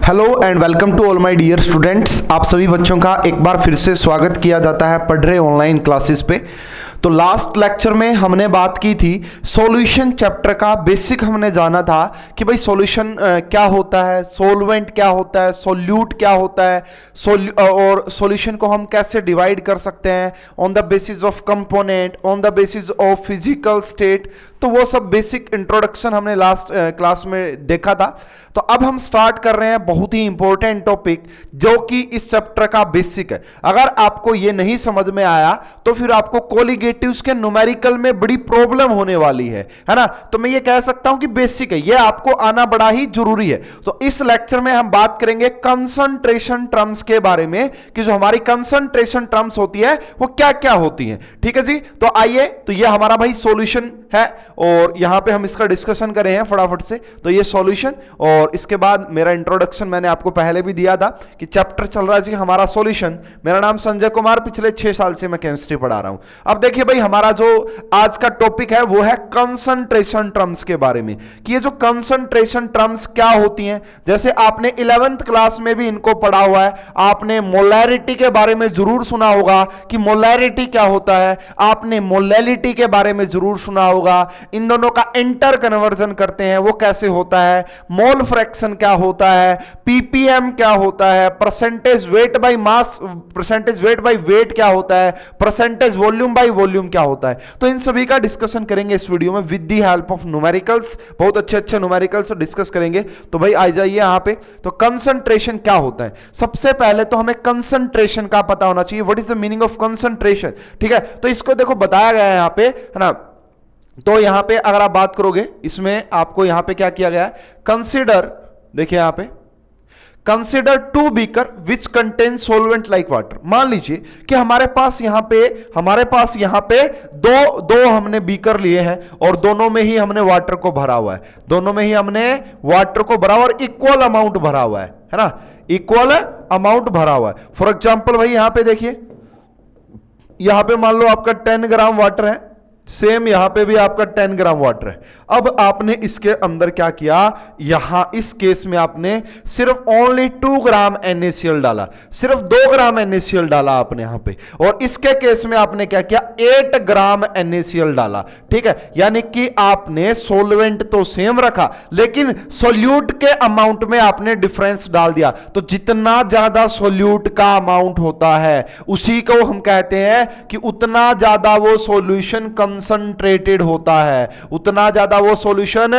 Hello and welcome to all my dear students. आप सभी बच्चों का एक बार फिर से स्वागत किया जाता है पढ़ रहे ऑनलाइन क्लासेस पे। तो लास्ट लेक्चर में हमने बात की थी सॉल्यूशन चैप्टर का बेसिक। हमने जाना था कि भाई सॉल्यूशन क्या होता है, सॉल्वेंट क्या होता है, सॉल्यूट क्या होता है, और सॉल्यूशन को हम कैसे डिवाइड कर सकते हैं on the basis of component, on the basis of physical state. तो वो सब बेसिक इंट्रोडक्शन हमने लास्ट क्लास में देखा था। तो अब हम स्टार्ट कर रहे हैं बहुत ही इंपॉर्टेंट टॉपिक जो कि इस चैप्टर का बेसिक है। अगर आपको ये नहीं समझ में आया तो फिर आपको कोलिगेटिव्स के न्यूमेरिकल में बड़ी प्रॉब्लम होने वाली है ना। तो मैं ये कह सकता हूं कि बेसिक है, ये आपको आना बड़ा ही जरूरी है। तो इस लेक्चर में हम बात करेंगे कंसंट्रेशन टर्म्स के बारे में कि जो हमारी कंसंट्रेशन टर्म्स होती है वो क्या क्या होती है। ठीक है जी। तो आइए, तो ये हमारा भाई सॉल्यूशन है और यहां पे हम इसका डिस्कशन कर रहे हैं फटाफट से। तो ये सॉल्यूशन और इसके बाद मेरा इंट्रोडक्शन मैंने आपको पहले भी दिया था कि चैप्टर चल रहा है जी हमारा सॉल्यूशन। मेरा नाम संजय कुमार, पिछले 6 साल से मैं केमिस्ट्री पढ़ा रहा हूं। अब देखिए भाई, हमारा जो आज का टॉपिक है वो है कंसंट्रेशन टर्म्स के बारे में कि ये जो कंसंट्रेशन टर्म्स क्या होती हैं। जैसे आपने 11th क्लास में भी इनको पढ़ा हुआ है। आपने मोलैरिटी के बारे में जरूर सुना होगा कि मोलैरिटी क्या होता है। आपने मोलैलिटी के बारे में जरूर सुना होगा। इन दोनों का इंटर कन्वर्जन करते हैं वो कैसे होता है, मोल फ्रैक्शन क्या होता है, पीपीएम क्या होता है, percentage weight by mass, percentage weight by wait क्या होता है, परसेंटेज वॉल्यूम बाय वॉल्यूम क्या होता है। तो इन सभी का डिस्कशन करेंगे इस वीडियो में with the help of numericals. बहुत अच्छे अच्छे न्यूमेरिकल्स डिस्कस करेंगे। तो भाई आ जाइए यहां पे। तो कंसंट्रेशन क्या होता है, सबसे पहले तो हमें कंसंट्रेशन का पता होना चाहिए। What is the meaning of concentration. ठीक है, तो इसको देखो बताया गया है यहां पे, है ना। तो यहां पे अगर आप बात करोगे, इसमें आपको यहां पे क्या किया गया है, कंसीडर, देखिए यहां पे consider 2 beaker which contain solvent like water. मान लीजिए कि हमारे पास यहां पे दो हमने बीकर लिए हैं और दोनों में ही हमने वाटर को भरा हुआ है। दोनों में ही हमने वाटर को भरा हुआ और इक्वल अमाउंट भरा हुआ है ना, इक्वल अमाउंट भरा हुआ है। फॉर एग्जांपल भाई यहां पे देखिए, यहां पे मान लो आपका 10 ग्राम वाटर है, सेम यहां पे भी आपका 10 ग्राम वाटर है। अब आपने इसके अंदर क्या किया, यहां इस केस में आपने सिर्फ ओनली 2 ग्राम NaCl डाला, सिर्फ 2 ग्राम NaCl डाला आपने यहां पे। और इसके केस में आपने क्या किया, 8 ग्राम NaCl डाला। ठीक है, यानी कि आपने सोलवेंट तो सेम रखा लेकिन सोल्यूट के अमाउंट में आपने डिफरेंस डाल दिया। तो जितना ज्यादा सोल्यूट का अमाउंट होता है उसी को हम कहते हैं कि उतना ज्यादा वो सॉल्यूशन कंसंट्रेटेड होता है, उतना ज्यादा वो सॉल्यूशन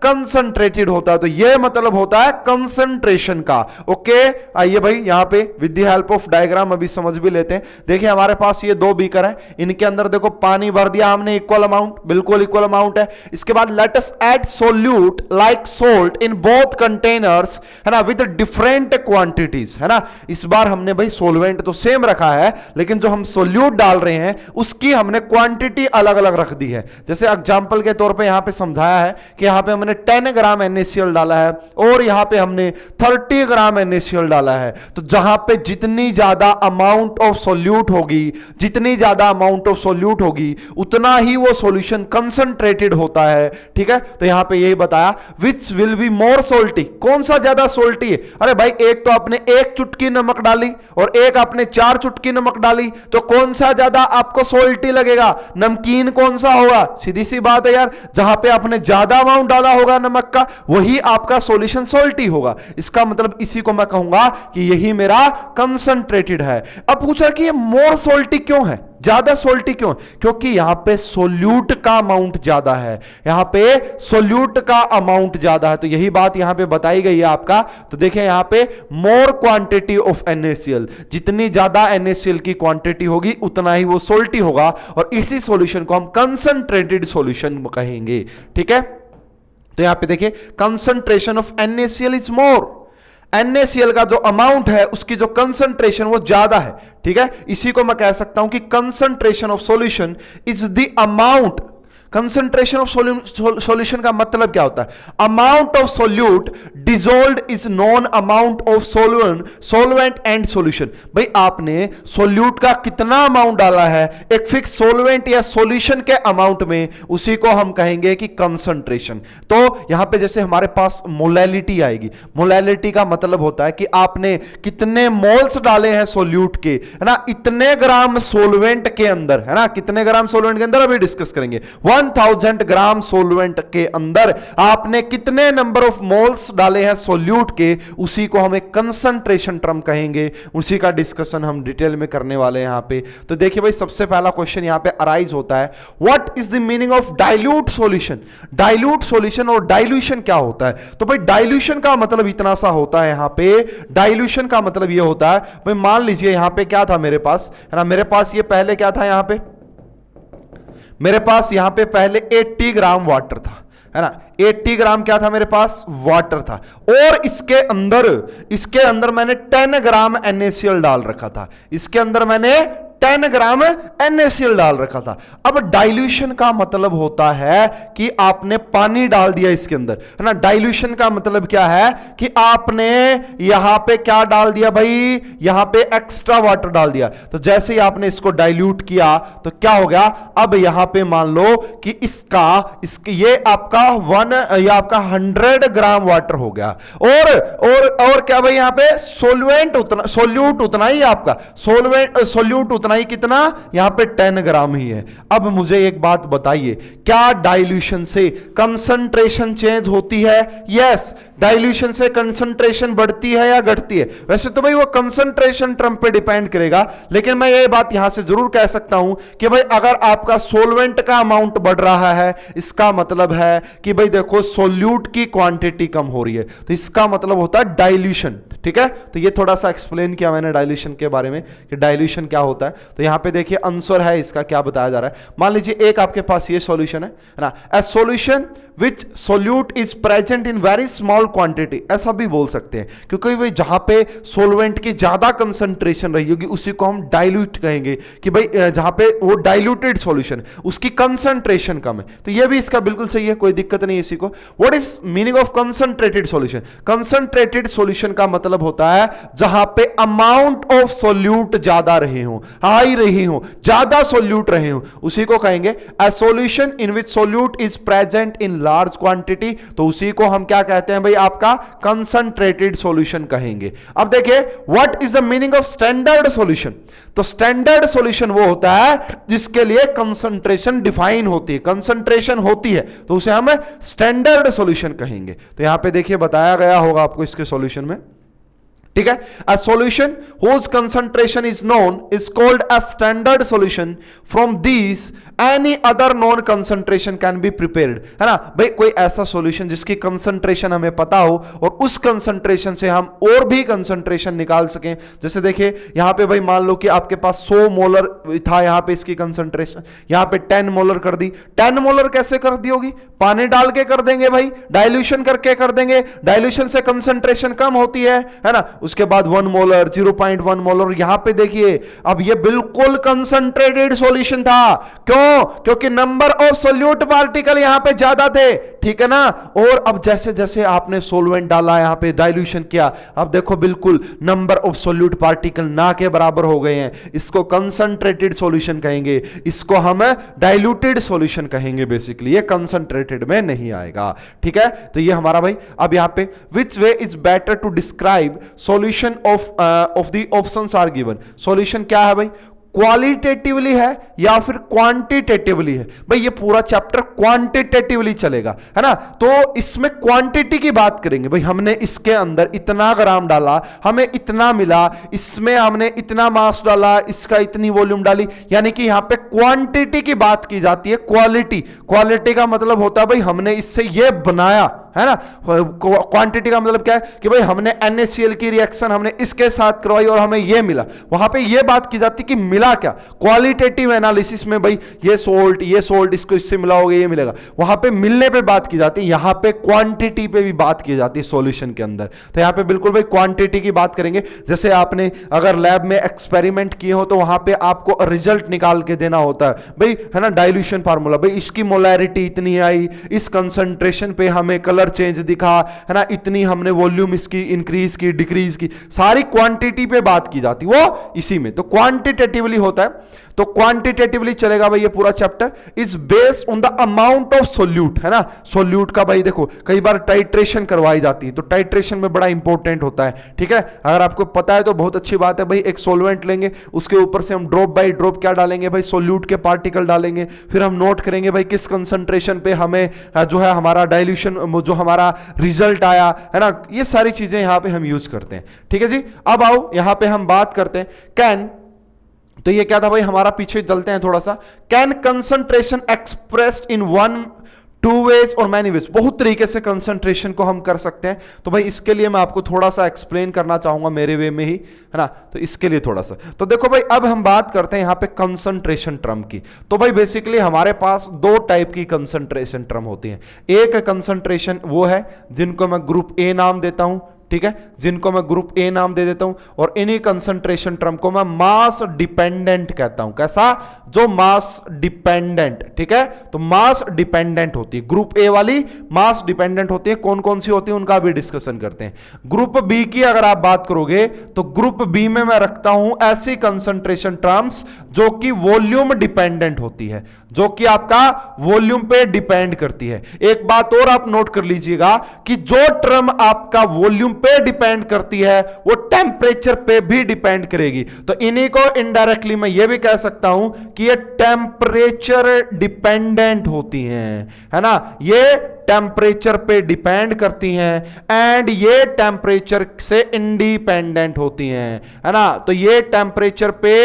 कंसंट्रेटेड होता है। तो ये मतलब होता है कंसंट्रेशन का। ओके, आइए भाई यहां पे with the help of diagram अभी समझ भी लेते हैं। देखिए हमारे पास ये 2 बीकर है, इनके अंदर देखो पानी भर दिया हमने इक्वल अमाउंट, बिल्कुल इक्वल अमाउंट है। इसके बाद let us add solute like salt in both containers, है ना, विद डिफरेंट क्वांटिटीज, है ना। इस बार हमने भाई सोलवेंट तो सेम रखा है लेकिन जो हम सोल्यूट डाल रहे हैं उसकी हमने क्वांटिटी अलग अलग रख दी है। जैसे एग्जांपल के तौर पे यहां पे समझाया है कि यहां पे हमने 10 ग्राम NaCl डाला है और यहां पे हमने 30 ग्राम NaCl डाला है। तो जहां पे जितनी ज्यादा अमाउंट ऑफ सोल्यूट होगी, जितनी ज्यादा अमाउंट ऑफ सोल्यूट होगी उतना ही वो सॉल्यूशन कंसंट्रेटेड होता है। ठीक है, तो यहां पे यही बताया विच विल बी मोर सोल्टी, कौन सा ज्यादा सोल्टी है। अरे भाई एक तो आपने 1 चुटकी नमक डाली और एक आपने 4 चुटकी नमक डाली, तो कौन सा ज्यादा आपको सोल्टी लगेगा, नमकीन कौन सा होगा। सीधी सी बात है यार, जहां पे आपने ज्यादा अमाउंट डाला होगा नमक का वही आपका सॉल्यूशन सोल्टी होगा। इसका मतलब इसी को मैं कहूंगा कि यही मेरा कंसंट्रेटेड है। अब पूछा कि ये मोर सोल्टी क्यों है, ज्यादा सोल्टी क्यों, क्योंकि यहां पे सोल्यूट का अमाउंट ज्यादा है, यहां पे सोल्यूट का अमाउंट ज्यादा है। तो यही बात यहां पे बताई गई है आपका। तो देखिए यहां पे मोर क्वांटिटी ऑफ NaCl, जितनी ज्यादा NaCl की क्वांटिटी होगी उतना ही वो सोल्टी होगा और इसी सॉल्यूशन को हम कंसंट्रेटेड सॉल्यूशन कहेंगे। ठीक है, तो यहां पे देखिए concentration of NaCl is more, NaCl का जो अमाउंट है उसकी जो कंसंट्रेशन वो ज्यादा है। ठीक है, इसी को मैं कह सकता हूं कि concentration of solution is the amount, concentration of solution का मतलब क्या होता है? Amount of solute dissolved is non amount of solvent and solution. भाई आपने सोल्यूट का कितना अमाउंट डाला है एक फिक्स सोलवेंट या सॉल्यूशन के अमाउंट में, उसी को हम कहेंगे कि कंसंट्रेशन। तो यहां पे जैसे हमारे पास मोलैलिटी आएगी, मोलैलिटी का मतलब होता है कि आपने कितने मोल्स डाले हैं सोल्यूट के, है ना, इतने ग्राम सोलवेंट के अंदर, है ना, कितने ग्राम सोलवेंट के अंदर अभी डिस्कस करेंगे। 1000 ग्राम सोलवेंट के अंदर आपने कितने नंबर ऑफ मोल्स डाले हैं सोल्यूट के, उसी को हम एक कंसंट्रेशन टर्म कहेंगे। उसी का डिस्कशन हम डिटेल में करने वाले हैं यहां पे। तो देखिए भाई सबसे पहला क्वेश्चन यहां पे अराइज होता है, what is the meaning of dilute solution. Dilute solution और डाइल्यूशन क्या होता है? तो भाई डाइल्यूशन का मतलब इतना सा होता है यहां पे, डाइल्यूशन का मतलब यह होता है, भाई मान लीजिए यहां पे क्या था मेरे पास, है ना, मेरे पास ये पहले क्या था, यहां पे मेरे पास यहां पे पहले 80 ग्राम वाटर था, है ना, 80 ग्राम क्या था मेरे पास, वाटर था, और इसके अंदर मैंने 10 ग्राम NaCl डाल रखा था, इसके अंदर मैंने 10 ग्राम NaCl डाल रखा था। अब डाइल्यूशन का मतलब होता है कि आपने पानी डाल दिया इसके अंदर, है ना। डाइल्यूशन का मतलब क्या है कि आपने यहां पे क्या डाल दिया भाई, यहां पे एक्स्ट्रा वाटर डाल दिया। तो जैसे ही आपने इसको डाइल्यूट किया तो क्या हो गया, अब यहां पे मान लो कि ये आपका 100 ग्राम वाटर हो गया, और क्या भाई यहां पे सोल्यूट उतना ही आपका सोल्यूट उतना ही, कितना, यहां पे 10 ग्राम ही है। अब मुझे एक बात बताइए, क्या डाइल्यूशन से कंसंट्रेशन चेंज होती है? यस, डाइल्यूशन से कंसंट्रेशन बढ़ती है या घटती है? वैसे तो भाई वो कंसंट्रेशन टर्म पे डिपेंड करेगा, लेकिन मैं ये बात यहां से जरूर कह सकता हूं कि भाई अगर आपका सोलवेंट का अमाउंट बढ़ रहा है, इसका मतलब है कि भाई देखो सोल्यूट की क्वांटिटी कम हो रही है, तो इसका मतलब होता है डाइल्यूशन। ठीक है, तो ये थोड़ा सा एक्सप्लेन किया मैंने डाइल्यूशन के बारे में कि डाइल्यूशन क्या होता है। तो यहां पे देखिए आंसर है इसका, क्या बताया जा रहा है। मान लीजिए एक आपके पास ये सॉल्यूशन है ना, ए solution which solute is present in very small quantity, ऐसा भी बोल सकते हैं, क्योंकि भाई जहां पे सोलवेंट की ज्यादा कंसंट्रेशन रही होगी उसी को हम डाइल्यूट कहेंगे, कि भाई जहां पे वो डाइल्यूटेड सॉल्यूशन उसकी कंसंट्रेशन कम है। तो ये भी इसका बिल्कुल सही है, कोई दिक्कत नहीं इसी को। What is meaning of concentrated solution? Concentrated solution का मतलब होता है जहां पे अमाउंट ऑफ सोल्यूट ज्यादा रहे हो, हाई रही हो, ज्यादा सोल्यूट रहे हो, उसी को कहेंगे a solution in which solute is present in large quantity. तो उसी को हम क्या कहते हैं भाई, आपका कंसंट्रेटेड सॉल्यूशन कहेंगे। अब देखिए what is the meaning of standard solution. तो स्टैंडर्ड सॉल्यूशन वो होता है जिसके लिए कंसंट्रेशन डिफाइन होती है, कंसंट्रेशन होती है, तो उसे हम स्टैंडर्ड सॉल्यूशन कहेंगे। तो यहां पे देखिए बताया गया होगा आपको इसके सॉल्यूशन में, ठीक है। A solution whose concentration is known is called a standard solution. From these any other known concentration can be prepared, है ना भाई। कोई ऐसा सॉल्यूशन जिसकी कंसंट्रेशन हमें पता हो और उस कंसंट्रेशन से हम और भी कंसंट्रेशन निकाल सकें। जैसे देखिए यहां पे भाई मान लो कि आपके पास 100 मोलर था यहां पे इसकी कंसंट्रेशन, यहां पे 10 मोलर कर दी। 10 मोलर कैसे कर दी होगी? पानी डाल के कर देंगे भाई, डाइल्यूशन करके कर देंगे। डाइल्यूशन से कंसंट्रेशन कम होती है ना। उसके बाद 1 मोलर, 0.1 मोलर, यहां पे देखिए अब ये बिल्कुल कंसंट्रेटेड सॉल्यूशन था। क्यों? क्योंकि नंबर ऑफ सोल्यूट पार्टिकल यहां पे ज्यादा थे, ठीक है ना। और अब जैसे जैसे आपने सोलवेंट डाला, यहां पे डाइल्यूशन किया, अब देखो बिल्कुल नंबर ऑफ सोल्यूट पार्टिकल ना के बराबर हो गए हैं। इसको कंसंट्रेटेड सॉल्यूशन कहेंगे, इसको हम डाइल्यूटेड सॉल्यूशन कहेंगे। बेसिकली ये कंसंट्रेटेड में नहीं आएगा, ठीक है। तो ये हमारा भाई अब यहां पे which way is better to describe solution of the options are given. Solution क्या है भाई, क्वालिटेटिवली है या फिर क्वांटिटेटिवली है? भाई ये पूरा चैप्टर क्वांटिटेटिवली चलेगा, है ना। तो इसमें क्वांटिटी की बात करेंगे, भाई हमने इसके अंदर इतना ग्राम डाला, हमें इतना मिला, इसमें हमने इतना मास डाला, इसका इतनी वॉल्यूम डाली, यानी कि यहां पे क्वांटिटी की बात की जाती है। क्वालिटी का मतलब होता है भाई हमने इससे ये बनाया, है ना। क्वांटिटी का मतलब क्या है कि भाई हमने NaCl की रिएक्शन हमने इसके साथ करवाई और हमें ये मिला, वहां पे ये बात की जाती कि मिला क्या। क्वालिटेटिव एनालिसिस में भाई ये सोल्ट इसको इससे मिला होगा, ये मिलेगा, वहां पे मिलने पे बात की जाती है। यहां पे क्वांटिटी पे भी बात की जाती है सॉल्यूशन के अंदर। तो यहां पे बिल्कुल भाई क्वांटिटी की बात करेंगे। जैसे आपने अगर लैब में एक्सपेरिमेंट किए हो तो वहां पे आपको रिजल्ट निकाल के देना होता है भाई, है ना, डाइल्यूशन फार्मूला, भाई इसकी मोलैरिटी इतनी आई, इस कंसंट्रेशन पे हमें कलर चेंज दिखा, है ना, इतनी हमने वॉल्यूम इसकी इंक्रीज की डिक्रीज की, सारी क्वांटिटी पे बात की जाती वो इसी में। तो क्वांटिटेटिवली होता है। तो क्वांटिटेटिवली चलेगा भाई ये पूरा chapter is based on the amount of solute, है ना। सोल्यूट का भाई देखो कई बार टाइट्रेशन करवाई जाती है, तो टाइट्रेशन में बड़ा इंपॉर्टेंट होता है, ठीक है। अगर आपको पता है तो बहुत अच्छी बात है भाई। एक सोलवेंट लेंगे, उसके ऊपर से हम ड्रॉप बाई ड्रॉप क्या डालेंगे भाई, सोल्यूट के पार्टिकल डालेंगे, फिर हम नोट करेंगे भाई किस कंसंट्रेशन पे हमें जो है हमारा डाइल्यूशन जो हमारा रिजल्ट आया, है ना। ये सारी चीजें यहां पे हम यूज करते हैं, ठीक है जी। अब आओ यहां पे हम बात करते हैं कैन। तो ये क्या था भाई, हमारा पीछे चलते हैं थोड़ा सा। Can concentration expressed in one, two ways और मैनी वेज, बहुत तरीके से कंसंट्रेशन को हम कर सकते हैं। तो भाई इसके लिए मैं आपको थोड़ा सा एक्सप्लेन करना चाहूंगा मेरे वे में ही, है ना। तो इसके लिए थोड़ा सा तो देखो भाई, अब हम बात करते हैं यहां पे कंसंट्रेशन टर्म की। तो भाई बेसिकली हमारे पास दो टाइप की कंसंट्रेशन टर्म होती हैं। एक कंसंट्रेशन वो है जिनको मैं ग्रुप ए नाम देता हूं, ठीक है, जिनको मैं ग्रुप ए नाम दे देता हूं, और इन्हीं कंसंट्रेशन टर्म को मैं मास डिपेंडेंट कहता हूं। कैसा, जो मास डिपेंडेंट, ठीक है। तो मास डिपेंडेंट होती है ग्रुप ए वाली, मास डिपेंडेंट होती है। कौन कौन सी होती है उनका भी डिस्कशन करते हैं। ग्रुप बी की अगर आप बात करोगे तो ग्रुप बी में मैं रखता हूं ऐसी कंसंट्रेशन टर्म्स जो कि वॉल्यूम डिपेंडेंट होती है, जो कि आपका वॉल्यूम पे डिपेंड करती है। एक बात और आप नोट कर लीजिएगा कि जो टर्म आपका वॉल्यूम पे डिपेंड करती है वो टेम्परेचर पे भी डिपेंड करेगी। तो इन्हीं को इनडायरेक्टली मैं ये भी कह सकता हूं कि ये टेम्परेचर डिपेंडेंट होती हैं, है ना। ये टेम्परेचर पे डिपेंड करती हैं एंड ये टेम्परेचर से इंडिपेंडेंट होती हैं, है ना। तो ये टेम्परेचर पे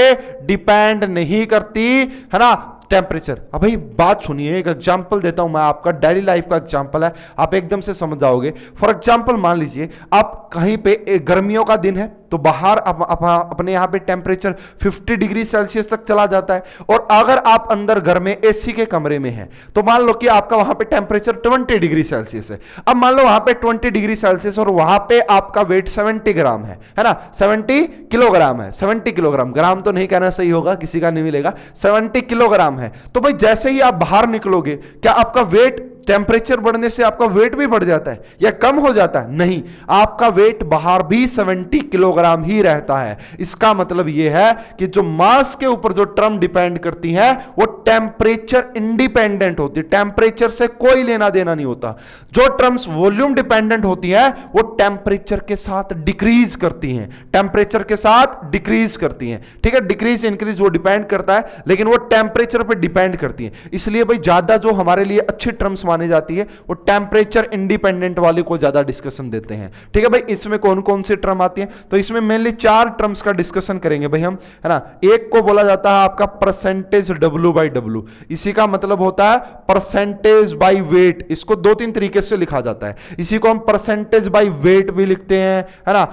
डिपेंड नहीं करती, है ना, टेम्परेचर। अब भाई बात सुनिए, एक एग्जांपल देता हूं मैं, आपका डेली लाइफ का एग्जांपल है, आप एकदम से समझ जाओगे। फॉर एग्जांपल मान लीजिए आप कहीं पे गर्मियों का दिन है तो बाहर अपने यहां पे टेम्परेचर 50 डिग्री सेल्सियस तक चला जाता है, और अगर आप अंदर घर में एसी के कमरे में हैं तो मान लो कि आपका वहां पे टेम्परेचर 20 डिग्री सेल्सियस है। अब मान लो वहां पे 20 डिग्री सेल्सियस और वहां पे आपका वेट 70 ग्राम है ना, 70 किलोग्राम है, 70 किलोग्राम, ग्राम तो नहीं कहना सही होगा, किसी का नहीं मिलेगा, 70 किलोग्राम है। तो भाई जैसे ही आप बाहर निकलोगे, क्या आपका वेट, टेम्परेचर बढ़ने से आपका वेट भी बढ़ जाता है या कम हो जाता है? नहीं, आपका वेट बाहर भी 70 किलोग्राम ही रहता है। इसका मतलब यह है कि जो मास के ऊपर जो टर्म डिपेंड करती है वो टेम्परेचर इंडिपेंडेंट होती है, टेम्परेचर से कोई लेना देना नहीं होता। जो टर्म्स वॉल्यूम डिपेंडेंट होती है वो टेम्परेचर के साथ डिक्रीज करती हैं, टेम्परेचर के साथ डिक्रीज करती हैं, ठीक है। डिक्रीज इंक्रीज वो डिपेंड करता है, लेकिन वो टेम्परेचर पे डिपेंड करती है। इसलिए भाई ज्यादा जो हमारे लिए अच्छी टर्म्स मानी जाती है वो टेम्परेचर इंडिपेंडेंट वाले को ज्यादा डिस्कशन देते हैं, ठीक है भाई। इसमें कौन कौन सी टर्म आती है, तो इसमें मेनली 4 टर्म्स का डिस्कशन करेंगे भाई हम, है ना। एक को बोला जाता है आपका परसेंटेज W/W, इसी का मतलब होता है परसेंटेज बाई वेट। इसको 2-3 तरीके से लिखा जाता है। इसी को हम परसेंटेज बाई वेट भी लिखते हैं, है ना,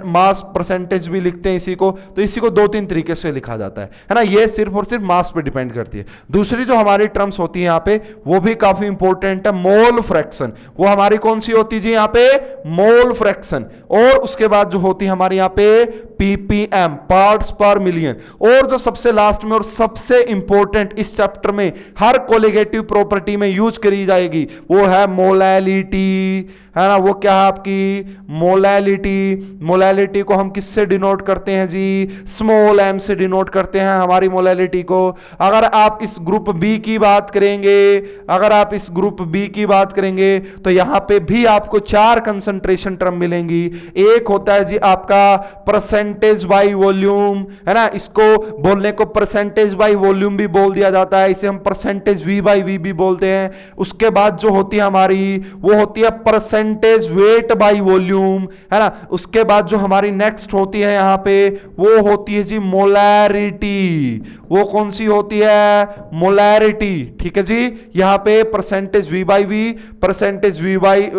मास परसेंटेज भी लिखते हैं इसी को। तो इसी को 2-3 तरीके से लिखा जाता है ना। ये सिर्फ और सिर्फ मास पे डिपेंड करती है। दूसरी जो हमारी टर्म्स होती है यहाँ पे वो भी काफी इंपॉर्टेंट है, मोल फ्रैक्शन। वो हमारी कौन सी होती है जी यहाँ पे, मोल फ्रैक्शन। और उसके बाद जो होती है हमारी यहाँ पे ppm, पार्ट्स पर मिलियन। और जो सबसे लास्ट में और सबसे इंपॉर्टेंट इस चैप्टर में हर कोलिगेटिव प्रॉपर्टी में यूज करी जाएगी वो है मोलैलिटी, है ना। वो क्या है आपकी मोलैलिटी। मोलैलिटी को हम किससे डिनोट करते हैं जी, स्मॉल m से डिनोट करते हैं हमारी मोलैलिटी को। अगर आप इस ग्रुप बी की बात करेंगे, अगर आप इस ग्रुप बी की बात करेंगे तो यहां पे भी आपको 4 कंसंट्रेशन टर्म मिलेंगी। एक होता है जी आपका परसेंटेज बाई वॉल्यूम, है ना, इसको बोलने को परसेंटेज बाई वॉल्यूम भी बोल दिया जाता है, इसे हम परसेंटेज V/V भी बोलते हैं। उसके बाद जो होती है हमारी वो होती है percent percentage wait by volume, है ना। उसके बाद जो हमारी नेक्स्ट होती है यहां पे वो होती है जी मोलैरिटी। वो कौन सी होती है? मोलैरिटी, ठीक है जी। यहां पे percentage V by V, percentage V by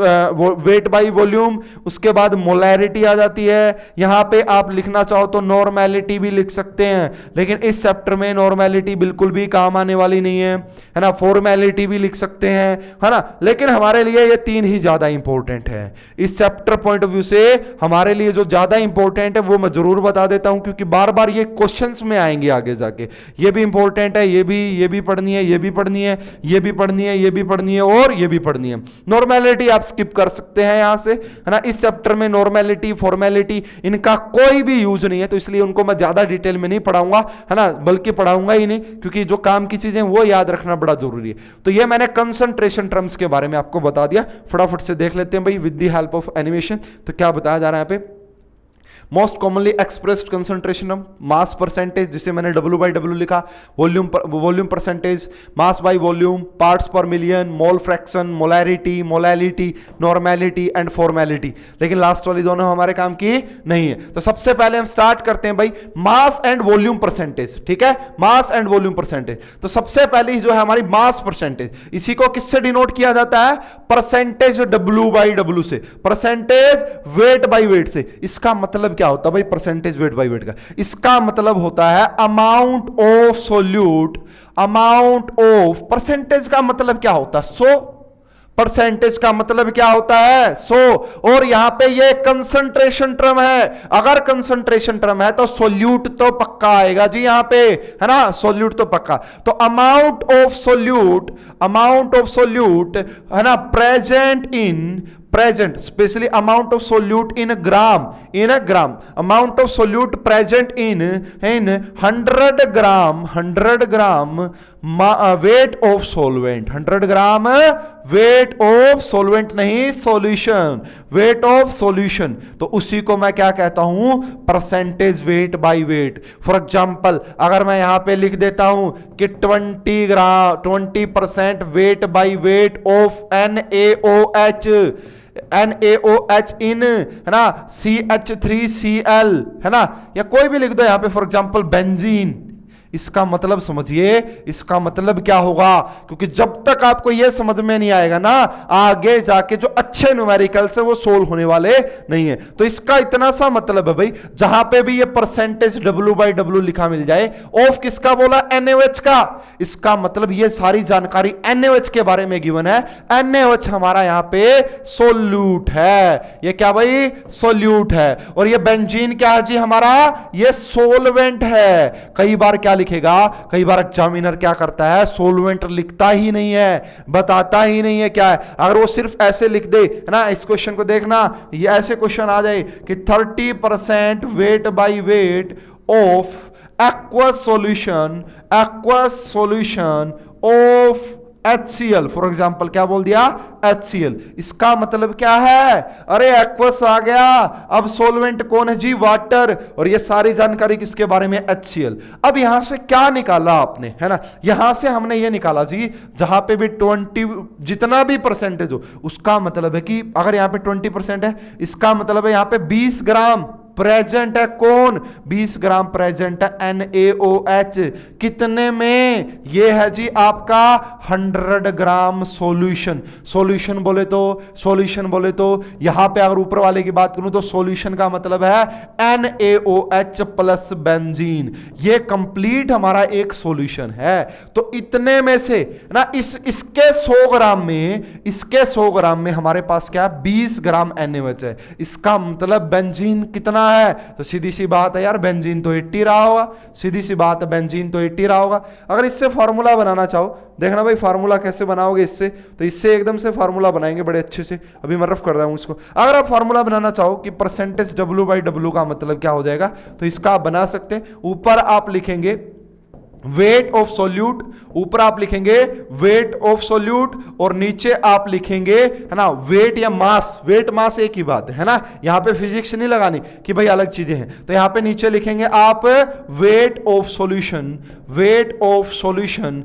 weight by volume, उसके बाद मोलैरिटी आ जाती है। यहां पे आप लिखना चाहो तो नॉर्मेलिटी भी लिख सकते हैं, लेकिन इस चैप्टर में नॉर्मेलिटी बिल्कुल भी काम आने वाली नहीं है ना। फॉर्मेलिटी भी लिख सकते हैं, है ना, लेकिन हमारे लिए ये तीन ही ज्यादा इंपॉर्टेंट है। इस चैप्टर पॉइंट ऑफ व्यू से हमारे लिए जो ज्यादा इंपॉर्टेंट है वो मैं जरूर बता देता हूं, क्योंकि बार बार ये क्वेश्चंस में आएंगे आगे जाके। ये भी इंपॉर्टेंट है, ये भी पढ़नी है, ये भी पढ़नी है, ये भी पढ़नी है, ये भी पढ़नी है और ये भी पढ़नी है। नॉर्मेलिटी आप स्किप कर सकते हैं यहां से, है ना। इस चैप्टर में नॉर्मेलिटी, फॉर्मेलिटी इनका कोई भी यूज नहीं है, तो इसलिए उनको मैं ज्यादा डिटेल में नहीं पढ़ाऊंगा, है ना, बल्कि पढ़ाऊंगा ही नहीं, क्योंकि जो काम की चीजें वो याद रखना बड़ा जरूरी है। तो ये मैंने कंसंट्रेशन टर्म्स के बारे में आपको बता दिया। फटाफट से देख लेते हैं भाई with the help of animation. तो क्या बताया जा रहा है यहाँ पे? Most commonly expressed concentration mass percentage, जिसे मैंने W बाई W लिखा, volume percentage, mass by volume, parts per million, mole fraction, molarity, molality, normality and formality. लेकिन लास्ट वाली दोनों हमारे काम की नहीं है। तो सबसे पहले हम स्टार्ट करते हैं भाई मास एंड वॉल्यूम परसेंटेज, ठीक है, मास एंड वॉल्यूम परसेंटेज। तो सबसे पहले जो है हमारी मास परसेंटेज, इसी को किससे डिनोट किया जाता है? परसेंटेज W बाई W से, परसेंटेज वेट बाई वेट से। इसका मतलब क्या होता है भाई परसेंटेज वेट बाई वेट का? इसका मतलब होता है amount of solute, amount of, percentage का मतलब क्या होता है? 100, परसेंटेज का मतलब क्या होता है? 100। और यहां पे ये कंसंट्रेशन टर्म है, अगर कंसंट्रेशन टर्म है तो सोल्यूट तो पक्का आएगा जी यहां पे, है ना, सोल्यूट तो पक्का। तो amount of solute, amount of solute, है ना, present in, present, specially amount of solute in a gram, amount of solute present in 100 gram weight of solvent, 100 gram weight of solvent, नहीं solution, weight of solution। तो उसी को मैं क्या कहता हूं? Percentage weight by wait. For example अगर मैं यहां पे लिख देता हूं कि 20% weight by wait of NaOH इन, है ना, CH3Cl, है ना, या कोई भी लिख दो यहां पे, फॉर एग्जांपल बेंजीन। इसका मतलब समझिए, इसका मतलब क्या होगा? क्योंकि जब तक आपको यह समझ में नहीं आएगा ना, आगे जाके जो अच्छे न्यूमेरिकल्स है वो सोल्व होने वाले नहीं है। तो इसका इतना सा मतलब है भाई, जहां पे भी ये परसेंटेज W बाई W लिखा मिल जाए, ऑफ किसका बोला? NaOH का। इसका मतलब ये सारी जानकारी NaOH के बारे में गिवन है। NaOH हमारा यहां पे सोल्यूट है। ये क्या भाई? सोल्यूट है। और ये बेंजीन क्या है जी हमारा? ये सोलवेंट है। कई बार क्या लिखेगा, कई बार एग्जामिनर क्या करता है, सोलवेंट लिखता ही नहीं है, बताता ही नहीं है क्या है। अगर वो सिर्फ ऐसे लिख दे, है ना, इस क्वेश्चन को देखना, ये ऐसे क्वेश्चन आ जाए कि 30% weight by weight of aqueous solution of HCl, for example क्या बोल दिया? HCl। इसका मतलब क्या है? अरे एक्वस आ गया, अब सोलवेंट कौन है जी? वाटर। और ये सारी जानकारी किसके बारे में? HCl। अब यहां से क्या निकाला आपने, है ना, यहां से हमने ये निकाला जी, जहां पे भी 20 जितना भी परसेंटेज हो, उसका मतलब है कि अगर यहां पे 20% है, इसका मतलब है यहां पे 20 ग्राम प्रेजेंट है। कौन? 20 ग्राम प्रेजेंट है NaOH। कितने में? ये है जी आपका 100 ग्राम सॉल्यूशन। सॉल्यूशन बोले तो यहां पे अगर ऊपर वाले की बात करूं तो सॉल्यूशन का मतलब है NaOH प्लस बेंजीन। ये कंप्लीट हमारा एक सॉल्यूशन है। तो इतने में से ना इसके 100 ग्राम में हमारे पास क्या? 20 ग्राम NaOH है। इसका मतलब बेंजीन कितना है? तो सीधी सी बात है यार, बेंजीन तो 80 रहा होगा। सीधी सी बात है, बेंजीन तो 80 रहा होगा। अगर इससे फार्मूला बनाना चाहो, देखना भाई फार्मूला कैसे बनाओगे इससे, तो इससे एकदम से फार्मूला बनाएंगे बड़े अच्छे से। अभी मैं रफ कर रहा हूं इसको। अगर आप फार्मूला बनाना चाहो कि परसेंटेज W बाई W का मतलब क्या हो जाएगा, तो इसका आप बना सकते हैं। ऊपर आप लिखेंगे वेट ऑफ सोल्यूट, ऊपर आप लिखेंगे वेट ऑफ सोल्यूट, और नीचे आप लिखेंगे, है ना, वेट या मास। वेट मास एक ही बात है ना, यहां पे फिजिक्स नहीं लगानी कि भाई अलग चीजें हैं। तो यहां पे नीचे लिखेंगे आप weight of solution, weight of solution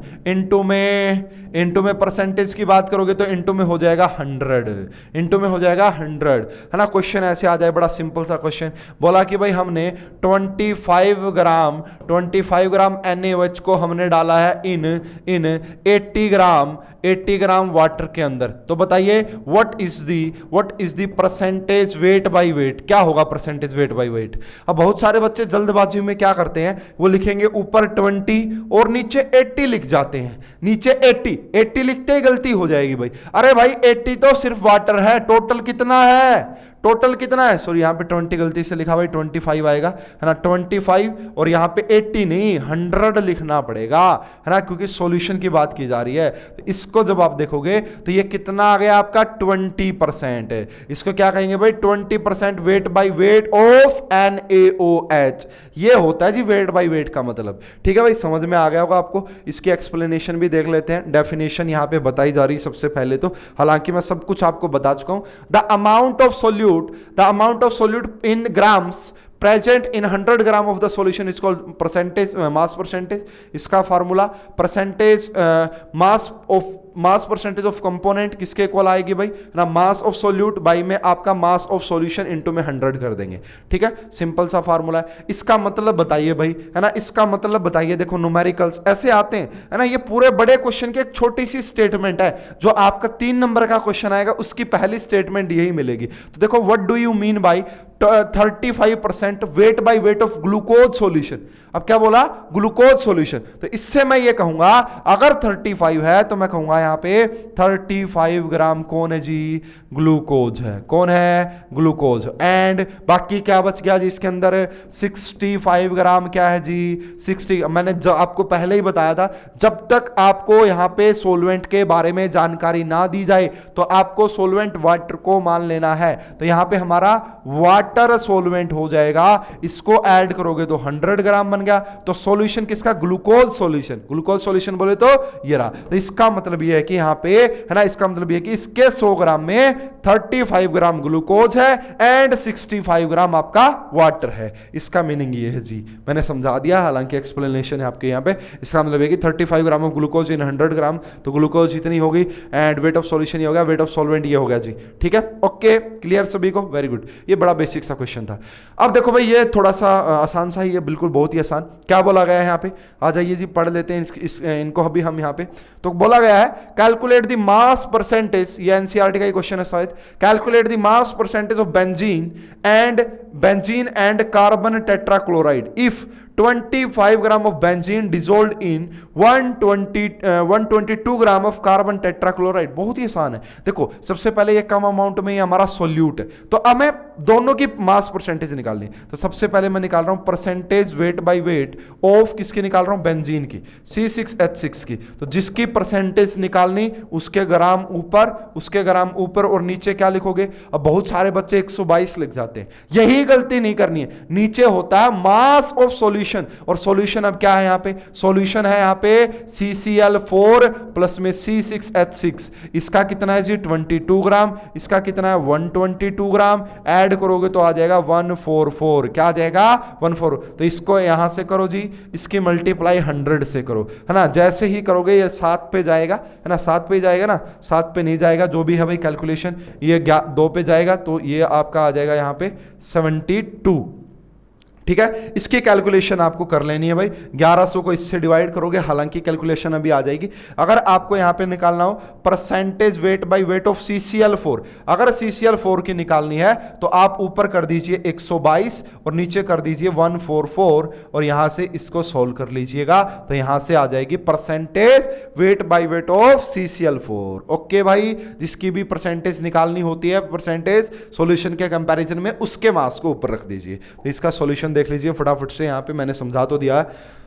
into में परसेंटेज की बात करोगे तो इनटू में हो जाएगा 100, इनटू में हो जाएगा 100, है ना। क्वेश्चन ऐसे आ जाए, बड़ा सिंपल सा क्वेश्चन। बोला कि भाई हमने 25 ग्राम NaOH को हमने डाला है इन 80 ग्राम वाटर के अंदर। तो बताइए what is the percentage weight by wait, क्या होगा परसेंटेज वेट बाय वेट। अब बहुत सारे बच्चे जल्दबाजी में क्या करते हैं, वो लिखेंगे ऊपर 20 और नीचे 80 लिख जाते हैं। नीचे 80 लिखते ही गलती हो जाएगी भाई। अरे भाई 80 तो सिर्फ वाटर है, टोटल कितना है, सॉरी यहाँ पे 20 गलती से लिखा भाई, 25 आएगा, है ना। 25 और यहाँ पे 80 नहीं 100 लिखना पड़ेगा, है ना, क्योंकि सॉल्यूशन की बात की जा रही है। तो इसको जब आप देखोगे तो ये कितना आ गया आपका 20% है। इसको क्या कहेंगे भाई, 20% weight by wait of NaOH। ये होता है जी वेट बाय वेट का मतलब। ठीक है भाई, समझ में आ गया होगा आपको। इसकी एक्सप्लेनेशन भी देख लेते हैं। डेफिनेशन यहाँ पे बताई जा रही है सबसे पहले तो, हालांकि मैं सब कुछ आपको बता चुका हूं। The amount of solute in grams present in 100 gram of the solution is called percentage, mass percentage. इसका formula percentage mass percentage of component किसके इक्वल आएगी भाई, ना, मास ऑफ सोल्यूट बाई में आपका मास ऑफ सॉल्यूशन इनटू में 100 कर देंगे। ठीक है, सिंपल सा फार्मूला है। इसका मतलब बताइए भाई, है ना, इसका मतलब बताइए। देखो न्यूमेरिकल्स ऐसे आते हैं, है ना, ये पूरे बड़े क्वेश्चन की एक छोटी सी स्टेटमेंट है। जो आपका 3 नंबर का क्वेश्चन आएगा उसकी पहली स्टेटमेंट यही मिलेगी। तो देखो what do you mean by 35% wait by weight of glucose solution. अब क्या बोला, ग्लूकोज सॉल्यूशन। तो इससे मैं ये कहूंगा अगर 35 है तो मैं कहूंगा यहां पे 35 ग्राम कौन है जी, ग्लूकोज है। कौन है, ग्लूकोज। एंड बाकी क्या बच गया जी इसके अंदर, 65 ग्राम क्या है जी, 60। मैंने आपको पहले ही बताया था, जब तक आपको यहां पे सोलवेंट के बारे में जानकारी ना दी जाए तो आपको सोलवेंट वाटर को मान लेना है। तो यहां पे हमारा वाटर सोलवेंट हो जाएगा। इसको ऐड करोगे तो 100 ग्राम बन गया। तो सॉल्यूशन किसका, ग्लूकोज सॉल्यूशन। ग्लूकोज सॉल्यूशन बोले तो ये रहा। तो इसका मतलब ये है कि यहां पे, है ना, इसका मतलब ये है कि इसके 100 ग्राम में 35 ग्राम ग्लूकोज है एंड 65 ग्राम आपका वाटर है। इसका मीनिंग ये है जी, मैंने समझा दिया, हालांकि एक्सप्लेनेशन है आपके यहां पे। इसका मतलब है कि 35 ग्राम ऑफ ग्लूकोज इन 100 ग्राम, तो ग्लूकोज इतनी होगी एंड वेट ऑफ सॉल्यूशन ये हो गया, वेट ऑफ सॉल्वेंट ये हो गया जी। ठीक है, ओके, क्लियर सभी को, वेरी गुड। ये बड़ा बेसिक सा क्वेश्चन था। अब देखो भाई ये थोड़ा सा आसान सा ही है, बिल्कुल बहुत ही आसान। क्या बोला गया है यहाँ पे, आ जाइए जी पढ़ लेते हैं इनको अभी हम यहाँ पे। तो बोला गया है कैलकुलेट द मास परसेंटेज, ये एनसीईआरटी का ही क्वेश्चन है शायद। Calculate the mass percentage of benzene and carbon tetrachloride if 25 gram of benzene dissolved in 122 gram of carbon tetrachloride. बहुत ही आसान है। देखो सबसे पहले ये कम अमाउंट में ये हमारा सॉल्यूट है, तो हमें दोनों की मास परसेंटेज निकालनी है। तो सबसे पहले मैं निकाल रहा हूं percentage weight by weight of, किसकी निकाल रहा हूं, बेंजीन की, C6H6 की। तो जिसकी परसेंटेज निकालनी उसके ग्राम ऊपर और नीचे क्या लिखोगे। अब बहुत सारे बच्चे 122 लिख जाते हैं, यही गलती नहीं करनी है। नीचे होता है मास ऑफ सॉल्यूशन, और सॉल्यूशन अब क्या है यहाँ पे, सॉल्यूशन है यहाँ पे CCl4 प्लस में C6H6। इसका कितना है जी 22 ग्राम, इसका कितना है 122 ग्राम। ऐड करोगे तो आ जाएगा 144। क्या आ जाएगा 144। तो इसको यहां से करो जी, इसकी मल्टीप्लाई 100 से करो, है ना। जैसे ही करोगे ये 7 पे जाएगा, है ना, 7 पे जाएगा ना, 7 पे नहीं जाएगा, जो भी है भाई कैलकुलेशन, ये 2 पे जाएगा तो ये आपका आ जाएगा यहाँ पे 72। ठीक है, इसकी कैलकुलेशन आपको कर लेनी है भाई। 1100 को इससे डिवाइड करोगे, हालांकि कैलकुलेशन अभी आ जाएगी। अगर आपको यहां पे निकालना हो percentage weight by weight of CCl4, अगर CCl4 की निकालनी है तो आप ऊपर कर दीजिए 122 और नीचे कर दीजिए 144 और यहां से इसको सोल्व कर लीजिएगा। तो यहां से आ जाएगी percentage weight by weight of CCl4। Okay भाई, जिसकी भी परसेंटेज निकालनी होती है, परसेंटेज सॉल्यूशन के कंपैरिजन में, उसके मास को ऊपर रख दीजिए। तो इसका सॉल्यूशन देख लीजिए फटाफट से। यहां पे मैंने समझा तो दिया है।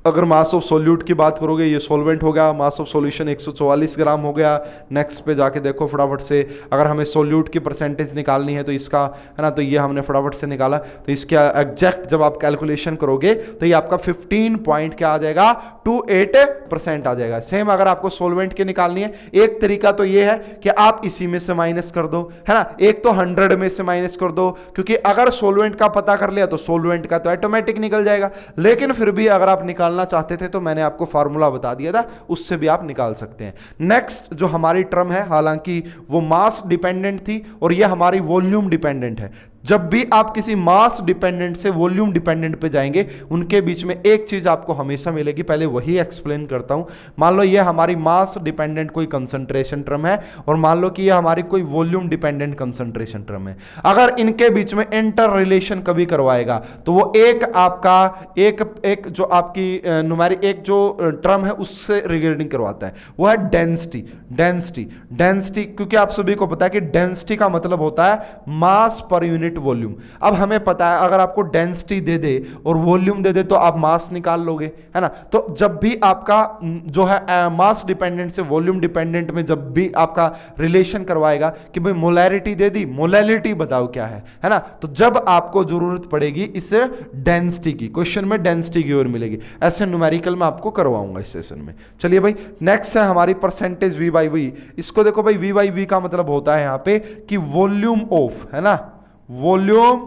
अगर मास ऑफ सोल्यूट की बात करोगे, ये सोलवेंट हो गया, मास ऑफ सॉल्यूशन 144 ग्राम हो गया। नेक्स्ट पे जाके देखो फटाफट से, अगर हमें सोल्यूट की परसेंटेज निकालनी है तो इसका, है ना, तो ये हमने फटाफट से निकाला। तो इसके एग्जैक्ट जब आप कैलकुलेशन करोगे तो ये आपका 15 पॉइंट क्या आ जाएगा 28% आ जाएगा। सेम अगर आपको सोलवेंट की निकालनी है, एक तरीका तो ये है कि आप इसी में से माइनस कर दो, है ना, एक तो 100 में से माइनस कर दो, क्योंकि अगर सोलवेंट का पता कर लिया तो सोलवेंट का तो ऑटोमेटिक निकल जाएगा। लेकिन फिर भी अगर आप निकालना चाहते थे तो मैंने आपको फार्मूला बता दिया था, उससे भी आप निकाल सकते हैं। नेक्स्ट जो हमारी टर्म है, हालांकि वो मास डिपेंडेंट थी और ये हमारी वॉल्यूम डिपेंडेंट है। जब भी आप किसी मास डिपेंडेंट से वॉल्यूम डिपेंडेंट पे जाएंगे, उनके बीच में एक चीज आपको हमेशा मिलेगी, पहले वही एक्सप्लेन करता हूं। मान लो ये हमारी मास डिपेंडेंट कोई कंसंट्रेशन टर्म है और मान लो कि ये हमारी कोई वॉल्यूम डिपेंडेंट कंसंट्रेशन टर्म है। अगर इनके बीच में इंटर रिलेशन कभी करवाएगा तो वो एक आपका एक जो आपकी न्यूमेरिक एक जो टर्म है उससे रिगार्डिंग करवाता है, वो है डेंसिटी। डेंसिटी क्योंकि आप सभी को पता है कि डेंसिटी का मतलब होता है मास पर यूनिट वॉल्यूम। अब हमें पता है अगर आपको डेंसिटी दे दे और वॉल्यूम दे दे तो आप मास निकाल लोगे, है ना। तो जब भी आपका जो है मास डिपेंडेंट से वॉल्यूम डिपेंडेंट में जब भी आपका रिलेशन करवाएगा कि भाई मोलैरिटी दे दी, मोलैरिटी बताओ क्या है ना, तो जब आपको जरूरत पड़ेगी इस डेंसिटी की, क्वेश्चन में डेंसिटी की ओर मिलेगी। ऐसे न्यूमेरिकल में आपको करवाऊंगा इस सेशन में। चलिए भाई, नेक्स्ट है हमारी परसेंटेज वी बाई वी। इसको देखो भाई, वी बाई वी का मतलब होता है यहां पे कि वॉल्यूम ऑफ, है ना, volume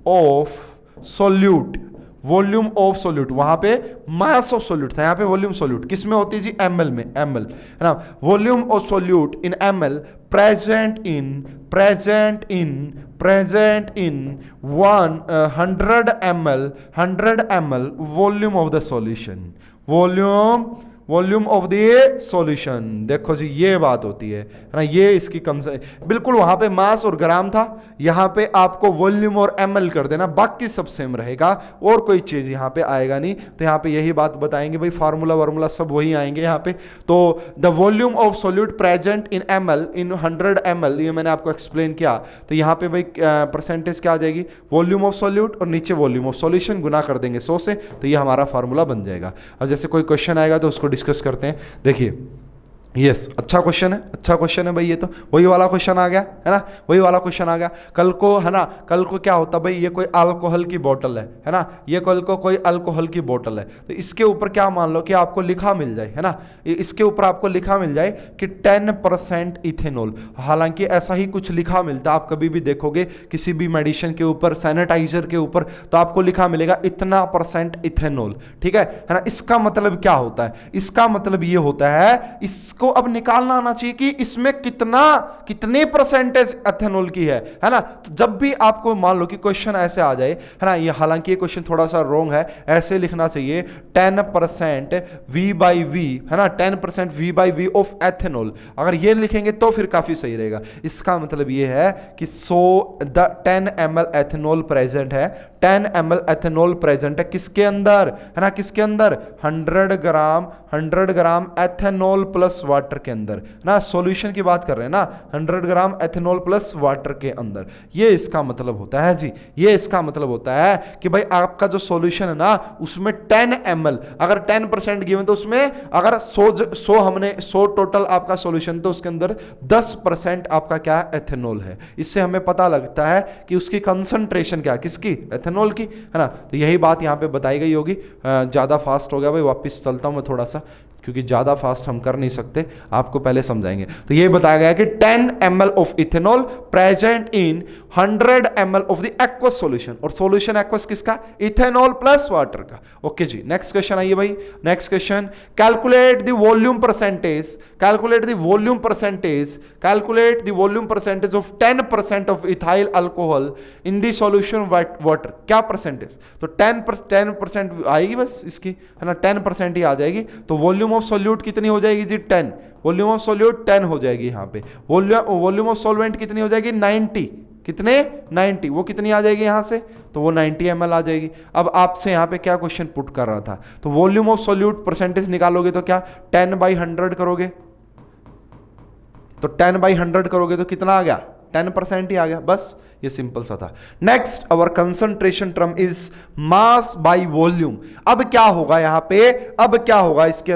of solute, volume of solute, वहां पे मास ऑफ सोल्यूट था, यहां पे वॉल्यूम सोल्यूट किस में होती है जी, एमएल में, एमएल, है ना। Volume of solute in ML present in 100 ml volume of the solution, volume of the solution. देखो जी ये बात होती है ना, ये इसकी बिल्कुल वहां पे मास और ग्राम था, यहां पे आपको वॉल्यूम और एमएल कर देना, बाकी सब सेम रहेगा और कोई चीज यहां पे आएगा नहीं। तो यहां पे यही बात बताएंगे भाई, फार्मूला वार्मूला सब वही आएंगे यहां पे। तो the volume of solute present in ML in 100 ml, ये मैंने आपको एक्सप्लेन किया। तो यहां पे भाई परसेंटेज क्या आ जाएगी, वॉल्यूम ऑफ सोल्यूट और नीचे वॉल्यूम ऑफ सॉल्यूशन, गुना कर देंगे 100 से, तो ये हमारा फार्मूला बन जाएगा। अब जैसे कोई क्वेश्चन आएगा तो उसको डिस्कस करते हैं। देखिए यस, अच्छा क्वेश्चन है, अच्छा क्वेश्चन है भाई, ये तो वही वाला क्वेश्चन आ गया, है ना, वही वाला क्वेश्चन आ गया। कल को, है ना, कल को क्या होता भाई, ये कोई अल्कोहल की बोतल है ना, ये कल को कोई अल्कोहल की बोतल है, तो इसके ऊपर क्या मान लो कि आपको लिखा मिल जाए, है ना, इसके ऊपर आपको लिखा मिल जाए कि 10% इथेनॉल। हालांकि ऐसा ही कुछ लिखा मिलता है, आप कभी भी देखोगे किसी भी मेडिसिन के ऊपर, सैनिटाइजर के ऊपर, तो आपको लिखा मिलेगा इतना % इथेनॉल, ठीक है ना। इसका मतलब क्या होता है, इसका मतलब ये होता है, इसको अब निकालना आना चाहिए कि इसमें कितने परसेंटेज एथेनॉल की है ना। तो जब भी आपको मान लो कि क्वेश्चन ऐसे आ जाए, है ना, ये हालांकि ये क्वेश्चन थोड़ा सा रॉन्ग है, ऐसे लिखना चाहिए 10% V बाई वी, है ना, 10% V by V of ethanol. अगर ये लिखेंगे तो फिर काफी सही रहेगा। इसका मतलब ये है कि 10 ml एथेनॉल प्रेजेंट है, 10 ml एथेनॉल प्रेजेंट है किसके अंदर, है ना, किसके अंदर, 100 ग्राम एथेनॉल प्लस वाटर के अंदर ना, सॉल्यूशन की बात कर रहे हैं ना, 100 ग्राम एथेनॉल प्लस वाटर के अंदर। ये इसका मतलब होता है जी, ये इसका मतलब होता है कि भाई आपका जो सॉल्यूशन है ना उसमें 10 ml, अगर 10% गिवन तो उसमें अगर 100 टोटल आपका सॉल्यूशन, तो उसके अंदर 10% आपका क्या है, एथेनॉल है। इससे हमें पता लगता है कि उसकी कंसंट्रेशन क्या, किसकी, एथेनॉल की, है ना। तो यही बात यहां पे बताई गई होगी। ज्यादा फास्ट हो गया भाई, वापस चलता हूं मैं थोड़ा सा, क्योंकि ज़्यादा फास्ट हम कर नहीं सकते, आपको पहले समझाएंगे। तो ये बताया गया कि 10 ml of ethanol present in 100 ml of the aqueous solution, और सॉल्यूशन एक्वस किसका, इथेनॉल प्लस वाटर का। ओके जी, नेक्स्ट क्वेश्चन आइए भाई, next question, calculate the volume percentage, calculate the volume percentage, calculate the volume percentage of 10% of ethyl alcohol in the solution water. क्या percentage, तो 10% आएगी बस इसकी, है ना, 10% ही आ जाएगी। तो वॉल्यूम ऑफ सोल्यूट कितनी हो जाएगी जी, 10, वॉल्यूम ऑफ सोल्यूट 10 हो जाएगी यहां पे। वॉल्यूम ऑफ सॉल्वेंट कितनी हो जाएगी, 90, कितने, 90, वो कितनी आ जाएगी यहां से, तो वो 90 ml आ जाएगी। अब आपसे यहां पे क्या क्वेश्चन पुट कर रहा था, तो वॉल्यूम ऑफ सोल्यूट परसेंटेज निकालोगे तो क्या 10/100 करोगे, तो 10/100 करोगे तो कितना आ गया, 10% ही आ गया। बस ये सिंपल सा था। Next our concentration term is mass by volume. अब क्या होगा यहां पे, अब क्या होगा इसके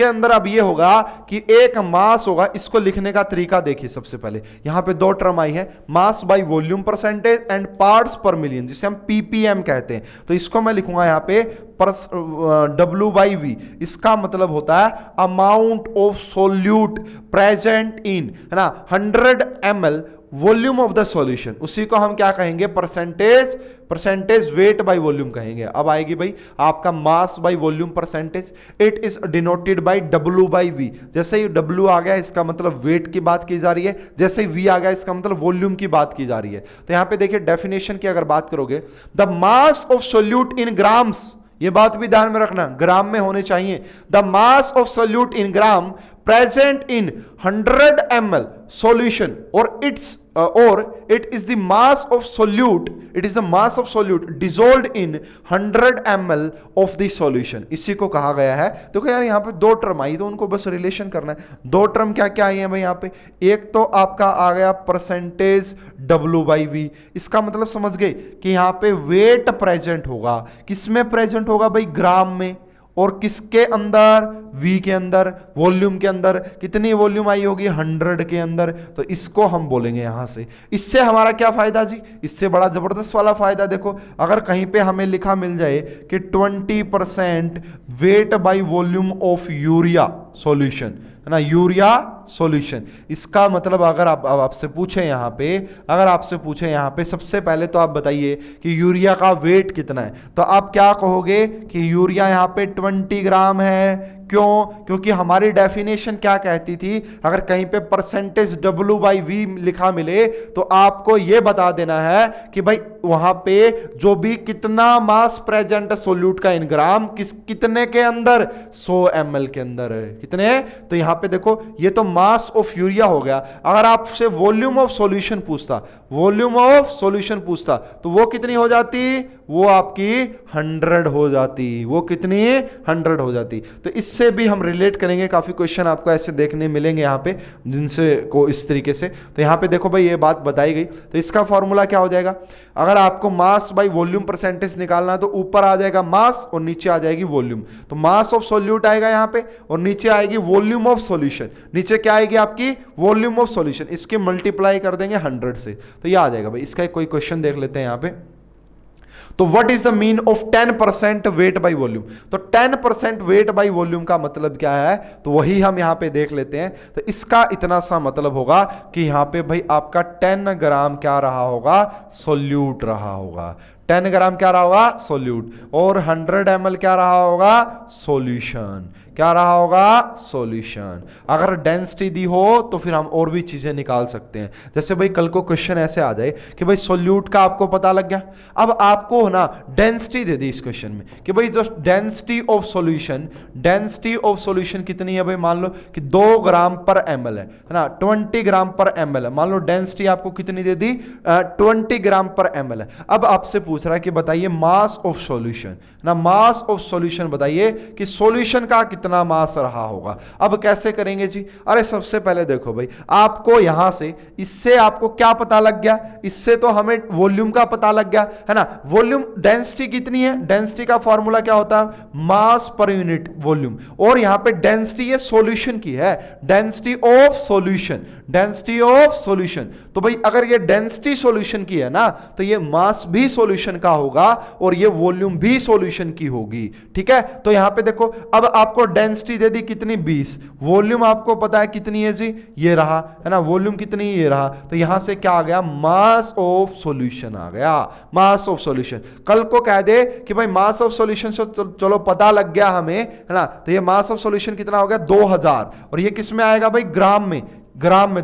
अंदर अब ये होगा कि एक मास होगा। इसको लिखने का तरीका देखिए, सबसे पहले यहां पे दो टर्म आई है, mass by volume percentage and parts per million, जिसे हम पीपीएम कहते हैं। तो इसको मैं लिखूंगा यहां पे W/V। इसका मतलब होता है amount of solute present in, है ना, 100 ml volume of the solution. उसी को हम क्या कहेंगे, परसेंटेज वेट बाय वॉल्यूम कहेंगे। अब आएगी भाई आपका mass by volume percentage, it is denoted by W/V। जैसे ही W आ गया इसका मतलब वेट की बात की जा रही है, जैसे ही V आ गया इसका मतलब वॉल्यूम की बात की जा रही है। तो यहां पे देखिए डेफिनेशन की अगर बात करोगे, the mass of solute in grams, ये बात भी ध्यान में रखना, ग्राम में होने चाहिए। The mass of solute in gram present in 100 ml solution or it is the mass of solute dissolved in 100 ml of the solution। इसी को कहा गया है। देखो यार यहाँ पे दो टर्म आई, तो उनको बस रिलेशन करना है। दो टर्म क्या क्या आई है भाई यहाँ पे, एक तो आपका आ गया परसेंटेज W/V। इसका मतलब समझ गए कि यहाँ पे वेट प्रेजेंट होगा, किसमें प्रेजेंट होगा भाई, ग्राम में, और किसके अंदर, V के अंदर, वॉल्यूम के अंदर। कितनी वॉल्यूम आई होगी, 100 के अंदर। तो इसको हम बोलेंगे यहां से। इससे हमारा क्या फायदा जी, इससे बड़ा जबरदस्त वाला फायदा देखो, अगर कहीं पे हमें लिखा मिल जाए कि 20% weight by volume of urea solution, है ना, यूरिया सॉल्यूशन। इसका मतलब अगर आपसे पूछे यहाँ पे, अगर आपसे पूछे यहाँ पे, सबसे पहले तो आप बताइए कि यूरिया का वेट कितना है। तो आप क्या कहोगे कि यूरिया यहाँ पे 20 ग्राम है। क्यों, क्योंकि हमारी डेफिनेशन क्या कहती थी, अगर कहीं पे परसेंटेज W/V लिखा मिले तो आपको यह बता देना है कि भाई वहां पे जो भी कितना मास प्रेजेंट है सोल्यूट का इन ग्राम, कितने के अंदर, 100 ml के अंदर है। कितने, तो यहां पे देखो ये तो मास ऑफ यूरिया हो गया। अगर आपसे वॉल्यूम ऑफ सॉल्यूशन पूछता, तो वो कितनी हो जाती, वो आपकी 100 हो जाती। वो कितनी, 100 हो जाती। तो इससे भी हम रिलेट करेंगे, काफी क्वेश्चन आपको ऐसे देखने मिलेंगे यहाँ पे, जिनसे को इस तरीके से। तो यहाँ पे देखो भाई ये बात बताई गई। तो इसका फॉर्मूला क्या हो जाएगा, अगर आपको मास बाय वॉल्यूम परसेंटेज निकालना है तो ऊपर आ जाएगा मास और नीचे आ जाएगी वॉल्यूम। तो मास ऑफ सोल्यूट आएगा यहाँ पे और नीचे आएगी वॉल्यूम ऑफ सॉल्यूशन। नीचे क्या आएगी आपकी, वॉल्यूम ऑफ सॉल्यूशन। इसके मल्टीप्लाई कर देंगे 100 से, तो ये आ जाएगा भाई। इसका कोई क्वेश्चन देख लेते हैं यहाँ पे। तो what is the mean of 10% weight by volume. तो 10% वेट बाय वॉल्यूम का मतलब क्या है, तो वही हम यहां पे देख लेते हैं। तो इसका इतना सा मतलब होगा कि यहां पे भाई आपका 10 ग्राम क्या रहा होगा, सोल्यूट रहा होगा। 10 ग्राम क्या रहा होगा, सोल्यूट, और 100 ml क्या रहा होगा, सॉल्यूशन। क्या रहा होगा, सॉल्यूशन। अगर डेंसिटी दी हो तो फिर हम और भी चीजें निकाल सकते हैं। जैसे भाई कल को क्वेश्चन ऐसे आ जाए कि भाई सोल्यूट का आपको पता लग गया, अब आपको ना डेंसिटी दे दी इस क्वेश्चन में कि भाई जो डेंसिटी ऑफ सॉल्यूशन कितनी है भाई, मान लो कि 2 ग्राम पर ml है ना, 20 ग्राम पर ml है। मान लो डेंसिटी आपको कितनी दे दी, 20 ग्राम पर ml है। अब आपसे पूछ रहा है कि बताइए मास ऑफ सॉल्यूशन ना, मास ऑफ सॉल्यूशन बताइए कि सॉल्यूशन का कितना मास रहा होगा। अब कैसे करेंगे जी, अरे सबसे पहले देखो भाई, आपको यहां से, इससे आपको क्या पता लग गया, इससे तो हमें वॉल्यूम का पता लग गया, है ना। वॉल्यूम डेंसिटी कितनी है, डेंसिटी का फॉर्मूला क्या होता है, मास पर यूनिट वॉल्यूम। और यहां पे डेंसिटी ये सॉल्यूशन की है, डेंसिटी ऑफ सॉल्यूशन। तो भाई अगर ये डेंसिटी सॉल्यूशन की है ना, तो ये मास भी सॉल्यूशन का होगा और ये वॉल्यूम भी सॉल्यूशन की होगी। ठीक है, तो यहां पे देखो, अब आपको डेंसिटी दे दी कितनी, 20। वॉल्यूम आपको पता है कितनी है जी, ये रहा, है ना, वॉल्यूम कितनी, ये रहा। तो यहां से क्या आ गया, मास ऑफ सॉल्यूशन आ गया, मास ऑफ सॉल्यूशन। कल को कह दे कि भाई मास ऑफ सॉल्यूशन से चलो पता लग गया हमें, है ना, तो ये मास ऑफ सॉल्यूशन कितना हो गया, 2000। और ये किस में आएगा भाई, ग्राम में।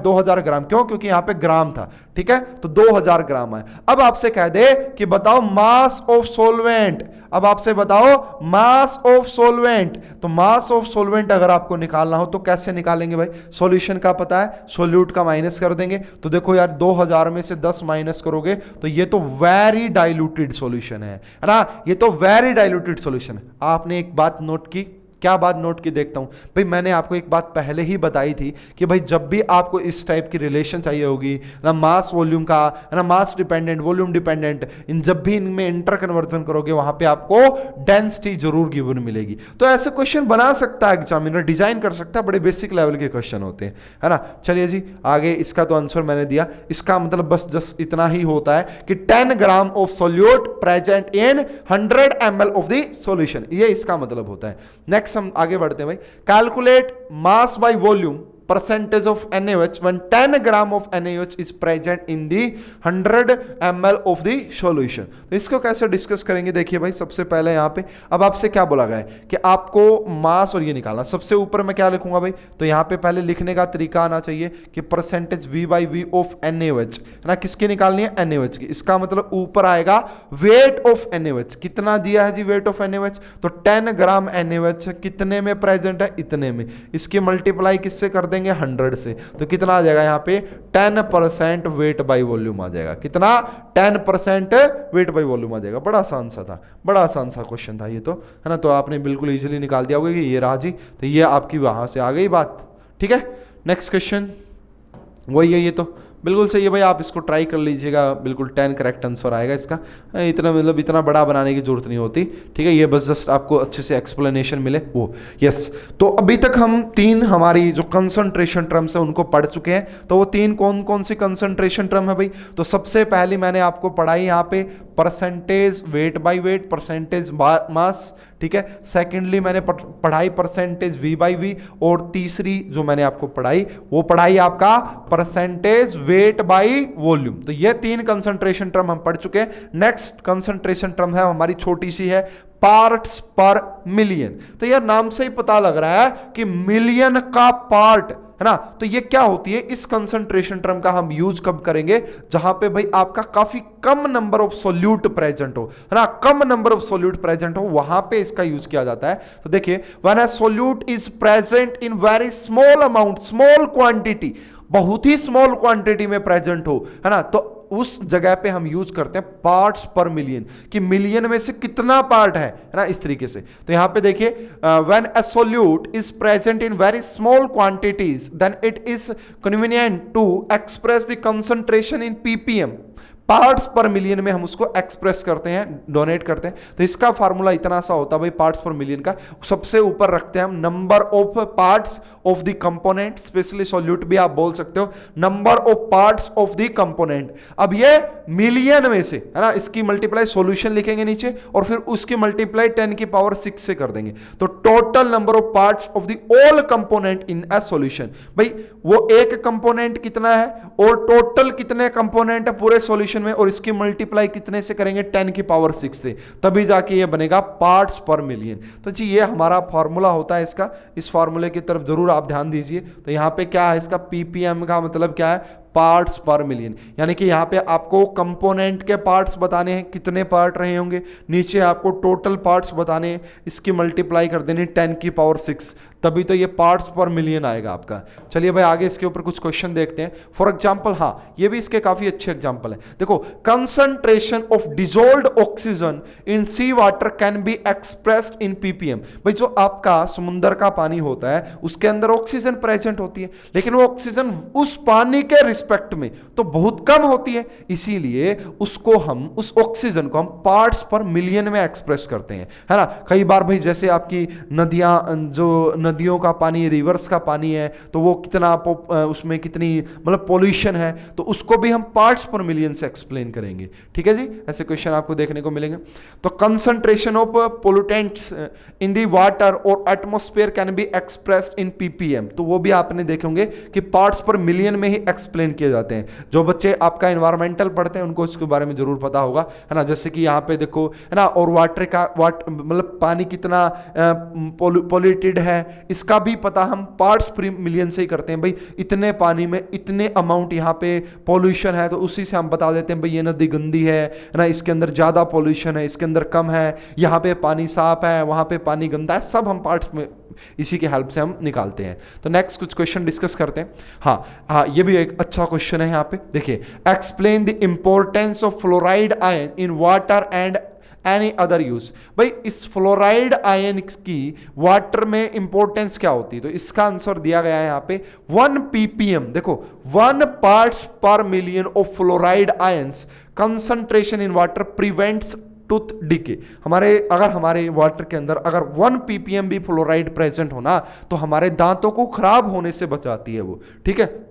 2000 ग्राम, क्यों, क्योंकि यहां पे ग्राम था। ठीक है, तो 2000 ग्राम है। अब आपसे कह दे कि बताओ मास ऑफ सॉल्वेंट, अब आपसे बताओ मास ऑफ सॉल्वेंट। तो मास ऑफ सॉल्वेंट अगर आपको निकालना हो तो कैसे निकालेंगे भाई, सॉल्यूशन का पता है, सोल्यूट का माइनस कर देंगे। तो देखो यार 2000 में से 10 माइनस करोगे तो ये तो वेरी डाइल्यूटेड सॉल्यूशन है ना, ये तो वेरी डाइल्यूटेड सॉल्यूशन है। आपने एक बात नोट की, क्या बात नोट की देखता हूं भाई, मैंने आपको एक बात पहले ही बताई थी कि भाई जब भी आपको इस टाइप की रिलेशन चाहिए होगी ना, मास वॉल्यूम का ना, मास डिपेंडेंट वॉल्यूम डिपेंडेंट, इन जब भी इनमें इंटर कन्वर्जन करोगे वहां पे आपको डेंसिटी जरूर गिवन मिलेगी। तो ऐसे क्वेश्चन बना सकता है एग्जामिनर, डिजाइन कर सकता है, बड़े बेसिक लेवल के क्वेश्चन होते हैं, है ना। चलिए जी आगे, इसका तो आंसर मैंने दिया। इसका मतलब बस जस्ट इतना ही होता है कि 10 gram of solute present in 100 ml of the solution, ये इसका मतलब होता है। नेक्स्ट हम आगे बढ़ते हैं भाई। Calculate mass by volume percentage of NaOH when 10 gram of NaOH is present in the 100 ml of the solution। तो इसको कैसे डिस्कस करेंगे, देखिए भाई सबसे पहले यहाँ पे अब आपसे क्या बोला गया है कि आपको मास और ये निकालना। सबसे ऊपर मैं क्या लिखूंगा भाई, तो यहाँ पे पहले लिखने का तरीका आना चाहिए कि परसेंटेज V/V ऑफ NaOH, है ना, किसकी निकालनी है, NaOH की। इसका मतलब ऊपर आएगा वेट ऑफ NaOH, कितना दिया है जी वेट ऑफ NaOH, तो 10 ग्राम NaOH कितने में प्रेजेंट है, इतने में। इसकी मल्टीप्लाई किससे कर देंगे, 100 से, तो कितना आ जाएगा यहाँ पे 10% वेट बाय वॉल्यूम आ जाएगा। कितना, 10% वेट बाय वॉल्यूम आ जाएगा। बड़ा आसान सा था, बड़ा आसान सा क्वेश्चन था ये तो, है ना। तो आपने बिल्कुल इजीली निकाल दिया होगा कि ये रहा जी, तो ये आपकी वहां से आ गई बात, ठीक है। नेक्स्ट क्वेश्चन वही है, ये तो बिल्कुल सही है भाई, आप इसको ट्राई कर लीजिएगा, बिल्कुल 10 करेक्ट आंसर आएगा इसका। इतना मतलब इतना बड़ा बनाने की जरूरत नहीं होती, ठीक है। ये बस जस्ट आपको अच्छे से एक्सप्लेनेशन मिले वो, यस। तो अभी तक हम 3 हमारी जो कंसंट्रेशन टर्म्स है उनको पढ़ चुके हैं। तो वो 3 कौन कौन सी कंसंट्रेशन टर्म है भाई, तो सबसे पहली मैंने आपको पढ़ाई यहाँ पे percentage weight by wait, percentage mass, ठीक है। सेकेंडली मैंने पढ़ाई परसेंटेज V/V, और तीसरी जो मैंने आपको पढ़ाई वो पढ़ाई आपका परसेंटेज वेट बाय वॉल्यूम। तो ये 3 कंसंट्रेशन टर्म हम पढ़ चुके हैं। नेक्स्ट कंसंट्रेशन टर्म है हमारी छोटी सी है, पार्ट्स पर मिलियन। तो यार नाम से ही पता लग रहा है कि मिलियन का पार्ट, है ना। तो ये क्या होती है, इस कंसंट्रेशन टर्म का हम यूज कब करेंगे, जहां पे भाई आपका काफी कम नंबर ऑफ सोल्यूट प्रेजेंट हो, है ना, कम नंबर ऑफ सोल्यूट प्रेजेंट हो, वहां पे इसका यूज किया जाता है। तो देखिए, when a solute is present in very small amount, small quantity, बहुत ही स्मॉल क्वांटिटी में प्रेजेंट हो, है ना, तो उस जगह पे हम यूज करते हैं पार्ट्स पर मिलियन, कि मिलियन में से कितना पार्ट है ना, इस तरीके से। तो यहां पे देखिए, when a solute is present in very small quantities then it is convenient to express the concentration in ppm, parts per million में हम उसको एक्सप्रेस करते हैं, डोनेट करते हैं। तो इसका फार्मूला इतना सा होता है भाई, पार्ट्स पर मिलियन का सबसे ऊपर रखते हैं हम number of parts of the component, specially solute भी आप बोल सकते हो, number of parts of the component. अब ये मिलियन में से, है ना, इसकी मल्टीप्लाई सॉल्यूशन लिखेंगे नीचे, और फिर उसकी मल्टीप्लाई 10⁶ से कर देंगे, तो total number of parts of the all component in a solution. भाई वो एक कंपोनेंट कितना है और टोटल कितने कंपोनेंट है पूरे सॉल्यूशन में, और इसकी मल्टीप्लाई कितने से करेंगे, 10⁶ से, तभी जाके ये बनेगा पार्ट्स पर मिलियन। तो जी ये हमारा फॉर्मूला होता है इसका, इस फॉर्मूले की तरफ जरूर आप ध्यान दीजिए। तो यहां पे क्या है, इसका ppm का मतलब क्या है, पार्ट्स पर मिलियन, यानी कि यहां पे आपको कंपोनेंट के पार्ट्स बताने हैं, कितने पार्ट रहे होंगे, नीचे आपको टोटल पार्ट्स बताने हैं, इसकी मल्टीप्लाई कर देनी 10⁶, तभी तो ये पार्ट्स पर मिलियन आएगा आपका। चलिए भाई आगे इसके ऊपर कुछ क्वेश्चन देखते हैं। फॉर एग्जांपल, हाँ ये भी इसके काफी अच्छे एग्जांपल है। देखो, concentration of dissolved oxygen in sea water can be expressed in ppm। भाई जो आपका समुद्र का पानी होता है उसके अंदर ऑक्सीजन प्रेजेंट होती है, लेकिन वो ऑक्सीजन उस पानी के रिस्पेक्ट में तो बहुत कम होती है, इसीलिए उसको हम, उस ऑक्सीजन को हम पार्ट्स पर मिलियन में एक्सप्रेस करते हैं, है ना। कई बार भाई जैसे आपकी नदियां, जो नदियों का पानी, रिवर्स का पानी है, तो वो कितना उसमें कितनी मतलब पोल्यूशन है, तो उसको भी हम पार्ट्स पर मिलियन से एक्सप्लेन करेंगे, ठीक है जी। ऐसे क्वेश्चन आपको देखने को मिलेंगे। तो concentration of pollutants in the water और atmosphere can be expressed in ppm, तो वो भी आपने देखेंगे कि पार्ट्स पर मिलियन में ही एक्सप्लेन किए जाते हैं। जो बच्चे आपका एनवायरमेंटल पढ़ते हैं उनको इसके बारे में जरूर पता होगा, है ना। जैसे कि यहाँ पे देखो, है ना, और वाटर का मतलब पानी कितना पोल्यूटेड है, इसका भी पता हम पार्ट्स पर मिलियन से ही करते हैं। भाई इतने पानी में इतने अमाउंट यहाँ पे पोल्यूशन है, तो उसी से हम बता देते हैं भाई ये नदी गंदी है ना, इसके अंदर ज्यादा पोल्यूशन है, इसके अंदर कम है, यहाँ पे पानी साफ है, वहां पे पानी गंदा है, सब हम पार्ट्स में इसी के हेल्प से हम निकालते हैं। तो नेक्स्ट कुछ क्वेश्चन डिस्कस करते हैं। हाँ, ये भी एक अच्छा क्वेश्चन है यहाँ पे। देखिए, explain the importance of fluoride ion in water and any other use. भाई इस फ्लोराइड आयन की वाटर में इंपॉर्टेंस क्या होती है? तो इसका आंसर दिया गया है यहाँ पे 1 ppm। देखो 1 parts per million of fluoride ions concentration in water prevents tooth decay. अगर हमारे वाटर के अंदर अगर 1 ppm भी फ्लोराइड प्रेजेंट होना तो हमारे दांतों को खराब होने से बचाती है वो, ठीक है,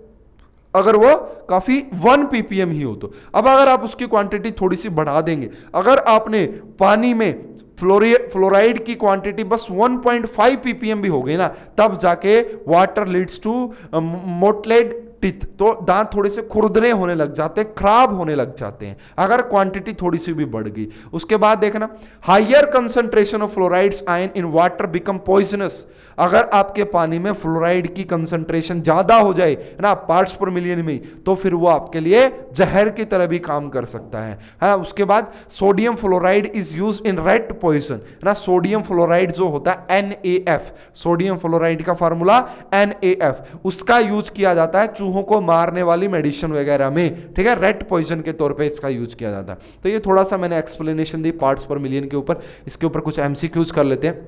अगर वो काफी 1 ppm ही हो तो। अब अगर आप उसकी क्वांटिटी थोड़ी सी बढ़ा देंगे, अगर आपने पानी में फ्लोराइड की क्वांटिटी बस 1.5 ppm भी हो गई ना, तब जाके वाटर लीड्स टू मोटलेड टीथ, तो दांत थोड़े से खुरदने होने लग जाते हैं, खराब होने लग जाते हैं अगर क्वांटिटी थोड़ी सी भी बढ़ गई। उसके बाद देखना, higher concentration of fluorides ion in water become poisonous. अगर आपके पानी में फ्लोराइड की कंसंट्रेशन ज्यादा हो जाए ना, पार्ट्स पर मिलियन में, तो फिर वो आपके लिए जहर की तरह भी काम कर सकता है। उसके बाद sodium fluoride is use in rat poison ना। सोडियम फ्लोराइड जो होता है NaF, सोडियम फ्लोराइड का फार्मूला NaF, उसका यूज किया जाता है चूहों को मारने वाली मेडिसिन वगैरह में, ठीक है, रेट पॉइजन के तौर पे इसका यूज किया जाता है। तो ये थोड़ा सा मैंने explanation the parts per million के ऊपर। इसके ऊपर कुछ MCQs कर लेते हैं।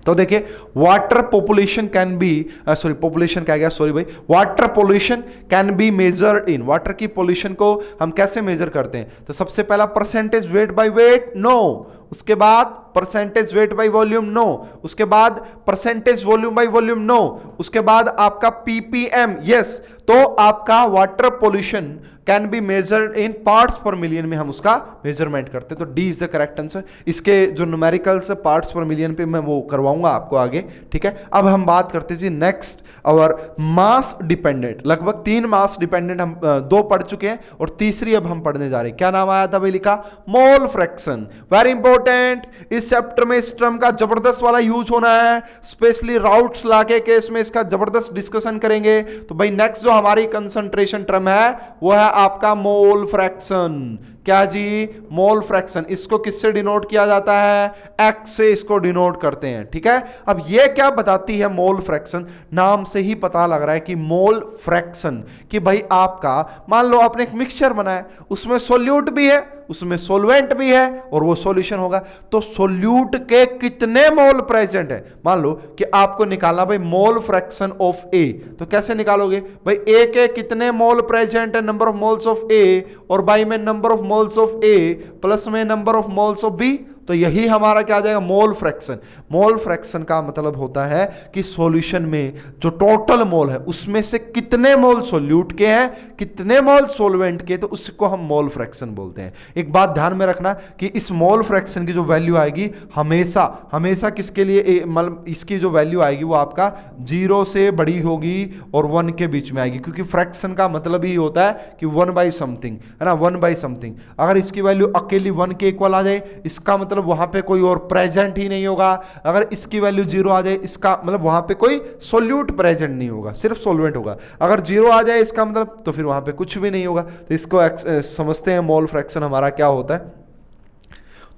तो देखिए, water population can be population क्या गया, सॉरी भाई, water pollution can be measured in. Water की पॉल्यूशन को हम कैसे मेजर करते हैं? तो सबसे पहला percentage weight by weight, no. उसके बाद percentage weight by volume, no. उसके बाद percentage volume by volume, no. उसके बाद आपका ppm, यस। तो आपका water pollution can be measured in parts per million में हम उसका मेजरमेंट करते हैं। तो D is the correct answer. इसके जो न्यूमेरिकल्स पार्ट्स पर मिलियन पे मैं वो करवाऊंगा आपको आगे, ठीक है। अब हम बात करते हैं जी नेक्स्ट, और मास डिपेंडेंट। लगभग 3 मास डिपेंडेंट हम 2 पढ़ चुके हैं और तीसरी अब हम पढ़ने जा रहे हैं। क्या नाम आया था भाई? लिखा मोल फ्रैक्शन। वेरी इंपॉर्टेंट, इस चैप्टर में इस टर्म का जबरदस्त वाला यूज होना है, स्पेशली राउट्स ला के केस में इसका जबरदस्त डिस्कशन करेंगे। तो भाई नेक्स्ट जो हमारी कंसंट्रेशन टर्म है वो है आपका मोल फ्रैक्शन। क्या जी? Mole fraction. इसको किससे डिनोट किया जाता है? एक्स से इसको डिनोट करते हैं, ठीक है। अब ये क्या बताती है मोल फ्रैक्शन? नाम से ही पता लग रहा है कि मोल फ्रैक्शन, कि भाई आपका मान लो आपने एक मिक्सचर बनाया, उसमें सोल्यूट भी है, उसमें सोलवेंट भी है और वो सॉल्यूशन होगा, तो सोल्यूट के कितने मोल प्रेजेंट है? मान लो कि आपको निकालना भाई मोल फ्रैक्शन ऑफ ए, तो कैसे निकालोगे भाई? ए के कितने मोल प्रेजेंट है, number of moles of A, और बाई में number of moles of A plus में number of moles of B, तो यही हमारा क्या आ जाएगा? Mole fraction. मोल फ्रैक्शन का मतलब होता है कि सॉल्यूशन में जो टोटल मोल है उसमें से कितने मोल सोल्यूट के हैं, कितने मोल सोलवेंट के, तो उसको हम मोल फ्रैक्शन बोलते हैं। एक बात ध्यान में रखना कि इस मोल फ्रैक्शन की जो वैल्यू आएगी हमेशा हमेशा किसके लिए, मतलब इसकी जो वैल्यू आएगी वो आपका 0 से बड़ी होगी और 1 के बीच में आएगी, क्योंकि फ्रैक्शन का मतलब ही होता है कि 1 बाई समथिंग, है ना, 1 बाई समथिंग। अगर इसकी वैल्यू अकेली 1 के इक्वल आ जाए, इसका मतलब वहां पे कोई और प्रेजेंट ही नहीं होगा। अगर इसकी वैल्यू 0 आ जाए, इसका मतलब वहां पे कोई सोल्यूट प्रेजेंट नहीं होगा, सिर्फ सोलवेंट होगा। अगर 0 आ जाए इसका मतलब, तो फिर वहां पे कुछ भी नहीं होगा। तो इसको समझते हैं मोल फ्रैक्शन हमारा क्या होता है।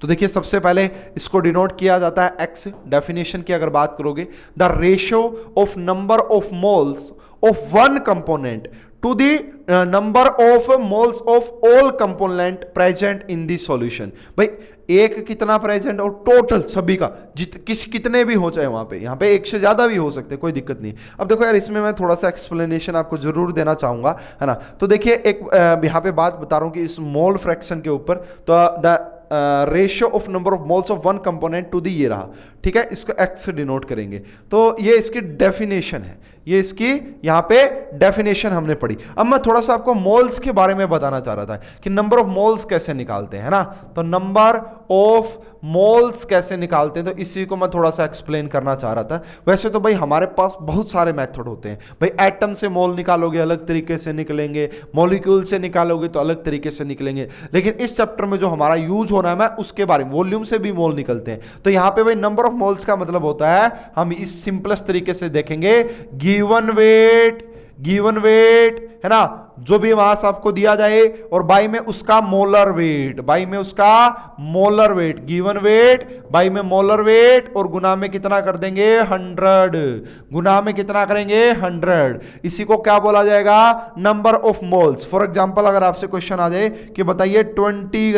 तो देखिए, सबसे पहले इसको डिनोट किया जाता है एक्स। डेफिनेशन की अगर बात करोगे, the ratio of number of moles of one component to the number of moles of all component present in the solution. भाई एक कितना प्रेजेंट और टोटल सभी का कितने भी हो चाहे वहां पे, यहाँ पे एक से ज्यादा भी हो सकते, कोई दिक्कत नहीं। अब देखो यार, इसमें मैं थोड़ा सा एक्सप्लेनेशन आपको जरूर देना चाहूंगा, है ना। तो देखिए, एक यहाँ पे बात बता रहा हूँ कि इस मोल फ्रैक्शन के ऊपर, तो the ratio of number of moles of one component to the, ये रहा, ठीक है, इसको एक्स से डिनोट करेंगे। तो ये इसकी डेफिनेशन है, ये इसकी यहाँ पे डेफिनेशन हमने पढ़ी। अब मैं थोड़ा सा आपको मोल्स के बारे में बताना चाह रहा था कि नंबर ऑफ मोल्स कैसे निकालते हैं, ना। तो नंबर ऑफ मोल्स कैसे निकालते हैं, तो इसी को मैं थोड़ा सा एक्सप्लेन करना चाह रहा था। वैसे तो भाई हमारे पास बहुत सारे मेथड होते हैं भाई। एटम से मोल निकालोगे अलग तरीके से निकलेंगे, मॉलिक्यूल से निकालोगे तो अलग तरीके से निकलेंगे, लेकिन इस चैप्टर में जो हमारा यूज होना है, मैं उसके बारे में, वॉल्यूम से भी मोल निकलते हैं। तो यहाँ पे भाई नंबर ऑफ मोल्स का मतलब होता है, हम इस सिंपलेस्ट तरीके से देखेंगे, गिवन वेट गिवन वेट, है ना, जो भी मास आपको दिया जाए, और बाई में उसका मोलर वेट, बाई में उसका molar weight, given weight by में मोलर वेट, और गुना में कितना कर देंगे 100, गुना में कितना करेंगे 100। इसी को क्या बोला जाएगा, number of moles. For example अगर आपसे क्वेश्चन आ जाए कि बताइए 20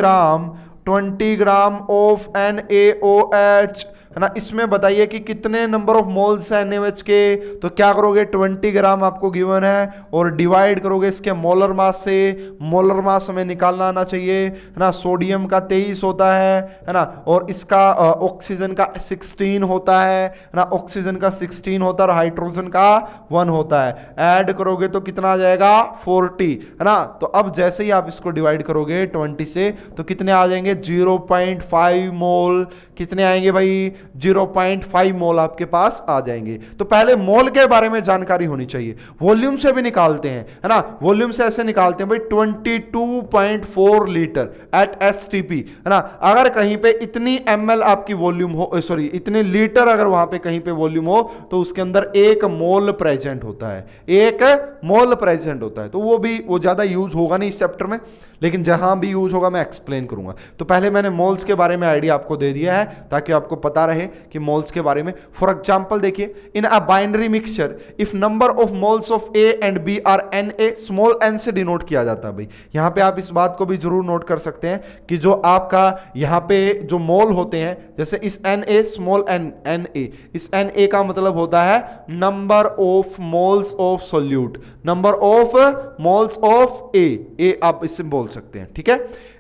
ग्राम ऑफ NaOH, है ना, इसमें बताइए कि कितने नंबर ऑफ मोल्स है NaOH के, तो क्या करोगे 20 ग्राम आपको गिवन है और डिवाइड करोगे इसके मोलर मास से। मोलर मास हमें निकालना आना चाहिए, है ना, सोडियम का 23 होता है ना, और इसका ऑक्सीजन का 16 होता है ना, ऑक्सीजन का 16 होता है और हाइड्रोजन का 1 होता है। ऐड करोगे तो कितना आ जाएगा 40, है ना। तो अब जैसे ही आप इसको डिवाइड करोगे 20 से तो कितने आ जाएंगे 0.5 मोल, कितने आएंगे भाई 0.5 मोल आपके पास आ जाएंगे। तो पहले मोल के बारे में जानकारी होनी चाहिए। वॉल्यूम से भी निकालते हैं, है ना, वॉल्यूम से ऐसे निकालते हैं भाई 22.4 लीटर एट STP, है ना। अगर कहीं पे इतनी ml आपकी वॉल्यूम हो, सॉरी इतने लीटर अगर वहां पे कहीं पे वॉल्यूम हो तो उसके अंदर 1 मोल प्रेजेंट होता है, 1 मोल प्रेजेंट होता है। तो वो ज्यादा यूज होगा नहीं इस चैप्टर में, लेकिन जहां भी यूज होगा मैं एक्सप्लेन करूंगा। तो पहले मैंने मोल्स के बारे में आइडिया आपको दे दिया है ताकि आपको पता रहे कि मोल्स के बारे में। फॉर एग्जांपल देखिए, in a binary mixture if number of moles of A and B are Na, small n से डिनोट किया जाता है भाई। यहां पे आप इस बात को भी जरूर नोट कर सकते हैं कि जो आपका यहां पे जो मोल होते हैं, जैसे इस Na स्मॉल n Na, इस Na का मतलब होता है number of moles of solute, number of moles of A आप इससे बोल सकते हैं, ठीक है,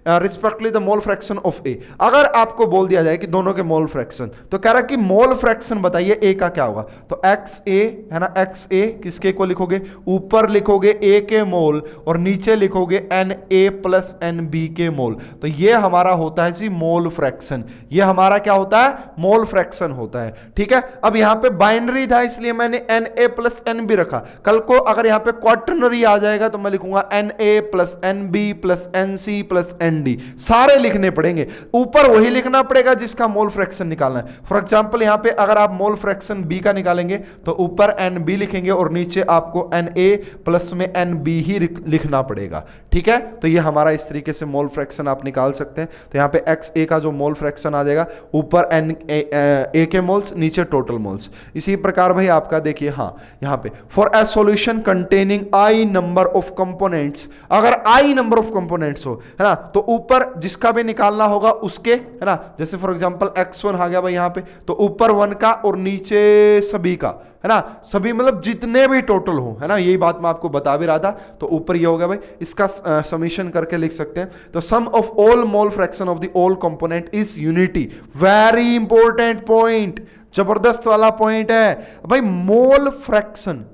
respectively the mole fraction of A। अगर आपको बोल दिया जाए कि दोनों के मोल फ्रैक्शन, तो कह रहा कि मोल फ्रैक्शन बताइए A का क्या होगा, तो XA, है ना, XA किसके को लिखोगे, ऊपर लिखोगे A के मोल और नीचे लिखोगे Na प्लस NB के मोल। तो ये हमारा होता है जी मोल फ्रैक्शन, ये हमारा क्या होता है मोल फ्रैक्शन होता है, ठीक है। अब यहां पे बाइनरी था इसलिए मैंने Na प्लस NB रखा। कल को अगर यहां पे क्वाटरनरी आ जाएगा तो मैं लिखूंगा Na plus NB plus NC plus ND, सारे लिखने पड़ेंगे। ऊपर वही लिखना पड़ेगा जिसका मोल फ्रैक्शन निकालना है। फॉर एग्जांपल यहां पे अगर आप मोल फ्रैक्शन B का निकालेंगे तो ऊपर NB लिखेंगे और नीचे आपको Na प्लस में NB ही लिखना पड़ेगा, ठीक है। तो ये हमारा इस तरीके से मोल फ्रैक्शन आप निकाल सकते हैं। तो यहां पे XA का जो मोल फ्रैक्शन आ जाएगा, ऊपर A के मोल्स, नीचे टोटल मोल्स। इसी प्रकार भाई आपका देखिए, हाँ यहां पे for a solution containing I number of components, अगर I नंबर ऑफ कंपोनेंट्स हो, है ना, तो ऊपर जिसका भी निकालना होगा उसके, है ना, जैसे फॉर एग्जांपल x1 आ गया भाई यहां पे, तो ऊपर 1 का और नीचे सभी का, है ना, सभी मतलब जितने भी टोटल हो, है ना, यही बात मैं आपको बता भी रहा था। तो ऊपर ये हो गया भाई, इसका समीशन करके लिख सकते हैं। तो sum of all mole fraction of the all component is unity. Very important point, जबरदस्त वाला पॉइंट है भाई, मोल फ्रैक्शन,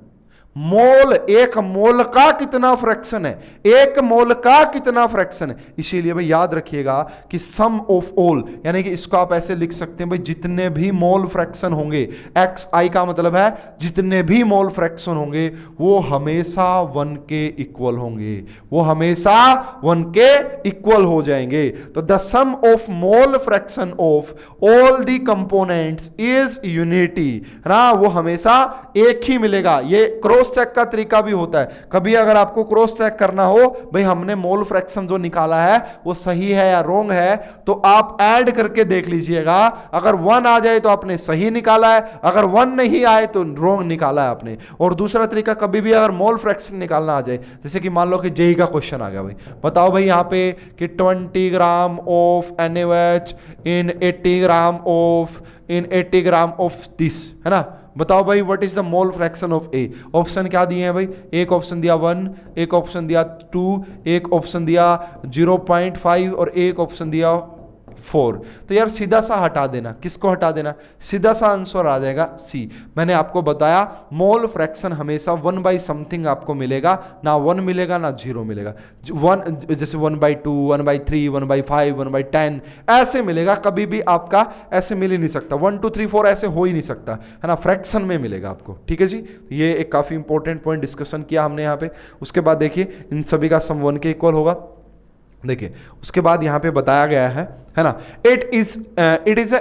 मोल, एक मोल का कितना फ्रैक्शन है, एक मोल का कितना फ्रैक्शन है। इसीलिए भाई याद रखिएगा कि सम ऑफ ऑल, यानी कि इसको आप ऐसे लिख सकते हैं भाई, जितने भी मोल फ्रैक्शन होंगे, XI का मतलब है जितने भी मोल फ्रैक्शन होंगे वो हमेशा 1 के इक्वल होंगे, वो हमेशा 1 के इक्वल हो जाएंगे। तो the sum of mole fraction of all the components is unity, है ना, वो हमेशा एक ही मिलेगा। ये क्रॉस चेक का तरीका भी होता है। कभी अगर आपको क्रॉस चेक करना हो भाई हमने मोल फ्रैक्शन जो निकाला है वो सही है या रॉन्ग है, तो आप ऐड करके देख लीजिएगा। अगर 1 आ जाए तो आपने सही निकाला है, अगर 1 नहीं आए तो रॉन्ग निकाला है आपने। और दूसरा तरीका, कभी भी अगर मोल फ्रैक्शन निकालना आ जाए, जैसे कि मान लो कि जेई का क्वेश्चन आ गया भाई, बताओ भाई यहां पे कि 20 ग्राम of NaOH in 80 gram of this, है ना, बताओ भाई what is the mole fraction of A. Option क्या दिए हैं भाई, एक ऑप्शन दिया 1, एक ऑप्शन दिया 2, एक ऑप्शन दिया 0.5 और एक ऑप्शन दिया 4। तो यार सीधा सा हटा देना, किसको हटा देना, सीधा सा आंसर आ जाएगा सी। मैंने आपको बताया मोल फ्रैक्शन हमेशा 1 बाई समथिंग आपको मिलेगा, ना 1 मिलेगा ना 0 मिलेगा। 1 जैसे 1/2, 1/3, 1/5, 1/10 ऐसे मिलेगा, कभी भी आपका ऐसे मिल ही नहीं सकता। 1 2 3 4 ऐसे हो ही नहीं सकता, है ना, फ्रैक्शन में मिलेगा आपको, ठीक है जी। ये एक काफी इंपॉर्टेंट पॉइंट डिस्कशन किया हमने यहाँ पे। उसके बाद देखिए इन सभी का सम 1 के इक्वल होगा। देखिए उसके बाद यहाँ पे बताया गया है है ना। It is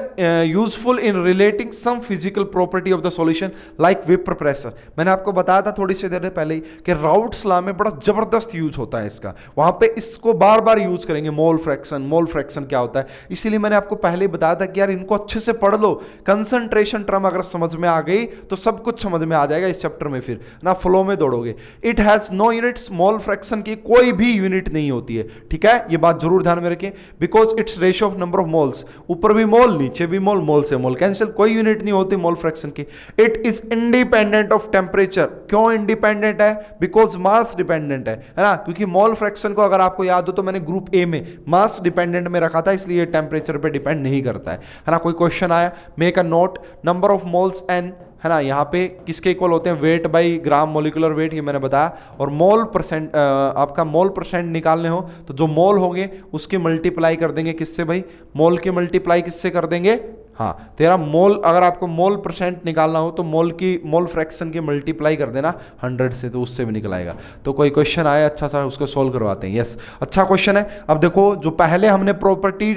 useful in relating some physical property of the solution like vapour pressure. मैंने आपको बताया था थोड़ी सी देर पहले ही कि राउट्स लॉ में बड़ा जबरदस्त यूज होता है इसका, वहां पे इसको बार बार यूज करेंगे। मोल फ्रैक्शन क्या होता है, इसीलिए मैंने आपको पहले ही बताया था कि यार इनको अच्छे से पढ़ लो। कंसंट्रेशन टर्म अगर समझ में आ गई तो सब कुछ समझ में आ जाएगा इस चैप्टर में, फिर ना फ्लो में दौड़ोगे। It has no units, mole fraction की कोई भी यूनिट नहीं होती है, ठीक है, ये बात जरूर ध्यान में रखें। Because it's ratio of number of moles, ऊपर भी मोल नीचे भी मोल, मोल से मोल कैंसिल, कोई यूनिट नहीं होती मोल फ्रैक्शन की। It is independent of temperature, क्यों इंडिपेंडेंट है, बिकॉज मास डिपेंडेंट है ना, क्योंकि मोल फ्रैक्शन को अगर आपको याद हो तो मैंने ग्रुप ए में मास डिपेंडेंट में रखा था, इसलिए टेम्परेचर पे डिपेंड नहीं करता है ना। कोई क्वेश्चन आया, make a note, number of moles N, है ना, यहाँ पे किसके इक्वल होते हैं, weight by gram molecular weight, ये मैंने बताया। और मोल परसेंट, आपका मोल परसेंट निकालने हो तो जो मोल होंगे उसकी मल्टीप्लाई कर देंगे किससे भाई, मोल की मल्टीप्लाई किससे कर देंगे, हाँ तेरा मोल, अगर आपको मोल परसेंट निकालना हो तो मोल फ्रैक्शन की मल्टीप्लाई कर देना 100 से, तो उससे भी निकल आएगा। तो कोई क्वेश्चन आया अच्छा सा, उसको सोल्व करवाते हैं। यस, अच्छा क्वेश्चन है। अब देखो जो पहले हमने प्रॉपर्टी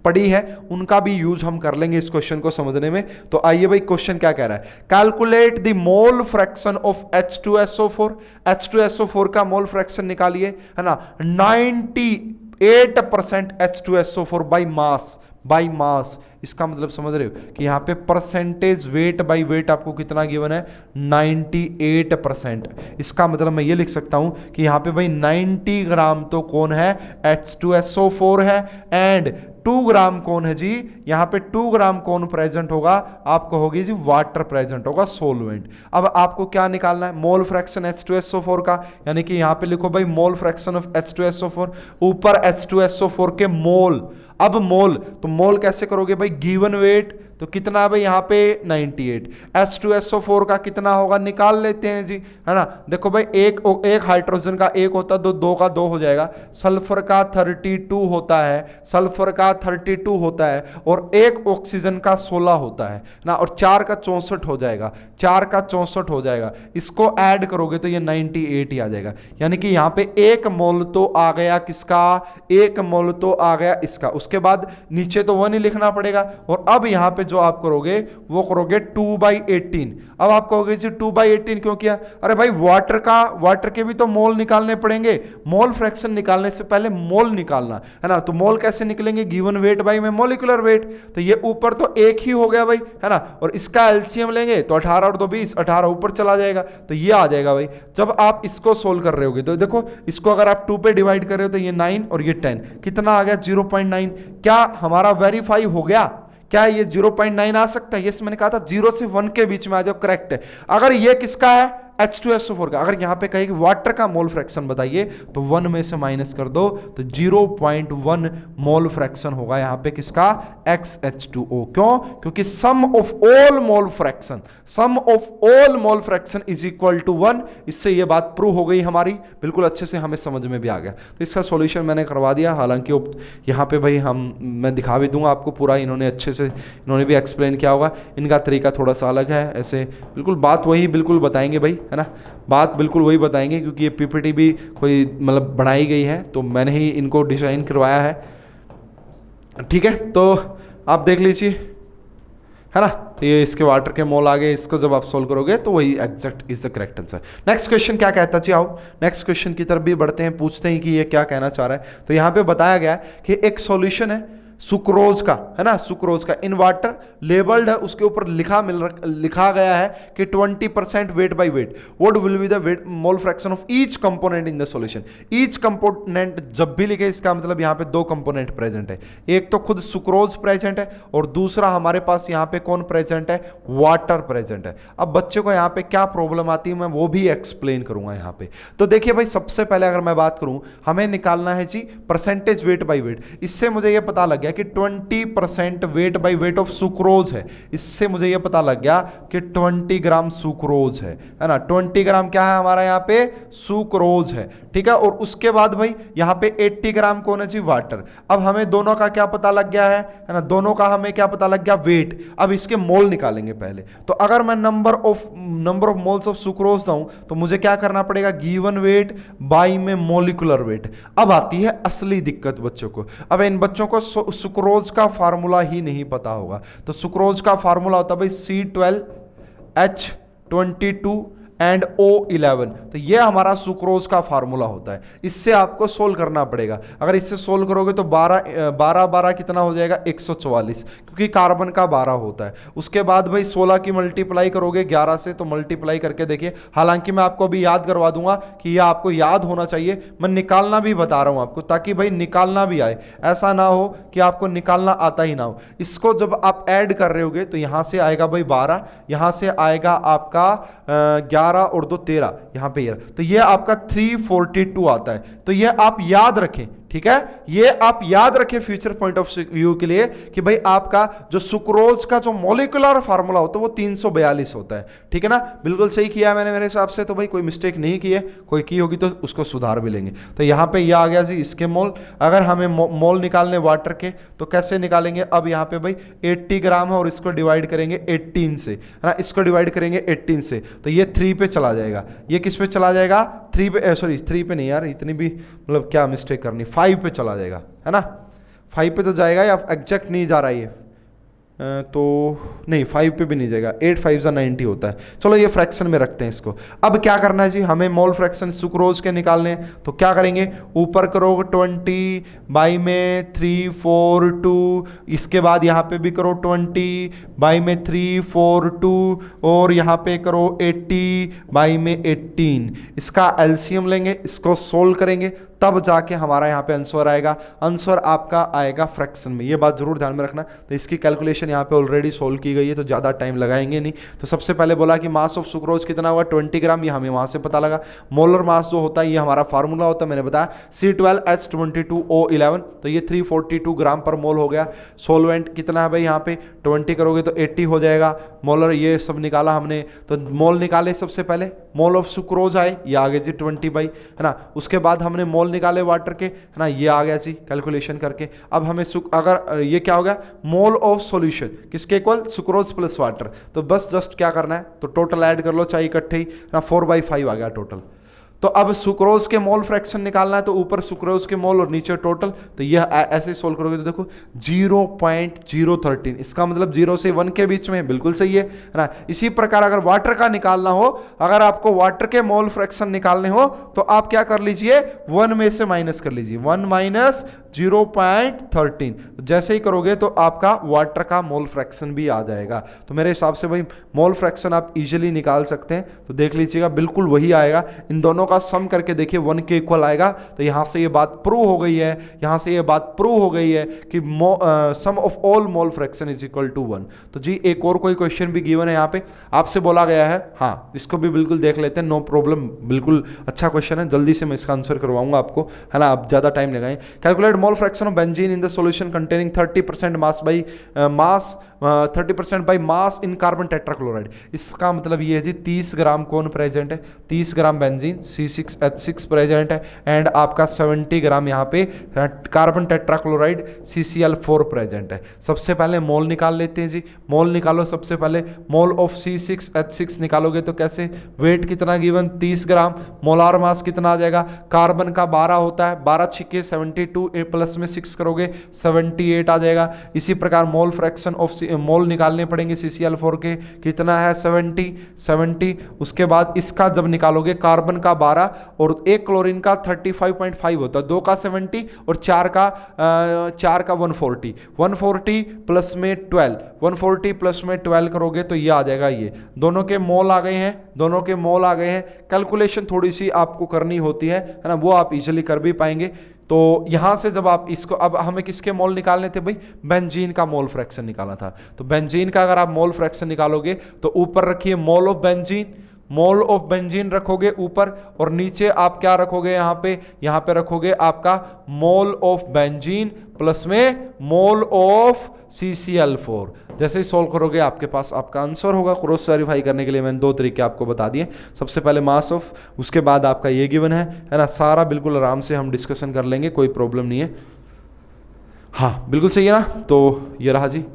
पढ़ी है उनका भी यूज हम कर लेंगे इस क्वेश्चन को समझने में। तो आइए भाई क्वेश्चन क्या कह रहा है, calculate the mole fraction of H2SO4। H2SO4 का मोल फ्रैक्शन निकालिए, है ना। 98% H2SO4 बाई मास, इसका मतलब समझ रहे हो कि यहाँ पे परसेंटेज वेट बाई वेट आपको कितना गिवन है, 98%। इसका मतलब मैं ये लिख सकता हूं कि यहाँ पे भाई 90 ग्राम तो कौन है, H2SO4 है, एंड 2 ग्राम कौन है जी, यहाँ पे 2 ग्राम कौन प्रेजेंट होगा, आपको होगी जी वाटर प्रेजेंट होगा, सोलवेंट। अब आपको क्या निकालना है, मोल फ्रैक्शन H2SO4 का, यानी कि यहाँ पे लिखो भाई मोल फ्रैक्शन ऑफ H2SO4, ऊपर H2SO4 के मोल। अब मोल, तो मोल कैसे करोगे भाई, गिवन वेट तो कितना है भाई यहाँ पे 98, H2SO4 का कितना होगा निकाल लेते हैं जी, है ना। देखो भाई एक हाइड्रोजन का एक होता है, दो का 2 हो जाएगा, सल्फर का 32 होता है, सल्फर का 32 होता है, और एक ऑक्सीजन का 16 होता है ना, और 4 का 64 हो जाएगा, 4 का 64 हो जाएगा। इसको ऐड करोगे तो ये 98 ही आ जाएगा, यानी कि यहाँ पे एक मोल तो आ गया किसका, एक मोल तो आ गया इसका। उसके बाद नीचे तो 1 ही लिखना पड़ेगा, और अब यहाँ पे जो आप करोगे वो करोगे 2/18। अब आप कहोगे जी 2/18 क्यों किया, अरे भाई वाटर के भी तो मोल निकालने पड़ेंगे, मोल फ्रैक्शन निकालने से पहले मोल निकालना है ना। तो मोल कैसे निकलेंगे, गिवन वेट बाई में मोलिकुलर वेट, तो ये ऊपर तो एक ही हो गया भाई, है ना, और इसका एलसीएम लेंगे तो 18 और 2 20, 18 ऊपर चला जाएगा, तो ये आ जाएगा भाई। जब आप इसको सोल्व कर रहे होगे तो देखो इसको अगर आप 2 पे डिवाइड कर रहे हो तो ये 9 और ये 10, कितना आ गया 0.9। क्या हमारा वेरीफाई हो गया, क्या ये 0.9 आ सकता है, यस मैंने कहा था 0 से 1 के बीच में आ जाओ, करेक्ट है। अगर ये किसका है, H2SO4 का, अगर यहां पे कहे कि वाटर का मोल फ्रैक्शन बताइए तो 1 में से माइनस कर दो तो 0.1 मोल फ्रैक्शन होगा यहां पे किसका, XH2O। क्यों, क्योंकि sum of all mole fraction is equal to 1। इससे ये बात प्रूव हो गई हमारी, बिल्कुल अच्छे से हमें समझ में भी आ गया। तो इसका सॉल्यूशन मैंने करवा दिया, हालांकि यहाँ पे भाई मैं दिखा भी दूंगा आपको पूरा, इन्होंने अच्छे से इन्होंने भी एक्सप्लेन किया होगा, इनका तरीका थोड़ा सा अलग है, ऐसे बिल्कुल बात वही बिल्कुल बताएंगे भाई, है ना, बात बिल्कुल वही बताएंगे, क्योंकि ये पीपीटी भी कोई मतलब बनाई गई है तो मैंने ही इनको डिजाइन करवाया है, ठीक है। तो आप देख लीजिए, है ना, तो ये इसके वाटर के मोल आ गए, इसको जब आप सोल्व करोगे तो वही exact is the correct answer. Next question क्या कहता है, आओ नेक्स्ट क्वेश्चन की तरफ भी बढ़ते हैं, पूछते हैं कि ये क्या कहना चाह रहा है। तो यहाँ पे बताया गया है कि एक सॉल्यूशन है सुक्रोज का, है ना, सुक्रोज का इन वाटर लेबल्ड है, उसके ऊपर लिखा गया है कि 20% weight by weight, what will be the weight mole fraction of each component in the solution. Each component जब भी लिखे इसका मतलब यहाँ पे 2 कंपोनेंट प्रेजेंट है, एक तो खुद सुक्रोज प्रेजेंट है और दूसरा हमारे पास यहाँ पे कौन प्रेजेंट है, वाटर प्रेजेंट है। अब बच्चे को यहाँ पे क्या प्रॉब्लम आती है मैं वो भी एक्सप्लेन करूंगा यहाँ पे। तो देखिए भाई सबसे पहले अगर मैं बात करूं, हमें निकालना है जी परसेंटेज वेट बाय वेट। इससे मुझे ये पता लग गया कि 20% weight by weight of sucrose है, इससे मुझे ये पता लग गया कि 20 ग्राम सुक्रोज है ना, 20 ग्राम क्या है हमारा यहाँ पे सुक्रोज है, ठीक है। और उसके बाद भाई यहाँ पे 80 ग्राम कौन है जी, वाटर। अब हमें दोनों का क्या पता लग गया है ना, दोनों का हमें क्या पता लग गया, वेट। अब इसके मोल निकालेंगे पहले। तो अगर मैं number of moles of sucrose दूं तो मुझे क्या करना पड़ेगा, गिवन वेट बाई में मोलिकुलर वेट। अब आती है असली दिक्कत बच्चों को। अब इन बच्चों को सुक्रोज का फार्मूला ही नहीं पता होगा। तो सुक्रोज का फार्मूला होता है भाई C12H22 एंड O11। तो ये हमारा सुक्रोज का फार्मूला होता है। इससे आपको सोल्व करना पड़ेगा। अगर इससे सोल्व करोगे तो 12 कितना हो जाएगा 144, क्योंकि कार्बन का 12 होता है। उसके बाद भाई 16 की मल्टीप्लाई करोगे 11 से, तो मल्टीप्लाई करके देखिए। हालांकि मैं आपको अभी याद करवा दूंगा कि यह आपको याद होना चाहिए, मैं निकालना भी बता रहा हूं आपको, ताकि भाई निकालना भी आए। ऐसा ना हो कि आपको निकालना आता ही ना हो। इसको जब आप ऐड कर रहे होगे तो यहां से आएगा भाई 12, यहां से आएगा आपका 11 और 2 13, यहां पे तो ये आपका 342 आता है। तो ये आप याद रखें, ठीक है, ये आप याद रखें फ्यूचर पॉइंट ऑफ व्यू के लिए कि भाई आपका जो सुक्रोज का जो मॉलिक्यूलर फार्मूला होता है वो 342 होता है। ठीक है ना, बिल्कुल सही किया मैंने मेरे हिसाब से। तो भाई कोई मिस्टेक नहीं की है, कोई की होगी तो उसको सुधार भी लेंगे। तो यहां पे ये आ गया जी इसके मोल। अगर हमें मोल निकालने वाटर के तो कैसे निकालेंगे? अब यहाँ पे भाई 80 ग्राम है और इसको डिवाइड करेंगे 18 से, है ना, इसको डिवाइड करेंगे 18 से, तो ये 3 पे चला जाएगा। ये किस पे चला जाएगा? 3 पे, सॉरी 3 पे नहीं यार, इतनी भी मतलब क्या मिस्टेक करनी, 5 पे चला जाएगा, है ना, 5 पे तो जाएगा, या एग्जैक्ट नहीं जा रहा है ये, तो नहीं 5 पे भी नहीं जाएगा, 8 5 90 होता है। चलो ये फ्रैक्शन में रखते हैं इसको। अब क्या करना है जी, हमें मोल फ्रैक्शन सुक्रोज के निकालने हैं। तो क्या करेंगे, ऊपर करो 20 बाई में 3 4 2, इसके बाद यहाँ पे भी करो 20 बाई में 3 4 2, और यहाँ पे करो 80 बाई में 18। इसका एलसीएम लेंगे, इसको सोल्व करेंगे, तब जाके हमारा यहाँ पे आंसर आएगा। आंसर आपका आएगा फ्रैक्शन में, ये बात जरूर ध्यान में रखना। तो इसकी कैलकुलेशन यहाँ पे ऑलरेडी सोल्व की गई है, तो ज़्यादा टाइम लगाएंगे नहीं। तो सबसे पहले बोला कि मास ऑफ सुक्रोज कितना हुआ 20 ग्राम, ये हमें वहाँ से पता लगा। मोलर मास जो होता है ये हमारा फार्मूला होता है, मैंने बताया C12H22O11, तो ये 342 ग्राम पर मोल हो गया। सोलवेंट कितना है भाई, यहाँ पे 20 करोगे तो 80 हो जाएगा। मोलर ये सब निकाला हमने, तो मोल निकाले सबसे पहले, मोल ऑफ सुक्रोज आए, ये आ गए जी 20 बाई, है ना। उसके बाद हमने मोल निकाले वाटर के, है ना, ये आ गया जी कैलकुलेशन करके। अब हमें अगर ये क्या हो गया, मोल ऑफ सॉल्यूशन किसके इक्वल, सुक्रोज प्लस वाटर। तो बस जस्ट क्या करना है, तो टोटल ऐड कर लो, चाहे इकट्ठे ही ना, 4/5 आ गया टोटल। तो अब सुक्रोज के मोल फ्रैक्शन निकालना है, तो ऊपर सुक्रोज के मोल और नीचे टोटल। तो यह ऐसे सोल्व करोगे तो देखो 0.013, इसका मतलब 0 से 1 के बीच में, बिल्कुल सही है ना। इसी प्रकार अगर वाटर का निकालना हो, अगर आपको वाटर के मोल फ्रैक्शन निकालने हो तो आप क्या कर लीजिए, 1 में से माइनस कर लीजिए, 1 माइनस 0.13। जैसे ही करोगे तो आपका वाटर का मोल फ्रैक्शन भी आ जाएगा। तो मेरे हिसाब से भाई मोल फ्रैक्शन आप इजीली निकाल सकते हैं। तो देख लीजिएगा बिल्कुल वही आएगा, इन दोनों का सम करके देखिए 1 के इक्वल आएगा। तो यहां से ये बात प्रूव हो गई है, यहां से ये बात प्रूव हो गई है कि sum of all mole fraction is equal to 1। तो जी एक और कोई क्वेश्चन भी गिवन है यहाँ पे, आपसे बोला गया है, हाँ इसको भी बिल्कुल देख लेते हैं, नो प्रॉब्लम, बिल्कुल अच्छा क्वेश्चन है, जल्दी से मैं इसका आंसर करवाऊंगा आपको, है ना, आप ज्यादा टाइम लगाएं। Calculate mole fraction of benzene in the solution containing 30% mass by 30% by mass in carbon tetrachloride. इसका मतलब ये है जी 30 ग्राम कौन प्रेजेंट है, 30 ग्राम बेंजीन C6H6 प्रेजेंट है, एंड आपका 70 ग्राम यहाँ पे कार्बन टेट्राक्लोराइड CCl4 प्रेजेंट है। सबसे पहले मोल निकाल लेते हैं जी, मोल निकालो। सबसे पहले मोल ऑफ C6H6 निकालोगे तो कैसे, वेट कितना गिवन 30 ग्राम, मोलार मास कितना आ जाएगा, कार्बन का 12 होता है, 12 छिके 72, प्लस में 6 करोगे 78 आ जाएगा। इसी प्रकार मोल फ्रैक्शन ऑफ मोल निकालने पड़ेंगे CCl4 के, कितना है 70। उसके बाद इसका जब निकालोगे, कार्बन का 12 और एक क्लोरीन का 35.5 होता है, 2 का 70 और 4 का 140 प्लस में 12, 140 प्लस में 12 करोगे तो ये आ जाएगा। ये दोनों के मोल आ गए हैं, दोनों के मोल आ गए हैं। कैलकुलेशन थोड़ी सी आपको करनी होती है ना, वो आप इजीली कर भी पाएंगे। तो यहां से जब आप इसको, अब हमें किसके मोल निकालने थे भाई, बेंजीन का मोल फ्रैक्शन निकालना था। तो बेंजीन का अगर आप मोल फ्रैक्शन निकालोगे तो ऊपर रखिए mole of benzene, mole of benzene रखोगे ऊपर, और नीचे आप क्या रखोगे, यहाँ पे रखोगे आपका मोल ऑफ बेंजीन प्लस में मोल ऑफ CCl4। जैसे ही सोल्व करोगे आपके पास आपका आंसर होगा। क्रॉस वेरीफाई करने के लिए मैंने 2 तरीके आपको बता दिए। सबसे पहले मास ऑफ, उसके बाद आपका ये गिवन है ना, सारा बिल्कुल आराम से हम डिस्कशन कर लेंगे, कोई प्रॉब्लम नहीं है। हाँ बिल्कुल सही है ना। तो ये रहा जी,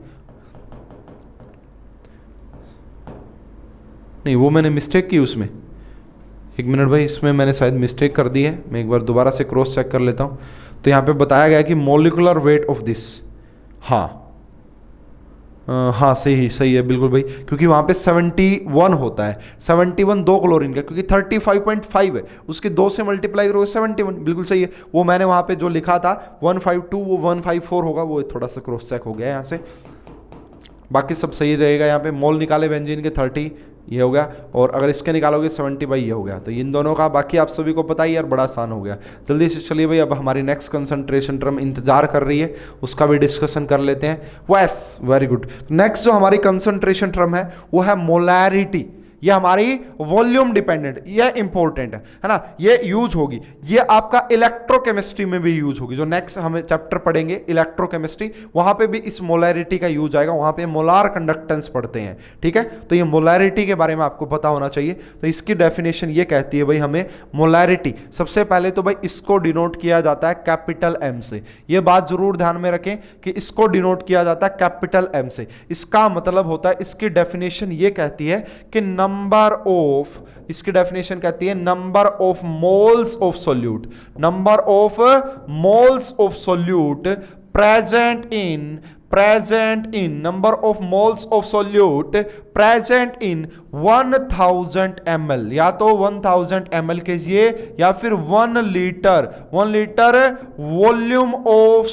नहीं वो मैंने मिस्टेक की उसमें, 1 मिनट भाई, इसमें मैंने शायद मिस्टेक कर दी है, मैं एक बार दोबारा से क्रॉस चेक कर लेता हूँ। तो यहाँ पे बताया गया कि मोलिकुलर वेट ऑफ दिस, हाँ हाँ सही है बिल्कुल भाई, क्योंकि वहाँ पे 71 होता है, 71 दो क्लोरीन का, क्योंकि 35.5 है, उसके 2 से मल्टीप्लाई करोगे 71, बिल्कुल सही है। वो मैंने वहाँ पे जो लिखा था 152 वो 154 होगा, वो थोड़ा सा क्रॉस चेक हो गया यहाँ से, बाकी सब सही रहेगा। यहाँ पे मोल निकाले बेंजीन के 30 ये हो गया, और अगर इसके निकालोगे 70 भाई ये हो गया। तो इन दोनों का बाकी आप सभी को पता ही यार, बड़ा आसान हो गया। जल्दी से चलिए भाई, अब हमारी नेक्स्ट कंसंट्रेशन टर्म इंतजार कर रही है, उसका भी डिस्कशन कर लेते हैं। वैस वेरी गुड। नेक्स्ट जो हमारी कंसंट्रेशन टर्म है वो है मोलैरिटी। ये हमारी वॉल्यूम डिपेंडेंट, ये इंपॉर्टेंट है ना, ये यूज होगी, ये आपका इलेक्ट्रोकेमिस्ट्री में भी यूज होगी। जो नेक्स्ट हमें चैप्टर पढ़ेंगे इलेक्ट्रोकेमिस्ट्री, वहां पे भी इस मोलैरिटी का यूज आएगा, वहां पे मोलार कंडक्टेंस पढ़ते हैं, ठीक है। तो ये मोलैरिटी के बारे में आपको पता होना चाहिए। तो इसकी डेफिनेशन ये कहती है भाई हमें मोलैरिटी, सबसे पहले तो भाई इसको डिनोट किया जाता है कैपिटल एम से। ये बात जरूर ध्यान में रखें कि इसको डिनोट किया जाता है कैपिटल एम से। इसका मतलब होता है, इसकी डेफिनेशन ये कहती है कि नंबर ऑफ, इसकी डेफिनेशन कहती है number of moles of solute, number of moles of solute present in number of moles of solute present in 1000 ml, या तो 1000 ml कीजिए या फिर 1 लीटर वॉल्यूम ऑफ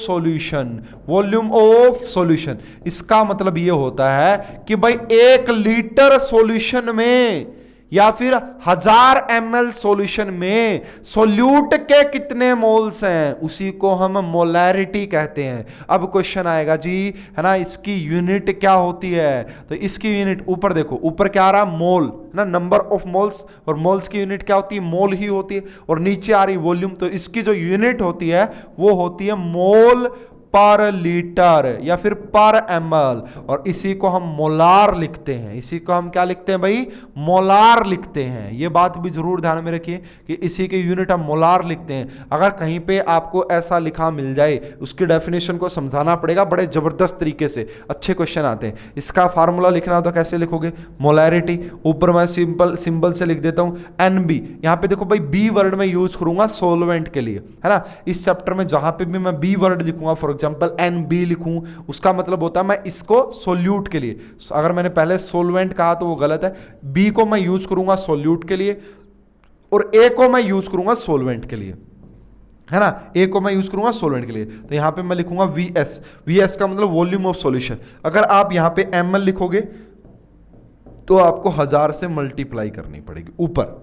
सॉल्यूशन। इसका मतलब ये होता है कि भाई 1 लीटर सॉल्यूशन में या फिर 1000 ml सॉल्यूशन में सोल्यूट के कितने मोल्स हैं, उसी को हम मोलैरिटी कहते हैं। अब क्वेश्चन आएगा जी, है ना, इसकी यूनिट क्या होती है? तो इसकी यूनिट ऊपर देखो, ऊपर क्या आ रहा है, मोल, है ना, नंबर ऑफ मोल्स, और मोल्स की यूनिट क्या होती है, मोल ही होती है, और नीचे आ रही वॉल्यूम, तो इसकी जो यूनिट होती है वो होती है मोल पर लीटर या फिर पर ml, और इसी को हम मोलार लिखते हैं। इसी को हम क्या लिखते हैं भाई, मोलार लिखते हैं। ये बात भी जरूर ध्यान में रखिए कि इसी के यूनिट हम मोलार लिखते हैं। अगर कहीं पे आपको ऐसा लिखा मिल जाए, उसकी डेफिनेशन को समझाना पड़ेगा, बड़े जबरदस्त तरीके से अच्छे क्वेश्चन आते हैं। इसका फार्मूला लिखना हो तो कैसे लिखोगे, मोलैरिटी, ऊपर मैं सिंबल से लिख देता हूं NB। यहां पे देखो भाई बी वर्ड में यूज करूंगा सोलवेंट के लिए, है ना। इस चैप्टर में जहां पे भी मैं बी वर्ड लिखूंगा, फॉर एग्जांपल NB लिखूं, उसका मतलब होता है मैं इसको सोल्यूट के लिए, अगर मैंने पहले सोलवेंट कहा तो वो गलत है, बी को मैं यूज करूंगा सोल्यूट के लिए और ए को मैं यूज करूंगा सोलवेंट के लिए, है ना। ए को मैं यूज करूंगा सोलवेंट के लिए, तो यहां पे मैं लिखूंगा VS का मतलब वॉल्यूम ऑफ सॉल्यूशन। अगर आप यहां पे ml लिखोगे तो आपको 1000 से मल्टीप्लाई करनी पड़ेगी, ऊपर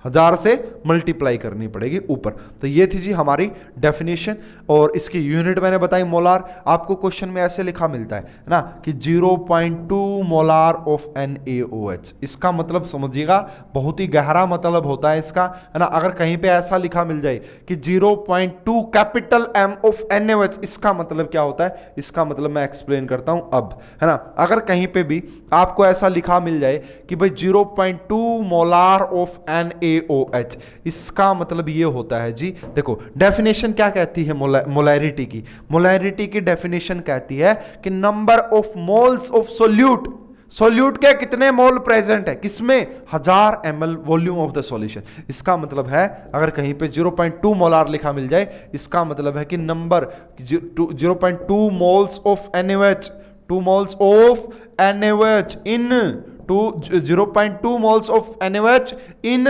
1000 से मल्टीप्लाई करनी पड़ेगी ऊपर। तो ये थी जी हमारी डेफिनेशन, और इसकी यूनिट मैंने बताई मोलार। आपको क्वेश्चन में ऐसे लिखा मिलता है ना कि 0.2 मोलार ऑफ NaOH। इसका मतलब समझिएगा, बहुत ही गहरा मतलब होता है इसका, है ना। अगर कहीं पे ऐसा लिखा मिल जाए कि 0.2 कैपिटल M ऑफ NaOH, इसका मतलब क्या होता है, इसका मतलब मैं एक्सप्लेन करता हूं अब, है ना। अगर कहीं पे भी आपको ऐसा लिखा मिल जाए कि भाई 0.2 मोलार ऑफ NaOH, इसका मतलब ये होता है जी, देखो डेफिनेशन क्या कहती है मोलैरिटी की। मोलैरिटी की डेफिनेशन कहती है कि number of moles of solute के कितने मोल प्रेजेंट है, किसमें, 1000 ml volume of the solution. इसका मतलब है अगर कहीं पे 0.2 मोलार लिखा मिल जाए, इसका मतलब है कि number 0.2 moles of NaOH, 2 moles of NaOH in 0.2 moles of NaOH in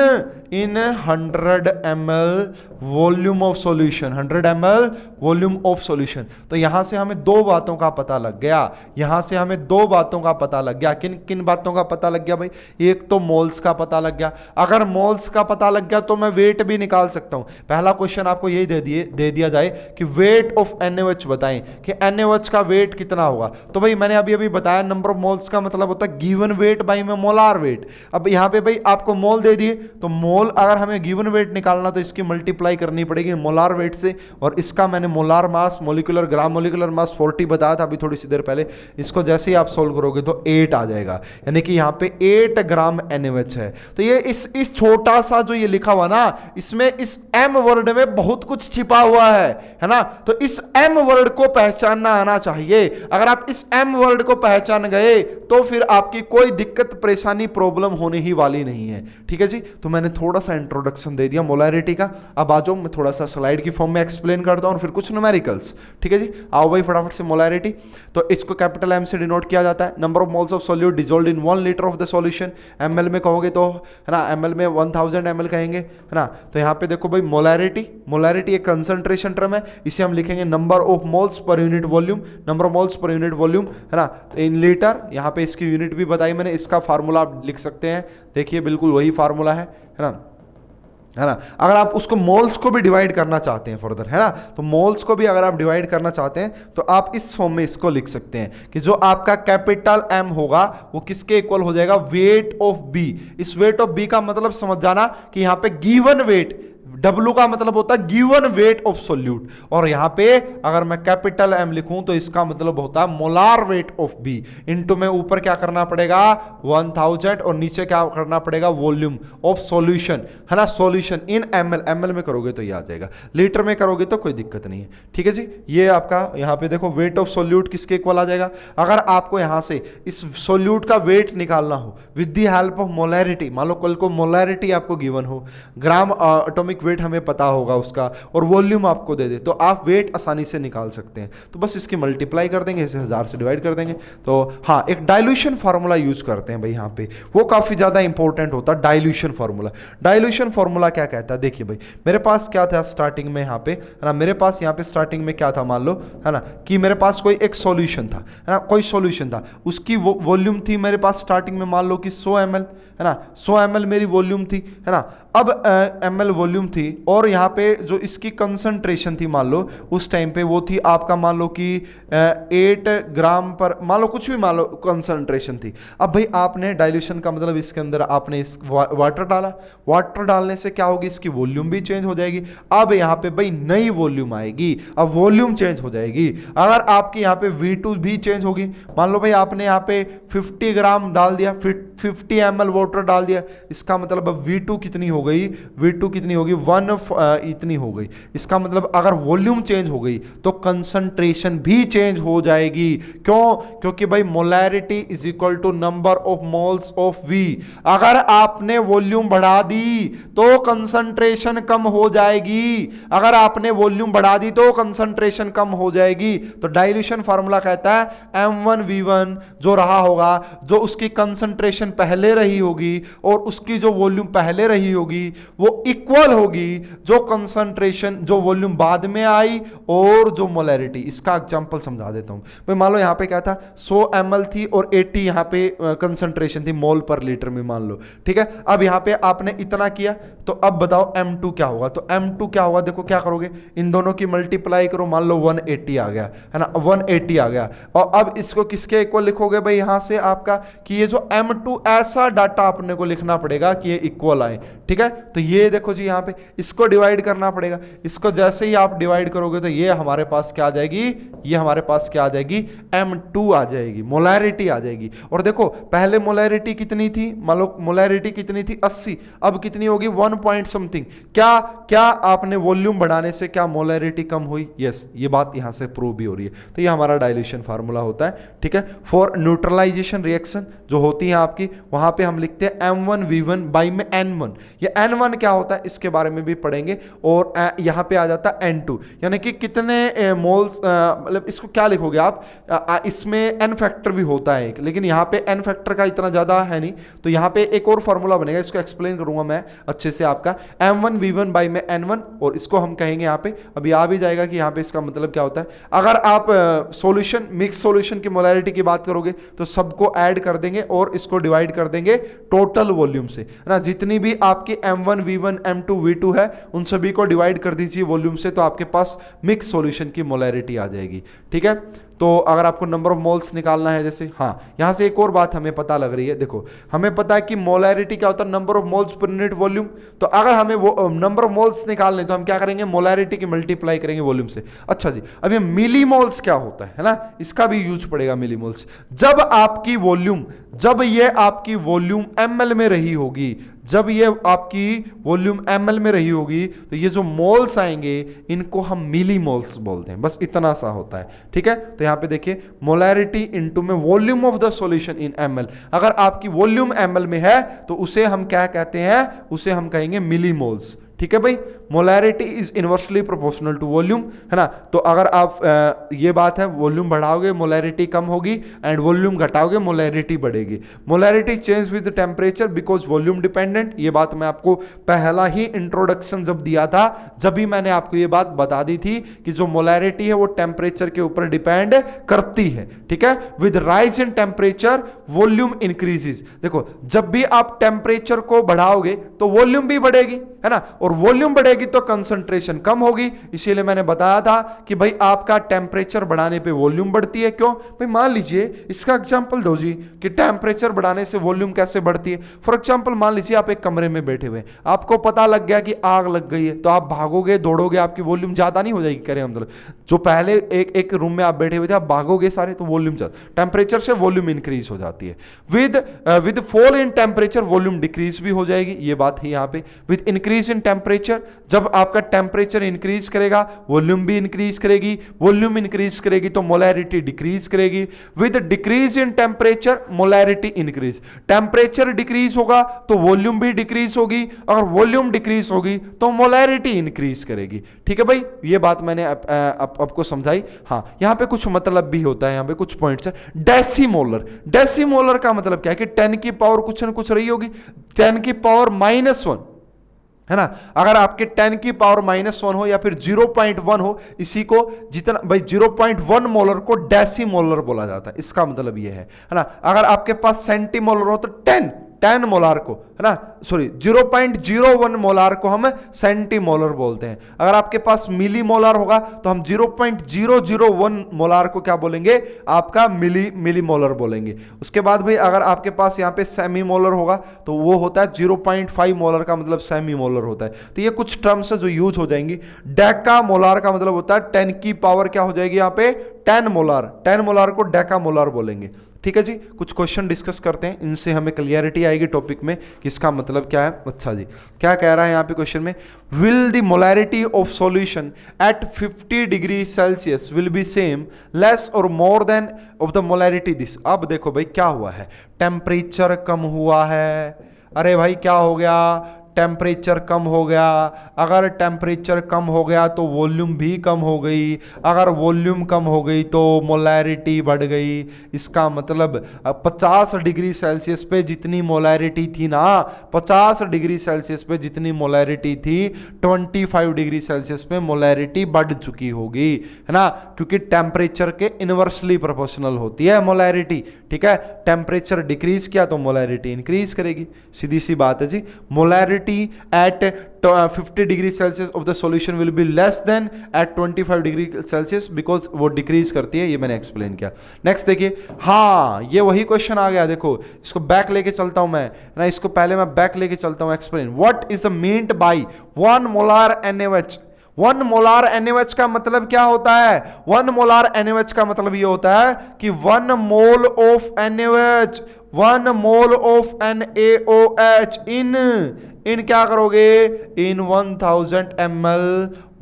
100 ml volume of solution, 100 ml volume of solution. तो यहां से हमें दो बातों का पता लग गया, यहां से हमें दो बातों का पता लग गया। किन किन बातों का पता लग गया भाई, एक तो मोल्स का पता लग गया। अगर मोल्स का पता लग गया तो मैं वेट भी निकाल सकता हूं। पहला क्वेश्चन आपको यही दे दिया जाए कि वेट ऑफ NaOH बताएं कि NaOH का वेट कितना होगा। तो भाई मैंने अभी बताया, नंबर ऑफ मोल्स का मतलब होता है गिवन वेट बाई में मोलार वेट। अब यहां पे भाई आपको मोल दे दिए, तो मोल अगर हमें गिवन वेट निकालना तो इसकी मल्टीप्लाई करनी पड़ेगी मोलार वेट से, और इसका मैंने molar mass, molecular gram molecular mass 40 बताया था अभी थोड़ी सी देर पहले। इसको जैसे ही आप सोल्व करोगे तो 8 आ जाएगा, यानी कि यहां पे 8 ग्राम NaOH है। तो ये इस छोटा सा जो ये लिखा हुआ ना, इसमें इस M वर्ड में बहुत कुछ छिपा हुआ है ना। तो इस M वर्ड को पहचानना आना चाहिए। अगर आप इस M वर्ड को पहचान गए तो फिर आपकी कोई दिक्कत परेशानी प्रॉब्लम होने ही वाली नहीं है, ठीक है जी। तो मैंने थोड़ा सा इंट्रोडक्शन दे दिया मोलैरिटी का। अब आ जाओ, मैं थोड़ा सा स्लाइड की फॉर्म में एक्सप्लेन करता हूँ और फिर कुछ न्यूमेरिकल्स। ठीक है जी, आओ भाई फटाफट से। मोलैरिटी, तो इसको कैपिटल एम से डिनोट किया जाता है। Number of moles of solute dissolved in 1 litre of the solution, ML में कहोगे तो है ना, एमएल में 1000 ml कहेंगे है ना। तो यहाँ पे देखो भाई मोलैरिटी, मोलैरिटी एक कंसंट्रेशन टर्म है, इसे हम लिखेंगे number of moles per unit volume, number of moles per unit volume है ना, इन लीटर। यहाँ पे इसकी यूनिट भी बताई मैंने, इसका फार्मूला आप लिख सकते हैं, देखिए बिल्कुल वही फार्मूला है ना, है ना। अगर आप उसको मोल्स को भी डिवाइड करना चाहते हैं फर्दर, है ना, तो मोल्स को भी अगर आप डिवाइड करना चाहते हैं तो आप इस फॉर्म में इसको लिख सकते हैं कि जो आपका कैपिटल एम होगा वो किसके इक्वल हो जाएगा, वेट ऑफ बी। इस वेट ऑफ बी का मतलब समझ जाना कि यहां पे गिवन वेट, W का मतलब होता है गिवन वेट ऑफ सोल्यूट, और यहां पे अगर मैं कैपिटल M लिखूं तो इसका मतलब होता है molar weight of B। Into में ऊपर क्या करना पड़ेगा 1000 और नीचे क्या करना पड़ेगा वॉल्यूम ऑफ सॉल्यूशन, है ना, सॉल्यूशन इन ml, ml में करोगे तो ये आ जाएगा, लीटर में करोगे तो कोई दिक्कत नहीं है। ठीक है जी, ये आपका यहां पे देखो वेट ऑफ सोल्यूट किसके इक्वल आ जाएगा। अगर आपको यहां से इस सोल्यूट का वेट निकालना हो with the help of molarity, मान लो कल को मोलैरिटी आपको गिवन हो, ग्राम एटॉमिक वेट हमें पता होगा उसका, और वॉल्यूम आपको दे दे, तो आप वेट आसानी से निकाल सकते हैं। तो बस इसकी मल्टीप्लाई कर देंगे, इसे 1000 से डिवाइड कर देंगे। तो हाँ, एक डाइल्यूशन फार्मूला यूज करते हैं भाई यहाँ पे, वो काफी ज्यादा इंपॉर्टेंट होता है डाइल्यूशन फार्मूला। डाइल्यूशन फार्मूला क्या कहता है, देखिए भाई मेरे पास क्या था स्टार्टिंग में यहाँ पे, है ना, मेरे पास यहाँ पे स्टार्टिंग में क्या था, मान लो है ना कि मेरे पास कोई एक सॉल्यूशन था, है ना, कोई सॉल्यूशन था, उसकी वॉल्यूम थी मेरे पास स्टार्टिंग में मान लो कि 100 ml, है ना, 100 ml मेरी वॉल्यूम थी, है ना। अब ml वॉल्यूम थी और यहाँ पे जो इसकी कंसंट्रेशन थी मान लो उस टाइम पे वो थी आपका मान लो कि 8 ग्राम पर, मान लो कुछ भी मान लो कंसंट्रेशन थी। अब भाई आपने डाइल्यूशन का मतलब इसके अंदर आपने इस वाटर डाला, वाटर डालने से क्या होगी, इसकी वॉल्यूम भी चेंज हो जाएगी। अब यहाँ पे भाई नई वॉल्यूम आएगी, अब वॉल्यूम चेंज हो जाएगी। अगर आपकी यहाँ पे V2 भी चेंज होगी, मान लो भाई आपने यहाँ पे 50 ग्राम डाल दिया, 50 ml वाटर डाल दिया, इसका मतलब अब V2 कितनी हो गई, V2 कितनी होगी 1 इतनी हो गई। इसका मतलब अगर वॉल्यूम चेंज हो गई तो कंसंट्रेशन भी चेंज हो जाएगी। क्यों, क्योंकि भाई molarity is equal to number of moles of V। अगर आपने वॉल्यूम बढ़ा दी तो कंसंट्रेशन कम हो जाएगी, अगर आपने वॉल्यूम बढ़ा दी तो कंसंट्रेशन कम हो जाएगी। तो डाइल्यूशन फार्मूला कहता है M1V1 जो रहा होगा, जो उसकी कंसंट्रेशन पहले रही होगी और उसकी जो वॉल्यूम पहले रही होगी वो इक्वल होगी जो कंसंट्रेशन, जो वॉल्यूम बाद में आई और जो मोलैरिटी। इसका एग्जांपल समझा देता हूं भाई, मान लो यहां पे क्या था 100 ml थी और 80 यहां पे कंसंट्रेशन थी मोल पर लीटर में मान लो, ठीक है। अब यहां पे आपने इतना किया तो अब बताओ M2 क्या होगा, तो M2 क्या होगा, देखो क्या करोगे, इन दोनों की मल्टीप्लाई करो, मान लो 180 आ गया, है ना, 180 आ गया। और अब इसको किसके इक्वल लिखोगे भाई, यहां से आपका कि ये जो M2 ऐसा डाटा अपने को लिखना पड़ेगा कि ये इक्वल आए, ठीक है। तो ये देखो जी यहाँ पे इसको डिवाइड करना पड़ेगा, इसको जैसे ही आप डिवाइड करोगे तो ये हमारे पास क्या आ जाएगी, ये हमारे पास क्या आ जाएगी M2 आ जाएगी, मोलैरिटी आ जाएगी। और देखो पहले मोलैरिटी कितनी थी, मान लो मोलैरिटी कितनी थी 80, अब कितनी होगी 1 पॉइंट समथिंग। क्या क्या आपने वॉल्यूम बढ़ाने से क्या मोलैरिटी कम हुई, यस, ये बात यहां से प्रूव भी हो रही है। तो ये हमारा डाइल्यूशन फार्मूला होता है, ठीक है। फॉर न्यूट्रलाइजेशन रिएक्शन जो होती है आपकी, वहां पे हम लिखते हैं M1V1 बाई में N1। ये N1 क्या होता है इसके बारे में भी पढ़ेंगे। और यहां पे आ जाता है N2, यानी कि कितने मोल्स, मतलब इसको क्या लिखोगे आप, इसमें N फैक्टर भी होता है एक, लेकिन यहां पे N फैक्टर का इतना ज्यादा है नहीं, तो यहां पे एक और फॉर्मूला बनेगा, इसको एक्सप्लेन करूंगा मैं अच्छे से आपका, M1V1 बाई में N1, और इसको हम कहेंगे यहाँ पे, अभी आ भी जाएगा कि यहाँ पे इसका मतलब क्या होता है। अगर आप सॉल्यूशन, मिक्स सॉल्यूशन की मोलैरिटी की बात करोगे तो सबको ऐड कर देंगे और इसको डिवाइड कर देंगे टोटल वॉल्यूम से, है ना। जितनी भी आपकी M1V1 M2V2 है उन सभी को डिवाइड कर दीजिए वॉल्यूम से, तो आपके पास मिक्स सॉल्यूशन की मोलैरिटी आ जाएगी, ठीक है। तो अगर आपको नंबर ऑफ मोल्स निकालना है, जैसे हाँ, यहां से एक और बात हमें पता लग रही है, देखो हमें पता है कि मोलैरिटी क्या होता है, number of moles per unit volume. तो अगर हमें वो नंबर ऑफ मोल्स निकालने तो हम क्या करेंगे, मोलैरिटी की मल्टीप्लाई करेंगे वॉल्यूम से। अच्छा जी, अब ये मिलीमोल्स क्या होता है ना, इसका भी यूज पड़ेगा मिलीमोल्स। जब आपकी वॉल्यूम, जब ये आपकी वॉल्यूम ml में रही होगी, जब ये आपकी वॉल्यूम ml में रही होगी तो ये जो मोल्स आएंगे इनको हम मिलीमोल्स बोलते हैं, बस इतना सा होता है, ठीक है। तो यहां पे देखिए मोलैरिटी इनटू में volume of the solution in ml, अगर आपकी वॉल्यूम ml में है तो उसे हम क्या कहते हैं, उसे हम कहेंगे मिलीमोल्स, ठीक है भाई। Molarity is inversely proportional to volume, है ना। तो अगर आप ये बात है, वॉल्यूम बढ़ाओगे मोलैरिटी कम होगी, एंड वॉल्यूम घटाओगे मोलैरिटी बढ़ेगी। Molarity change with temperature because volume dependent, ये बात मैं आपको पहला ही इंट्रोडक्शन जब दिया था, जब भी मैंने आपको ये बात बता दी थी कि जो मोलैरिटी है वो टेम्परेचर के ऊपर डिपेंड करती है, ठीक है। With rise in temperature volume increases, देखो जब भी आप टेम्परेचर को बढ़ाओगे तो वॉल्यूम भी बढ़ेगी, है ना, और वॉल्यूम बढ़ेगी तो कंसंट्रेशन कम होगी। इसीलिए मैंने बताया था कि भाई आपका टेम्परेचर बढ़ाने पे वॉल्यूम बढ़ती है। क्यों भाई, मान लीजिए इसका एग्जांपल दो जी कि टेम्परेचर बढ़ाने से वॉल्यूम कैसे बढ़ती है। फॉर एग्जांपल मान लीजिए आप एक कमरे में बैठे हुए, आपको पता लग गया कि आग लग गई है, तो आप भागोगे दौड़ोगे, आपकी वॉल्यूम ज्यादा नहीं हो जाएगी, करें मतलब जो पहले एक रूम में आप बैठे हुए थे, आप भागोगे सारे, तो वॉल्यूम ज्यादा, टेम्परेचर से वॉल्यूम इंक्रीज हो जाती है। With fall in temperature volume decrease भी हो जाएगी, ये बात है यहाँ पे। विद इंक्रीज इन टेम्परेचर, जब आपका टेम्परेचर इंक्रीज करेगा वॉल्यूम भी इंक्रीज करेगी, वॉल्यूम इंक्रीज करेगी तो मोलैरिटी डिक्रीज करेगी। With decrease in temperature molarity increase, temperature decrease होगा तो वॉल्यूम भी डिक्रीज होगी, और वॉल्यूम डिक्रीज होगी तो मोलैरिटी इंक्रीज करेगी, ठीक है भाई। ये बात मैंने आपको समझाई। हाँ, यहाँ पे कुछ मतलब भी होता है, यहाँ पे कुछ पॉइंट्स है। डेसीमोलर, डेसीमोलर का मतलब क्या है कि 10 की पावर कुछ न कुछ रही होगी, 10 की पावर -1, है ना। अगर आपके 10 की पावर -1 हो या फिर 0.1 हो, इसी को जितना भाई 0.1 मोलर को डेसीमोलर बोला जाता है, इसका मतलब ये है ना। अगर आपके पास सेंटीमोलर हो तो 10 मोलार को, है ना, सॉरी 0.01 मोलार को हम सेंटीमोलर बोलते हैं। अगर आपके पास मिली मोलार होगा तो हम 0.001 मोलार को क्या बोलेंगे, आपका मिली मोलर बोलेंगे। उसके बाद भाई अगर आपके पास यहाँ पे सेमी मोलर होगा तो वो होता है 0.5 मोलर का मतलब सेमी मोलर होता है। तो ये कुछ टर्म्स है जो यूज हो जाएंगी। डेका मोलार का मतलब होता है 10 की पावर क्या हो जाएगी यहाँ पे 10 मोलार, 10 मोलार को डेका मोलार बोलेंगे, ठीक है जी। कुछ क्वेश्चन डिस्कस करते हैं, इनसे हमें क्लियरिटी आएगी टॉपिक में कि इसका मतलब क्या है। अच्छा जी, क्या कह रहा है यहाँ पे क्वेश्चन में, will the molarity of solution at 50 degree Celsius will be same less और more than of the molarity this. अब देखो भाई क्या हुआ है, टेम्परेचर कम हुआ है, अरे भाई क्या हो गया, टेम्परेचर कम हो गया। अगर टेम्परेचर कम हो गया तो वॉल्यूम भी कम हो गई, अगर वॉल्यूम कम हो गई तो मोलैरिटी बढ़ गई। इसका मतलब 50 डिग्री सेल्सियस पे जितनी मोलैरिटी थी ना, 50 डिग्री सेल्सियस पे जितनी मोलैरिटी थी 25 डिग्री सेल्सियस पे मोलैरिटी बढ़ चुकी होगी, है ना, क्योंकि टेम्परेचर के इनवर्सली प्रोपोर्शनल होती है मोलैरिटी, ठीक है। टेम्परेचर डिक्रीज किया तो मोलैरिटी इंक्रीज करेगी, सीधी सी बात है जी। Molarity at 50 degree Celsius of the solution will be less than at 25 degree Celsius because वो डिक्रीज करती है, ये मैंने एक्सप्लेन किया। नेक्स्ट देखिए, हाँ ये वही क्वेश्चन आ गया, देखो इसको बैक लेके चलता हूं मैं ना, इसको पहले मैं बैक लेके चलता हूं। Explain what is the meant by 1 molar NaOH। 1 molar NaOH का मतलब क्या होता है, 1 मोलार NaOH का मतलब ये होता है कि 1 mole of NaOH, 1 mole of NaOH in क्या करोगे, in 1000 ml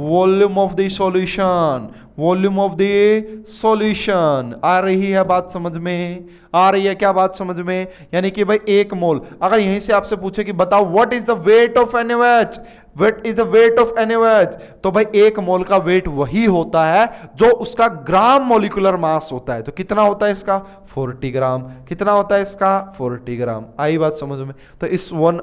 volume of the solution, volume of the solution. आ रही है बात समझ में, आ रही है क्या बात समझ में, यानी कि भाई 1 मोल, अगर यहीं से आपसे पूछे कि बताओ what is the weight of NaOH, weight is the weight of NaOH, तो भाई 1 मोल का वेट वही होता है जो उसका ग्राम मोलिकुलर मास होता है। तो कितना होता है इसका 40 ग्राम, कितना होता है इसका 40 ग्राम। आई बात समझ में। तो इस 1